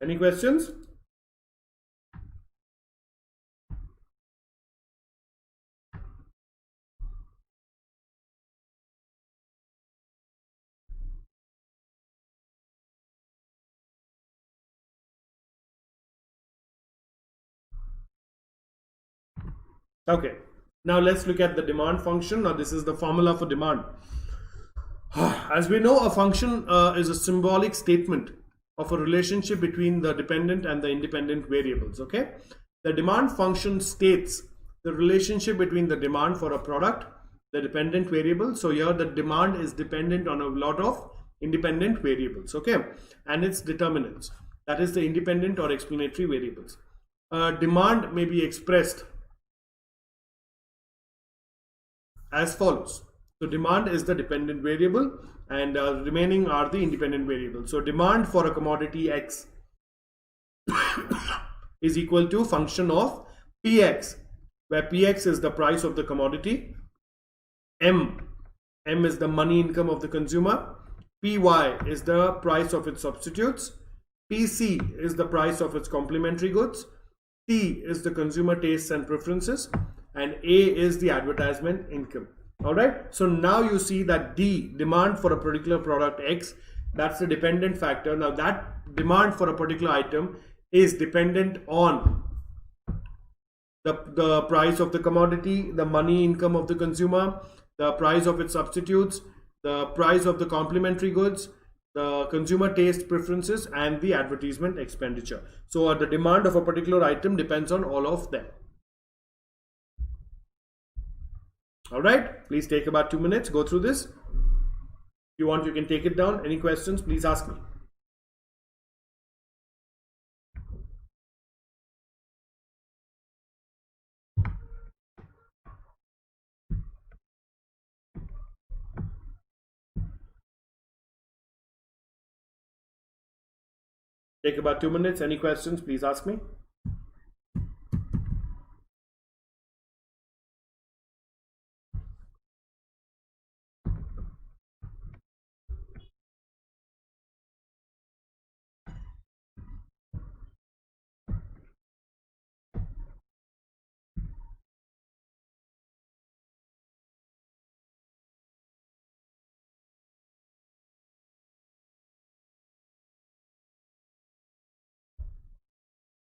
Any questions? Okay, now let's look at the demand function. Now this is the formula for demand. As we know, a function is a symbolic statement of a relationship between the dependent and the independent variables. Okay, the demand function states the relationship between the demand for a product, the dependent variable. So here the demand is dependent on a lot of independent variables. Okay, and its determinants, that is the independent or explanatory variables. Demand may be expressed as follows. So demand is the dependent variable and remaining are the independent variables. So demand for a commodity X is equal to function of Px, where Px is the price of the commodity, M is the money income of the consumer, Py is the price of its substitutes, Pc is the price of its complementary goods, T is the consumer tastes and preferences, and A is the advertisement income. All right, so now you see that D, demand for a particular product X, that's the dependent factor. Now that demand for a particular item is dependent on the price of the commodity, the money income of the consumer, the price of its substitutes, the price of the complementary goods, the consumer taste preferences, and the advertisement expenditure. So the demand of a particular item depends on all of them. All right, please take about 2 minutes, go through this. If you want, you can take it down. Any questions, please ask me. Take about 2 minutes. Any questions, please ask me.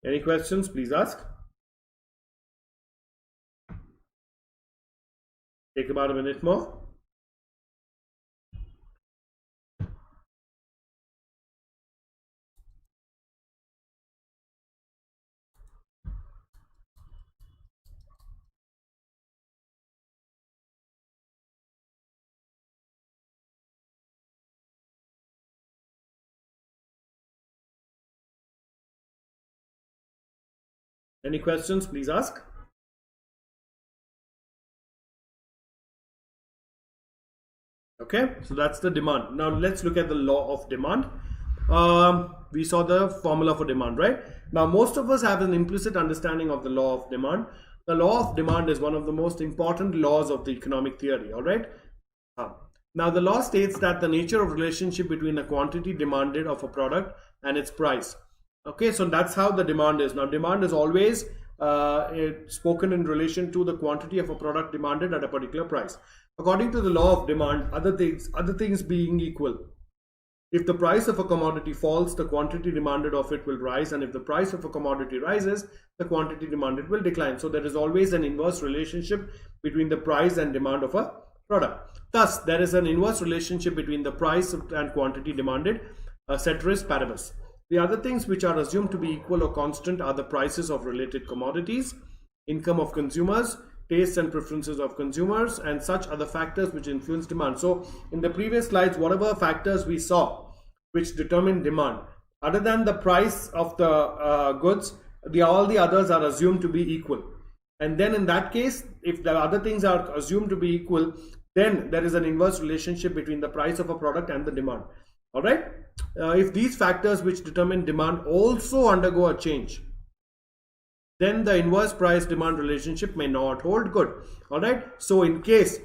Any questions, please ask. Take about a minute more. Any questions, please ask. Okay, so that's the demand. Now let's look at the law of demand. We saw the formula for demand, right? Now most of us have an implicit understanding of the law of demand. The law of demand is one of the most important laws of the economic theory, all right? Now the law states that the nature of relationship between the quantity demanded of a product and its price. Okay, so that's how the demand is. Now demand is always spoken in relation to the quantity of a product demanded at a particular price. According to the law of demand, other things being equal, if the price of a commodity falls, the quantity demanded of it will rise, and if the price of a commodity rises, the quantity demanded will decline. So there is always an inverse relationship between the price and demand of a product. Thus, there is an inverse relationship between the price and quantity demanded, ceteris paribus. The other things which are assumed to be equal or constant are the prices of related commodities, income of consumers, tastes and preferences of consumers, and such other factors which influence demand. So in the previous slides, whatever factors we saw which determine demand, other than the price of the goods, all the others are assumed to be equal. And then in that case, if the other things are assumed to be equal, then there is an inverse relationship between the price of a product and the demand. All right. If these factors which determine demand also undergo a change, then the inverse price demand relationship may not hold good. All right. So in case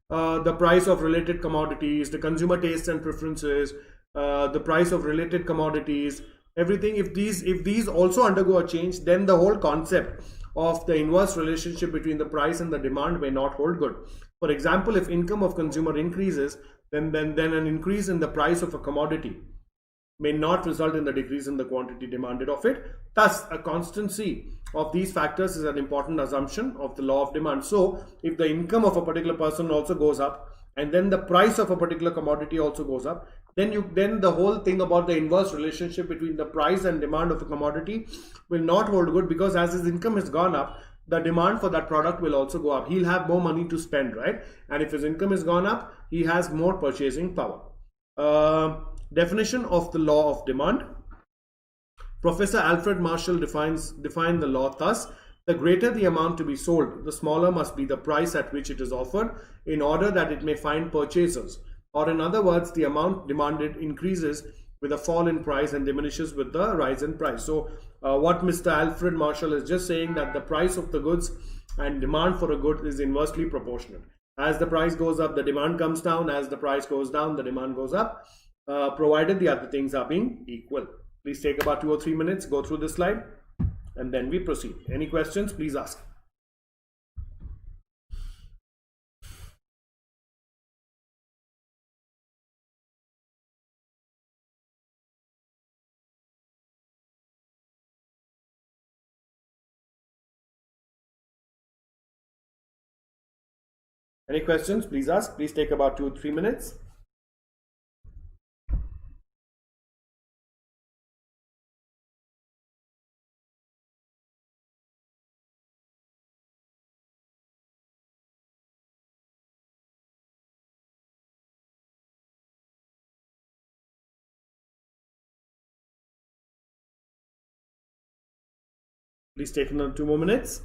the price of related commodities, the consumer tastes and preferences, the price of related commodities, everything, if these also undergo a change, then the whole concept of the inverse relationship between the price and the demand may not hold good. For example, if income of consumer increases, then an increase in the price of a commodity may not result in the decrease in the quantity demanded of it. Thus, a constancy of these factors is an important assumption of the law of demand. So, if the income of a particular person also goes up, and then the price of a particular commodity also goes up, then the whole thing about the inverse relationship between the price and demand of a commodity will not hold good, because as his income has gone up, the demand for that product will also go up. He'll have more money to spend, right? And if his income has gone up, he has more purchasing power. Definition of the law of demand. Professor Alfred Marshall defined the law thus: the greater the amount to be sold, the smaller must be the price at which it is offered, in order that it may find purchasers. Or in other words, the amount demanded increases with a fall in price and diminishes with the rise in price. So what Mr. Alfred Marshall is just saying, that the price of the goods and demand for a good is inversely proportional. As the price goes up, the demand comes down. As the price goes down, the demand goes up, provided the other things are being equal. Please take about 2 or 3 minutes, go through this slide, and then we proceed. Any questions, please ask. Any questions, please ask. Please take about 2 or 3 minutes. Please take another 2 more minutes.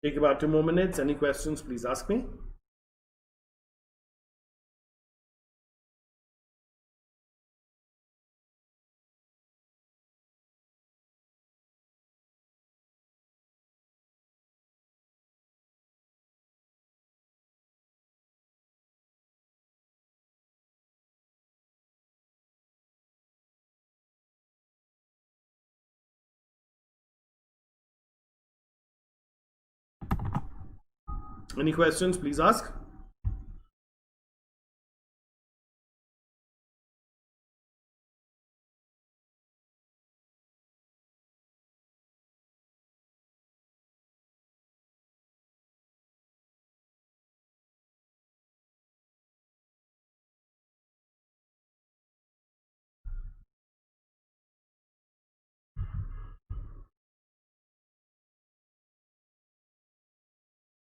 Take about 2 more minutes. Any questions, please ask me. Any questions, please ask.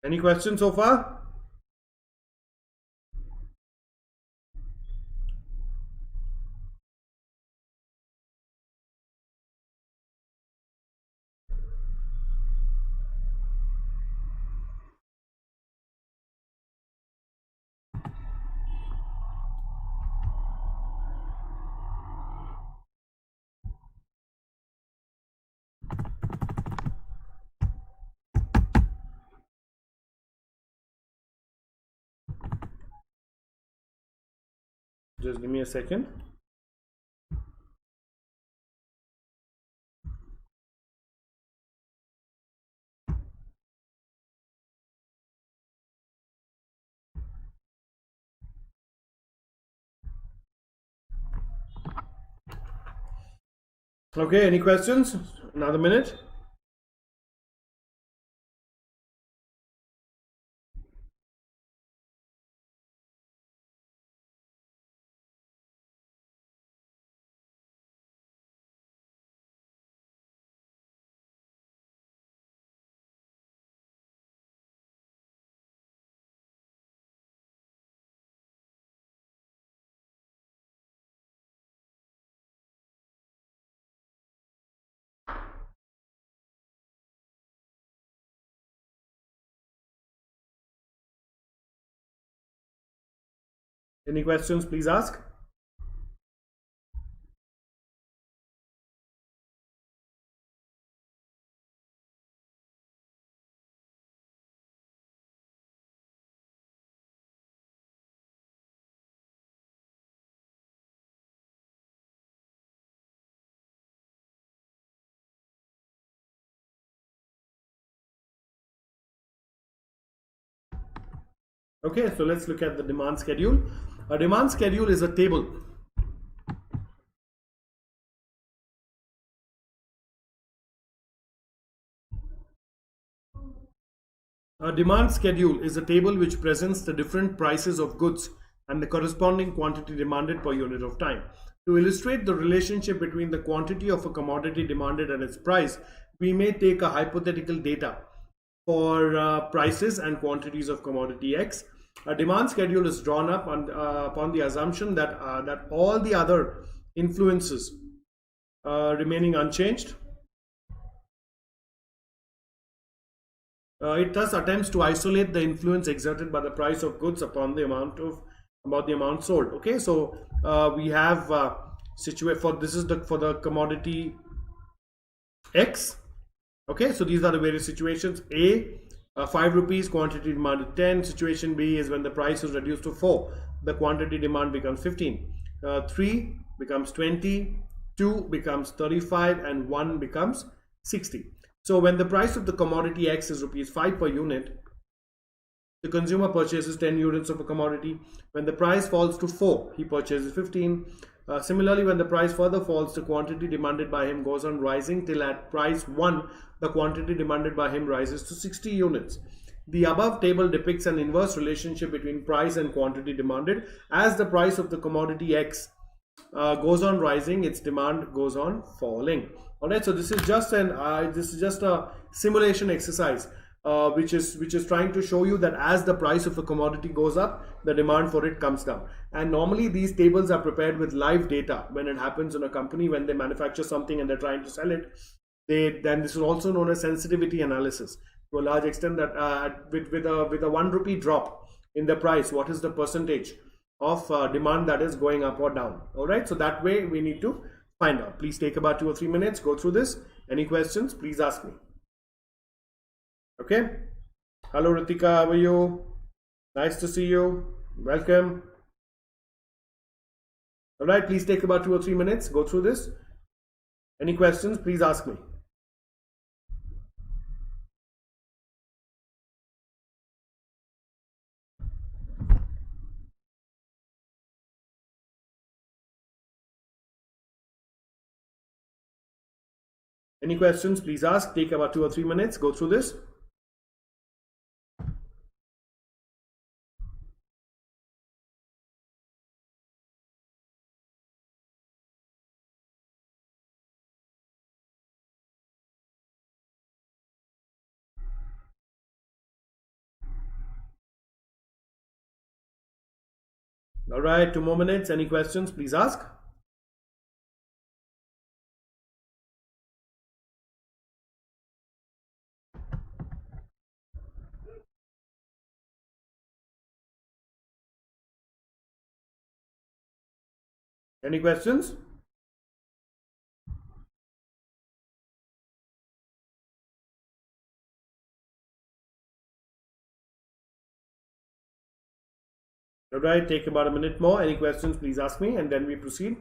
Any questions so far? Just give me a second. Okay, any questions? Another minute. Any questions, please ask. Okay, so let's look at the demand schedule. A demand schedule is a table. A demand schedule is a table which presents the different prices of goods and the corresponding quantity demanded per unit of time. To illustrate the relationship between the quantity of a commodity demanded and its price, we may take a hypothetical data for prices and quantities of commodity X. A demand schedule is drawn up upon the assumption that all the other influences remaining unchanged. It thus attempts to isolate the influence exerted by the price of goods upon the amount sold. Okay, so we have for the commodity X. Okay, so these are the various situations. A, 5 rupees, quantity demanded 10. Situation B is when the price is reduced to 4, the quantity demand becomes 15. 3 becomes 20, 2 becomes 35, and 1 becomes 60. So when the price of the commodity X is rupees 5 per unit, the consumer purchases 10 units of a commodity. When the price falls to 4, he purchases 15. Similarly, when the price further falls, the quantity demanded by him goes on rising till at price 1, the quantity demanded by him rises to 60 units. The above table depicts an inverse relationship between price and quantity demanded. As the price of the commodity X goes on rising, its demand goes on falling. All right, so this is just a simulation exercise, which is trying to show you that as the price of a commodity goes up, the demand for it comes down. And normally these tables are prepared with live data when it happens in a company, when they manufacture something and they're trying to sell it. Then this is also known as sensitivity analysis to a large extent, that with a 1 rupee drop in the price, what is the percentage of demand that is going up or down. All right, so that way we need to find out. Please take about 2 or 3 minutes, go through this. Any questions, please ask me. Okay, hello Ritika, how are you? Nice to see you, welcome. All right, please take about 2 or 3 minutes, go through this. Any questions, please ask me. Any questions, please ask. Take about 2 or 3 minutes, go through this. All right, 2 more minutes. Any questions, please ask. Any questions? All right, take about a minute more. Any questions, please ask me, and then we proceed.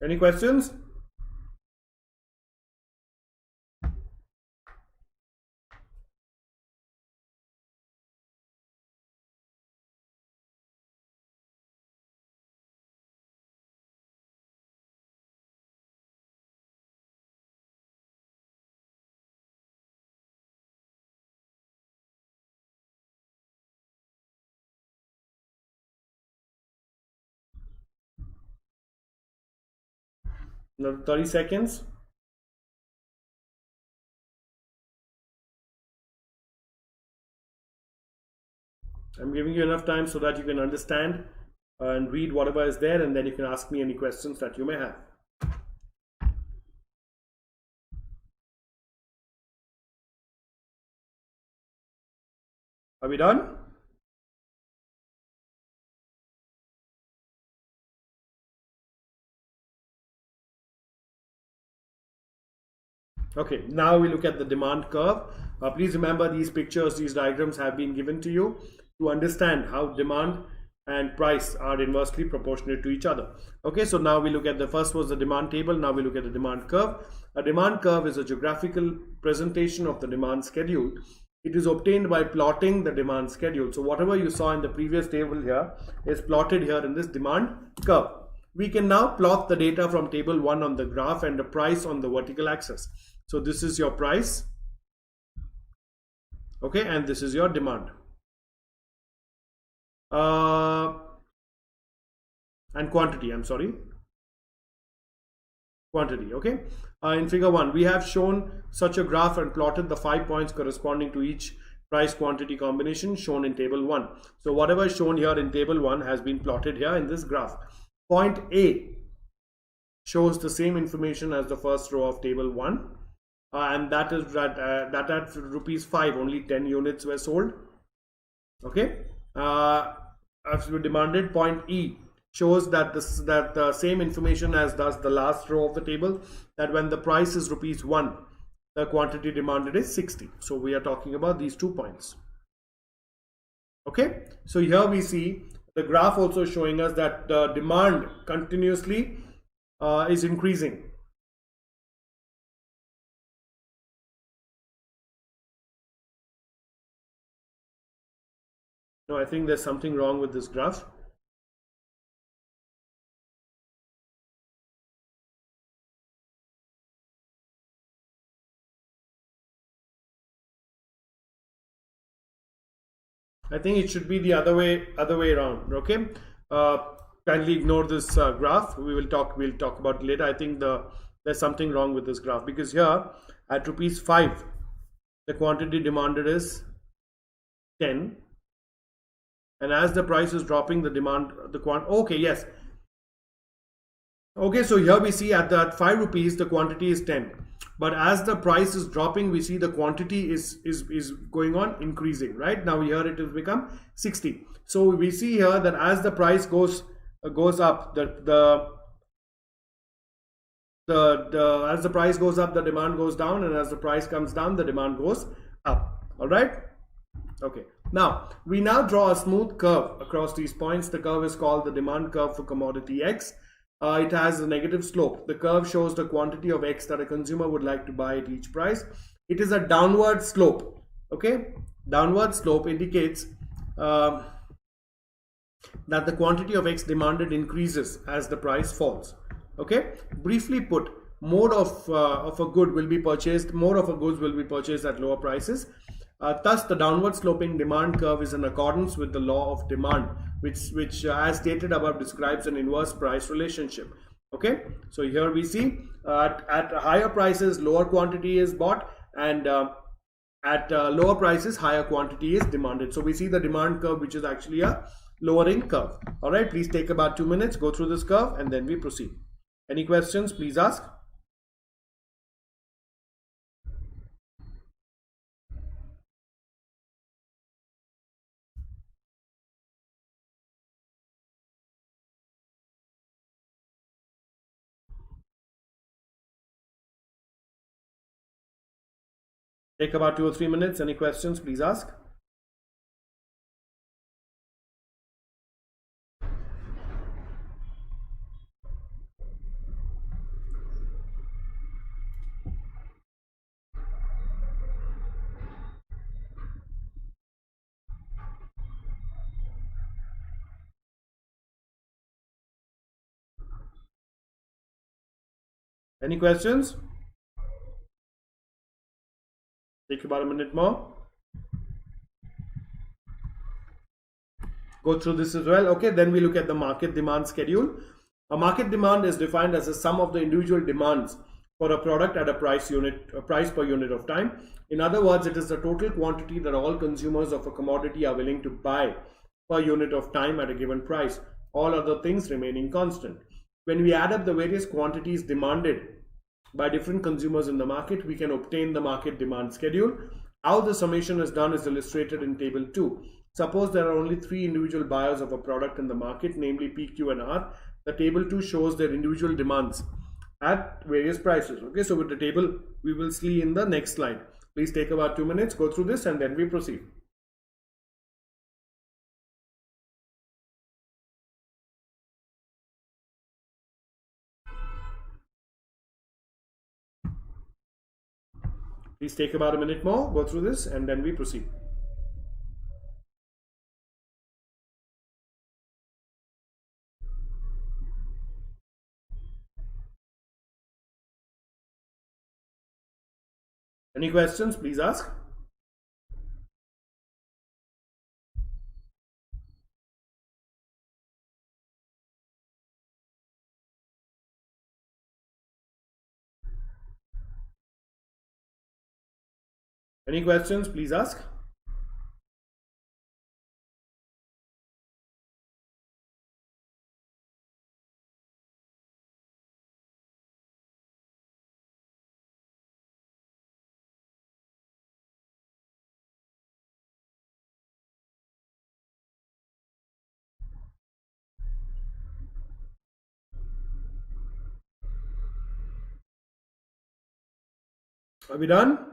Any questions? Another 30 seconds. I'm giving you enough time so that you can understand and read whatever is there, and then you can ask me any questions that you may have. Are we done? Okay, now we look at the demand curve. Please remember, these pictures, these diagrams have been given to you to understand how demand and price are inversely proportionate to each other. Okay, so now we look at the first was the demand table. Now we look at the demand curve. A demand curve is a geographical presentation of the demand schedule. It is obtained by plotting the demand schedule. So whatever you saw in the previous table here is plotted here in this demand curve. We can now plot the data from table 1 on the graph and the price on the vertical axis. So this is your price, okay, and this is your demand. And quantity, I'm sorry. Quantity, okay. In figure 1, we have shown such a graph and plotted the 5 points corresponding to each price quantity combination shown in table 1. So whatever is shown here in table 1 has been plotted here in this graph. Point A shows the same information as the first row of table 1, and that is that at rupees 5 only 10 units were sold. Okay, as we demanded. Point E shows that the same information as does the last row of the table, that when the price is rupees 1, the quantity demanded is 60. So we are talking about these 2 points. Okay, so here we see the graph also showing us that the demand continuously is increasing. No, I think there's something wrong with this graph. I think it should be the other way around. Okay, kindly ignore this graph. We'll talk about it later. I think there's something wrong with this graph, because here at rupees 5 the quantity demanded is 10, and as the price is dropping, okay, yes, okay, so here we see at that 5 rupees the quantity is 10, but as the price is dropping, we see the quantity is going on increasing. Right now here it has become 60. So we see here that as the price goes up, as the price goes up, the demand goes down, and as the price comes down, the demand goes up. All right, okay, now we draw a smooth curve across these points. The curve is called the demand curve for commodity X. It has a negative slope. The curve shows the quantity of X that a consumer would like to buy at each price. It is a downward slope. Okay, downward slope indicates that the quantity of X demanded increases as the price falls. Okay, briefly put, more of a good will be purchased. More of a goods will be purchased at lower prices. Thus, the downward sloping demand curve is in accordance with the law of demand, which as stated above describes an inverse price relationship. Okay, so here we see at higher prices lower quantity is bought, and at lower prices higher quantity is demanded. So we see the demand curve, which is actually a lowering curve. All right, please take about 2 minutes, go through this curve, and then we proceed. Any questions, please ask. Take about 2 or 3 minutes. Any questions, please ask. Any questions? Take about a minute more. Go through this as well. Okay, then we look at the market demand schedule. A market demand is defined as the sum of the individual demands for a product at a price per unit of time. In other words, it is the total quantity that all consumers of a commodity are willing to buy per unit of time at a given price, all other things remaining constant. When we add up the various quantities demanded by different consumers in the market, we can obtain the market demand schedule. How the summation is done is illustrated in table 2. Suppose there are only 3 individual buyers of a product in the market, namely P, Q and R. The table 2 shows their individual demands. at various prices. Okay, so with the table we will see in the next slide. Please take about 2 minutes, go through this, and then we proceed. Please take about a minute more, go through this, and then we proceed. Any questions, please ask. Any questions, please ask. Are we done?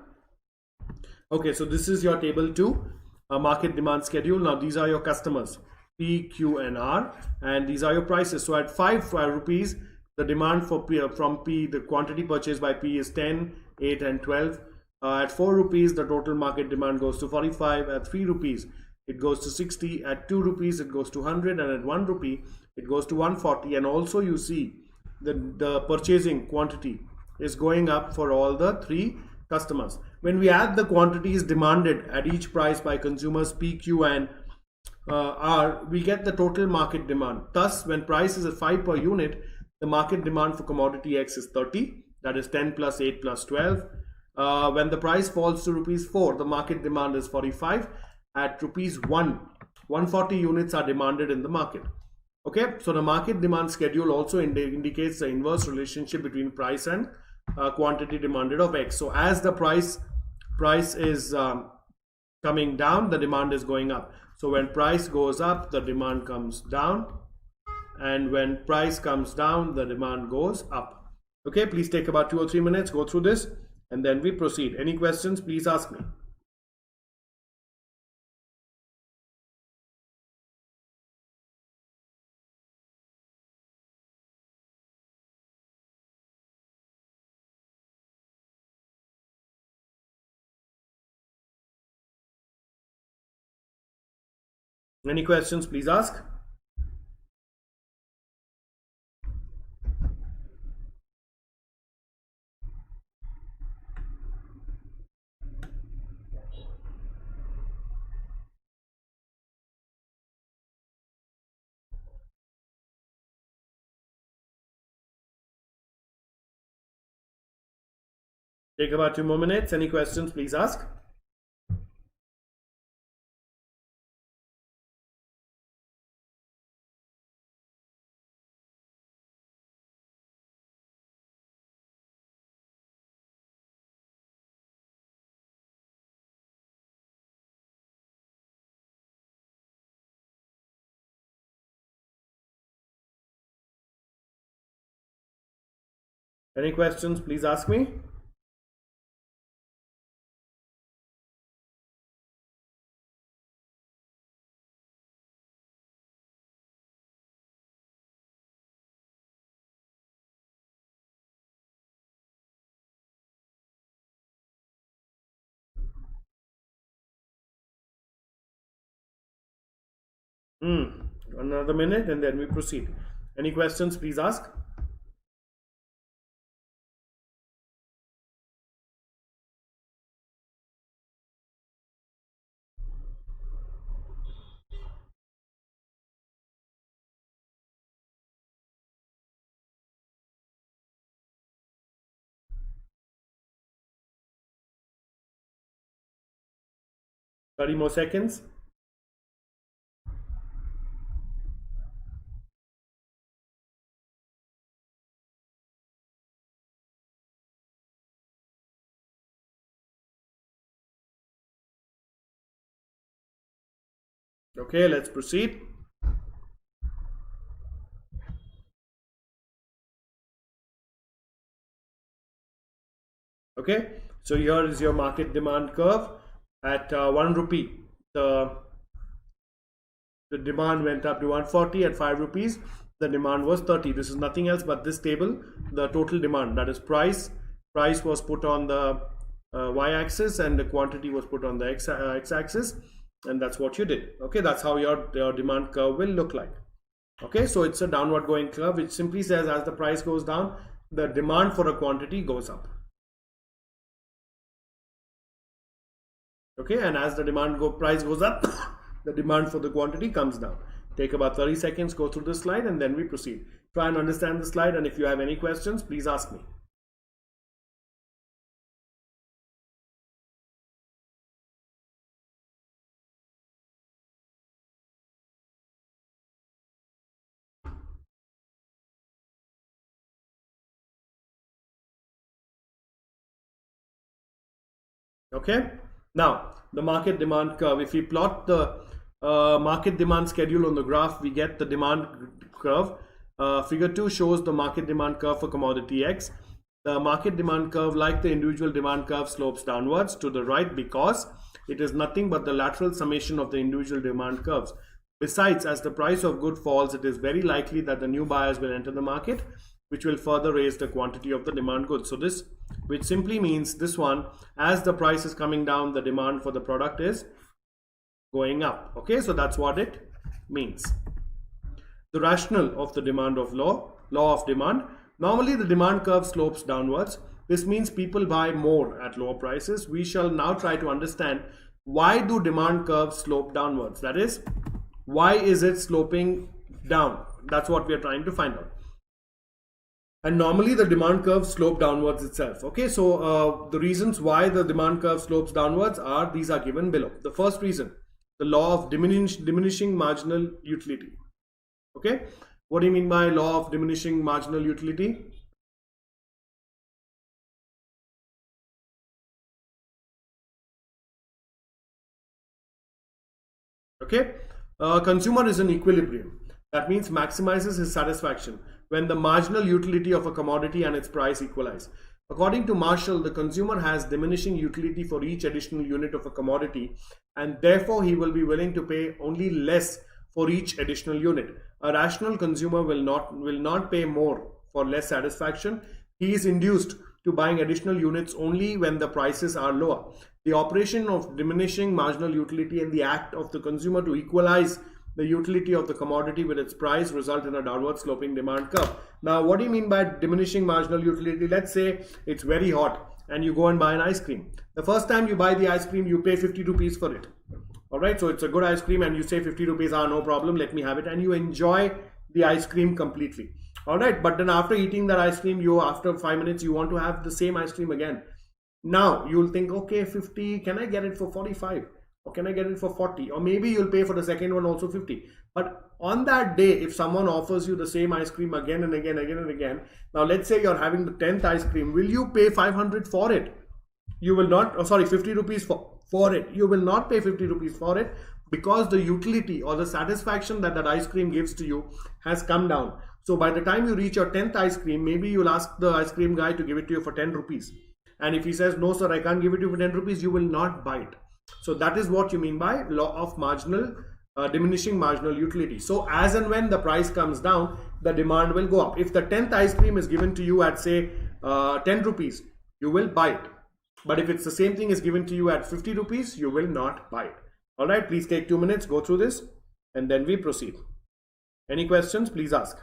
Okay, so this is your table 2, market demand schedule. Now these are your customers, P, Q, and R, and these are your prices. So at 5 rupees, the demand for P, from P, the quantity purchased by P is 10, 8, and 12. At 4 rupees, the total market demand goes to 45. At 3 rupees, it goes to 60. At 2 rupees, it goes to 100, and at 1 rupee, it goes to 140. And also you see the purchasing quantity is going up for all the 3 customers. When we add the quantities demanded at each price by consumers P, Q, and R, we get the total market demand. Thus, when price is at 5 per unit, the market demand for commodity X is 30, that is 10 plus 8 plus 12. When the price falls to rupees 4, the market demand is 45. At rupees 1, 140 units are demanded in the market. Okay, so the market demand schedule also indicates the inverse relationship between price and quantity demanded of X. So as the price is coming down, the demand is going up. So when price goes up, the demand comes down, and when price comes down, the demand goes up. Okay, please take about 2 or 3 minutes, go through this, and then we proceed. Any questions, please ask me. Any questions, please ask. Take about 2 more minutes. Any questions, please ask. Any questions, please ask me. Another minute and then we proceed. Any questions, please ask. Thirty more seconds. Okay, let's proceed. Okay, so here is your market demand curve. At 1 rupee, the demand went up to 140. At 5 rupees, the demand was 30. This is nothing else but this table, the total demand, that is price. Price was put on the y-axis and the quantity was put on the x-axis, and that's what you did. Okay, that's how your demand curve will look like. Okay, so it's a downward going curve, which simply says as the price goes down, the demand for a quantity goes up. Okay, and as the price goes up, the demand for the quantity comes down. Take about 30 seconds, go through the slide, and then we proceed. Try and understand the slide, and if you have any questions, please ask me. Okay, now the market demand curve. If we plot the market demand schedule on the graph, we get the demand curve. Figure 2 shows the market demand curve for commodity X. The market demand curve, like the individual demand curve, slopes downwards to the right because it is nothing but the lateral summation of the individual demand curves. Besides, as the price of good falls, it is very likely that the new buyers will enter the market, which will further raise the quantity of the demand goods. So this, which simply means this one, as the price is coming down, the demand for the product is going up. Okay, so that's what it means. The rationale of the demand of law of demand. Normally the demand curve slopes downwards. This means people buy more at lower prices. We shall now try to understand, why do demand curves slope downwards? That is, why is it sloping down? That's what we are trying to find out. And normally the demand curve slope downwards itself. Okay, so the reasons why the demand curve slopes downwards are, these are given below. The first reason, the law of diminishing marginal utility. Okay, what do you mean by law of diminishing marginal utility? Okay, consumer is in equilibrium. That means maximizes his satisfaction when the marginal utility of a commodity and its price equalize. According to Marshall, the consumer has diminishing utility for each additional unit of a commodity, and therefore he will be willing to pay only less for each additional unit. A rational consumer will not pay more for less satisfaction. He is induced to buying additional units only when the prices are lower. The operation of diminishing marginal utility and the act of the consumer to equalize the utility of the commodity with its price result in a downward sloping demand curve. Now, what do you mean by diminishing marginal utility? Let's say it's very hot and you go and buy an ice cream. The first time you buy the ice cream, you pay 50 rupees for it. All right, so it's a good ice cream and you say 50 rupees, no problem, let me have it, and you enjoy the ice cream completely. All right, but then after eating that ice cream, after 5 minutes, you want to have the same ice cream again. Now you'll think, okay, 50, can I get it for 45? Or can I get it for 40? Or maybe you'll pay for the second one also 50. But on that day, if someone offers you the same ice cream again and again, now let's say you're having the 10th ice cream, will you pay 500 for it? You will not, 50 rupees for it. You will not pay 50 rupees for it, because the utility or the satisfaction that ice cream gives to you has come down. So by the time you reach your 10th ice cream, maybe you'll ask the ice cream guy to give it to you for 10 rupees. And if he says, no sir, I can't give it to you for 10 rupees, you will not buy it. So that is what you mean by law of diminishing marginal utility. So as and when the price comes down, the demand will go up. If the 10th ice cream is given to you at say 10 rupees, you will buy it. But if it's the same thing is given to you at 50 rupees, you will not buy it. All right, please take 2 minutes, go through this, and then we proceed. Any questions, please ask.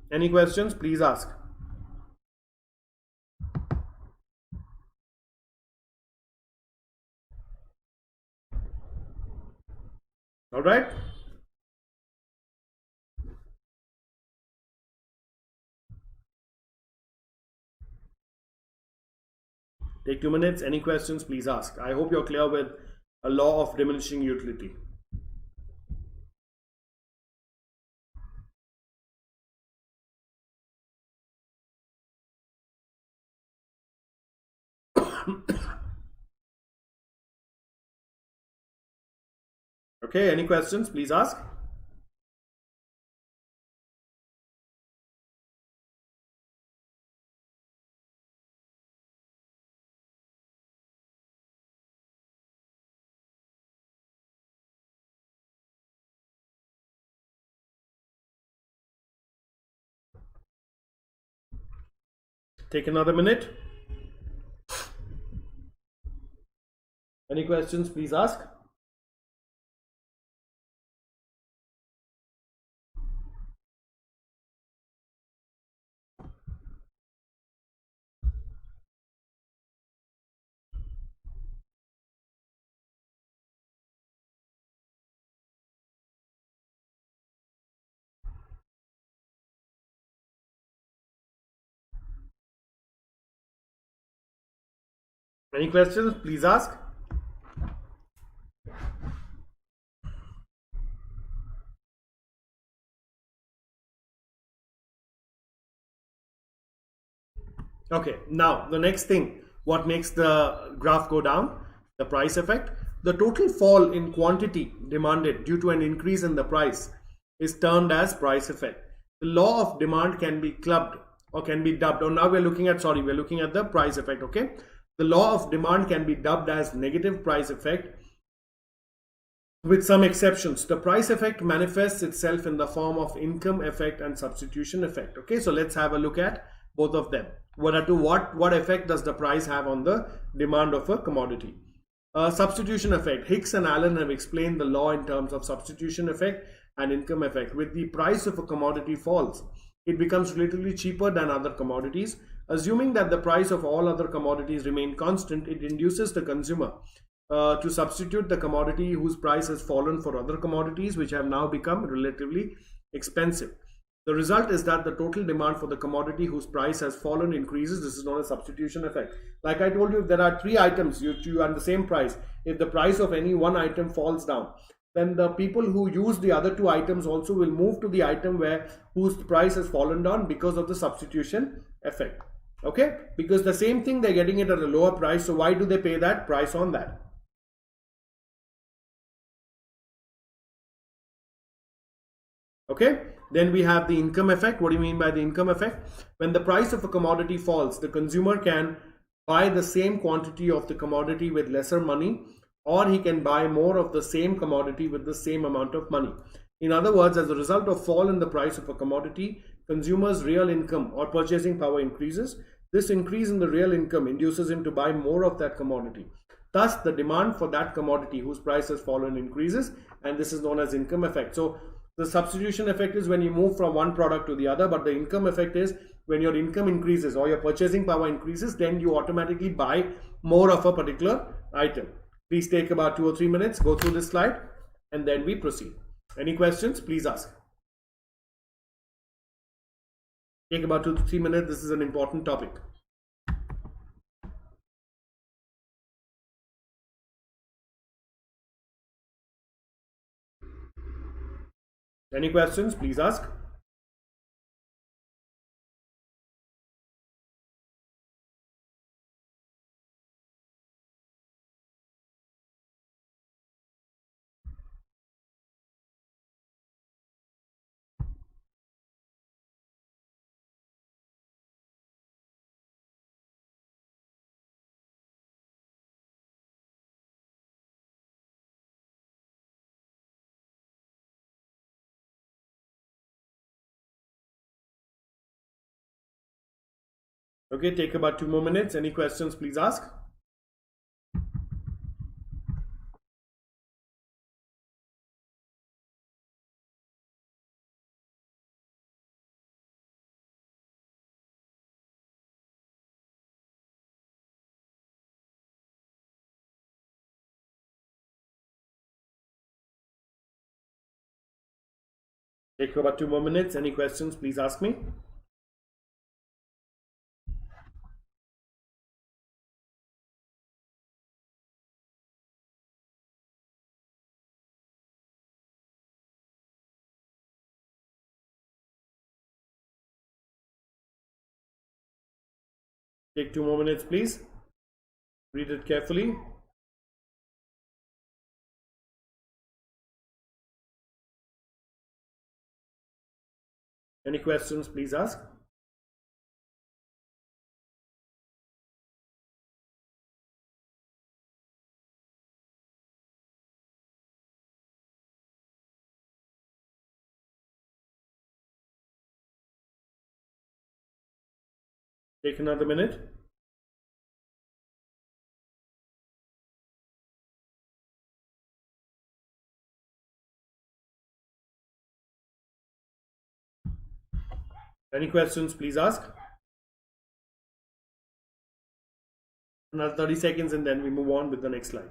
Any questions, please ask. All right. Take 2 minutes. Any questions, please ask. I hope you're clear with a law of diminishing utility. Okay, any questions, please ask. Take another minute. Any questions, please ask. Any questions, please ask. Okay, now the next thing, what makes the graph go down? The price effect. The total fall in quantity demanded due to an increase in the price is termed as price effect. The law of demand can be clubbed or can be dubbed, or now we're looking at the price effect, okay? The law of demand can be dubbed as negative price effect with some exceptions. The price effect manifests itself in the form of income effect and substitution effect. Okay, so let's have a look at both of them. What effect does the price have on the demand of a commodity? Substitution effect. Hicks and Allen have explained the law in terms of substitution effect and income effect. With the price of a commodity falls, it becomes relatively cheaper than other commodities. Assuming that the price of all other commodities remain constant, it induces the consumer to substitute the commodity whose price has fallen for other commodities which have now become relatively expensive. The result is that the total demand for the commodity whose price has fallen increases. This is known as substitution effect. Like I told you, if there are three items you at the same price, if the price of any one item falls down, then the people who use the other two items also will move to the item whose price has fallen down because of the substitution effect. Okay, because the same thing they're getting it at a lower price, so why do they pay that price on that? Okay, then we have the income effect. What do you mean by the income effect? When the price of a commodity falls, the consumer can buy the same quantity of the commodity with lesser money, or he can buy more of the same commodity with the same amount of money. In other words, as a result of fall in the price of a commodity, consumers' real income or purchasing power increases. This increase in the real income induces him to buy more of that commodity. Thus, the demand for that commodity whose price has fallen increases, and this is known as income effect. So, the substitution effect is when you move from one product to the other, but the income effect is when your income increases or your purchasing power increases, then you automatically buy more of a particular item. Please take about 2 or 3 minutes, go through this slide, and then we proceed. Any questions? Please ask. Take about 2 to 3 minutes. This is an important topic. Any questions? Please ask. Okay, take about 2 more minutes. Any questions? Please ask. Take about 2 more minutes. Any questions? Please ask me. Take 2 more minutes, please. Read it carefully. Any questions? Please ask. Take another minute. Any questions, please ask. Another 30 seconds and then we move on with the next slide.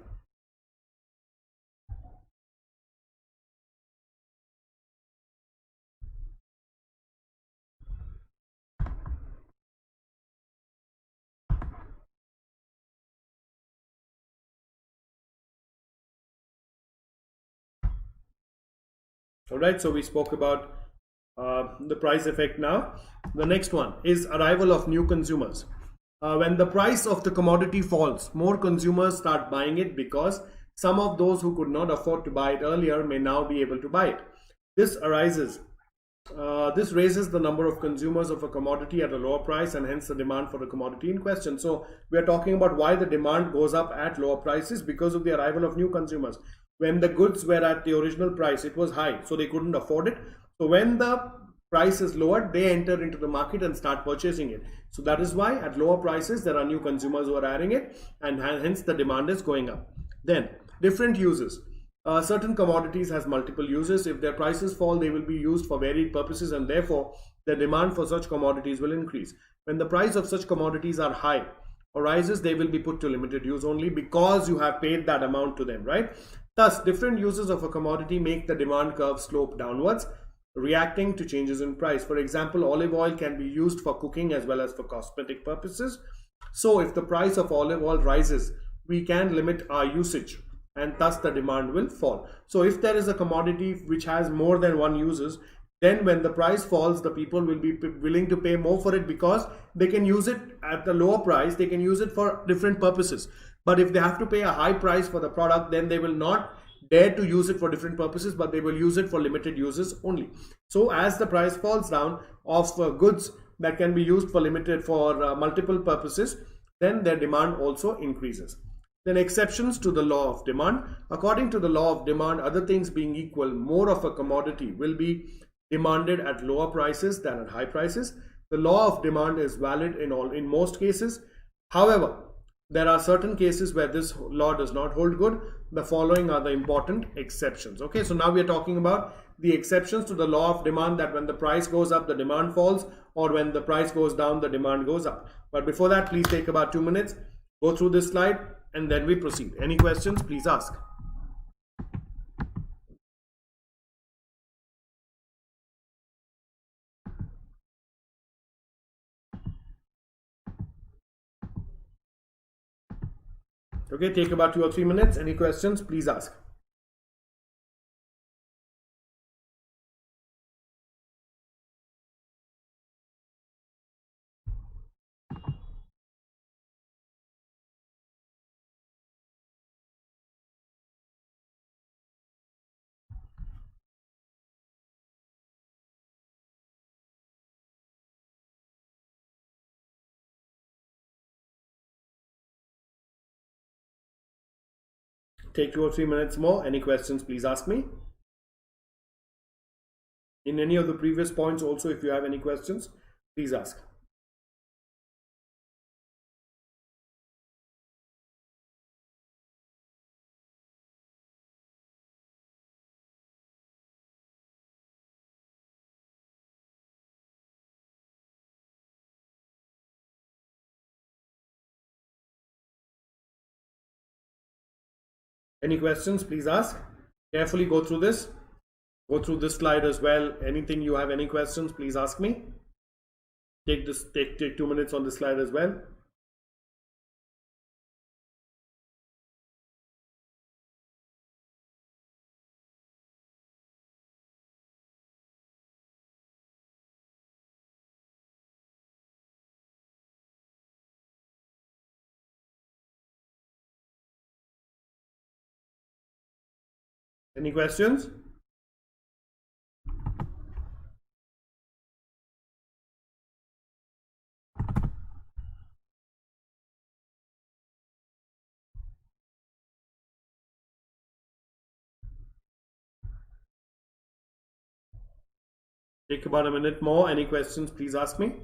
All right, so we spoke about the price effect now. The next one is arrival of new consumers. When the price of the commodity falls, more consumers start buying it because some of those who could not afford to buy it earlier may now be able to buy it. This raises the number of consumers of a commodity at a lower price and hence the demand for the commodity in question. So we are talking about why the demand goes up at lower prices because of the arrival of new consumers. When the goods were at the original price, it was high, so they couldn't afford it. So when the price is lowered, they enter into the market and start purchasing it. So that is why at lower prices, there are new consumers who are adding it and hence the demand is going up. Then different uses. Certain commodities has multiple uses. If their prices fall, they will be used for varied purposes and therefore the demand for such commodities will increase. When the price of such commodities are high or rises, they will be put to limited use only because you have paid that amount to them, right? Thus, different uses of a commodity make the demand curve slope downwards, reacting to changes in price. For example, olive oil can be used for cooking as well as for cosmetic purposes. So if the price of olive oil rises, we can limit our usage and thus the demand will fall. So if there is a commodity which has more than one uses, then when the price falls, the people will be willing to pay more for it because they can use it at a lower price. They can use it for different purposes. But if they have to pay a high price for the product, then they will not dare to use it for different purposes, but they will use it for limited uses only. So as the price falls down of goods that can be used for multiple purposes, then their demand also increases. Then exceptions to the law of demand. According to the law of demand, other things being equal, more of a commodity will be demanded at lower prices than at high prices. The law of demand is valid in most cases. However, there are certain cases where this law does not hold good. The following are the important exceptions. Okay, so now we are talking about the exceptions to the law of demand, that when the price goes up, the demand falls, or when the price goes down, the demand goes up. But before that, please take about 2 minutes, go through this slide, and then we proceed. Any questions, please ask. Okay, take about 2 or 3 minutes. Any questions, please ask. Take 2 or 3 minutes more. Any questions, please ask me. In any of the previous points also, if you have any questions, please ask. Any questions, please ask. Carefully go through this. Go through this slide as well. Anything you have any questions, please ask me. Take 2 minutes on this slide as well. Any questions? Take about a minute more. Any questions, please ask me.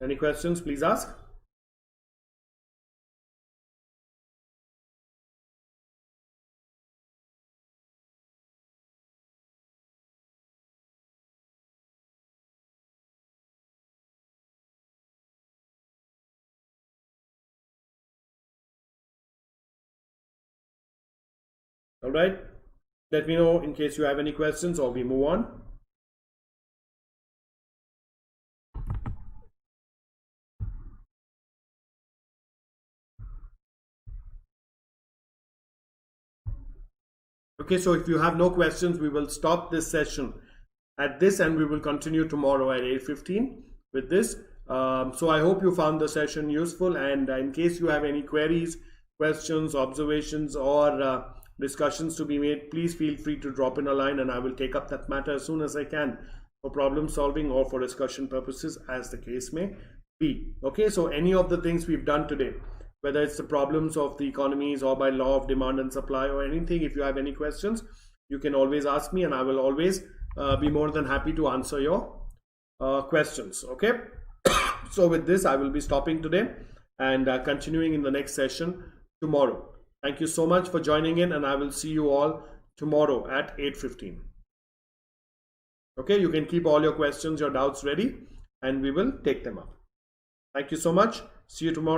Any questions, please ask. All right. Let me know in case you have any questions or we move on. Okay, so if you have no questions, we will stop this session at this and we will continue tomorrow at 8:15 with this. So I hope you found the session useful, and in case you have any queries, questions, observations, or discussions to be made, please feel free to drop in a line and I will take up that matter as soon as I can for problem solving or for discussion purposes, as the case may be. Okay, so any of the things we've done today, whether it's the problems of the economies or by law of demand and supply or anything, if you have any questions, you can always ask me and I will always be more than happy to answer your questions. Okay, so with this, I will be stopping today and continuing in the next session tomorrow. Thank you so much for joining in, and I will see you all tomorrow at 8:15. Okay, you can keep all your questions, your doubts ready, and we will take them up. Thank you so much. See you tomorrow.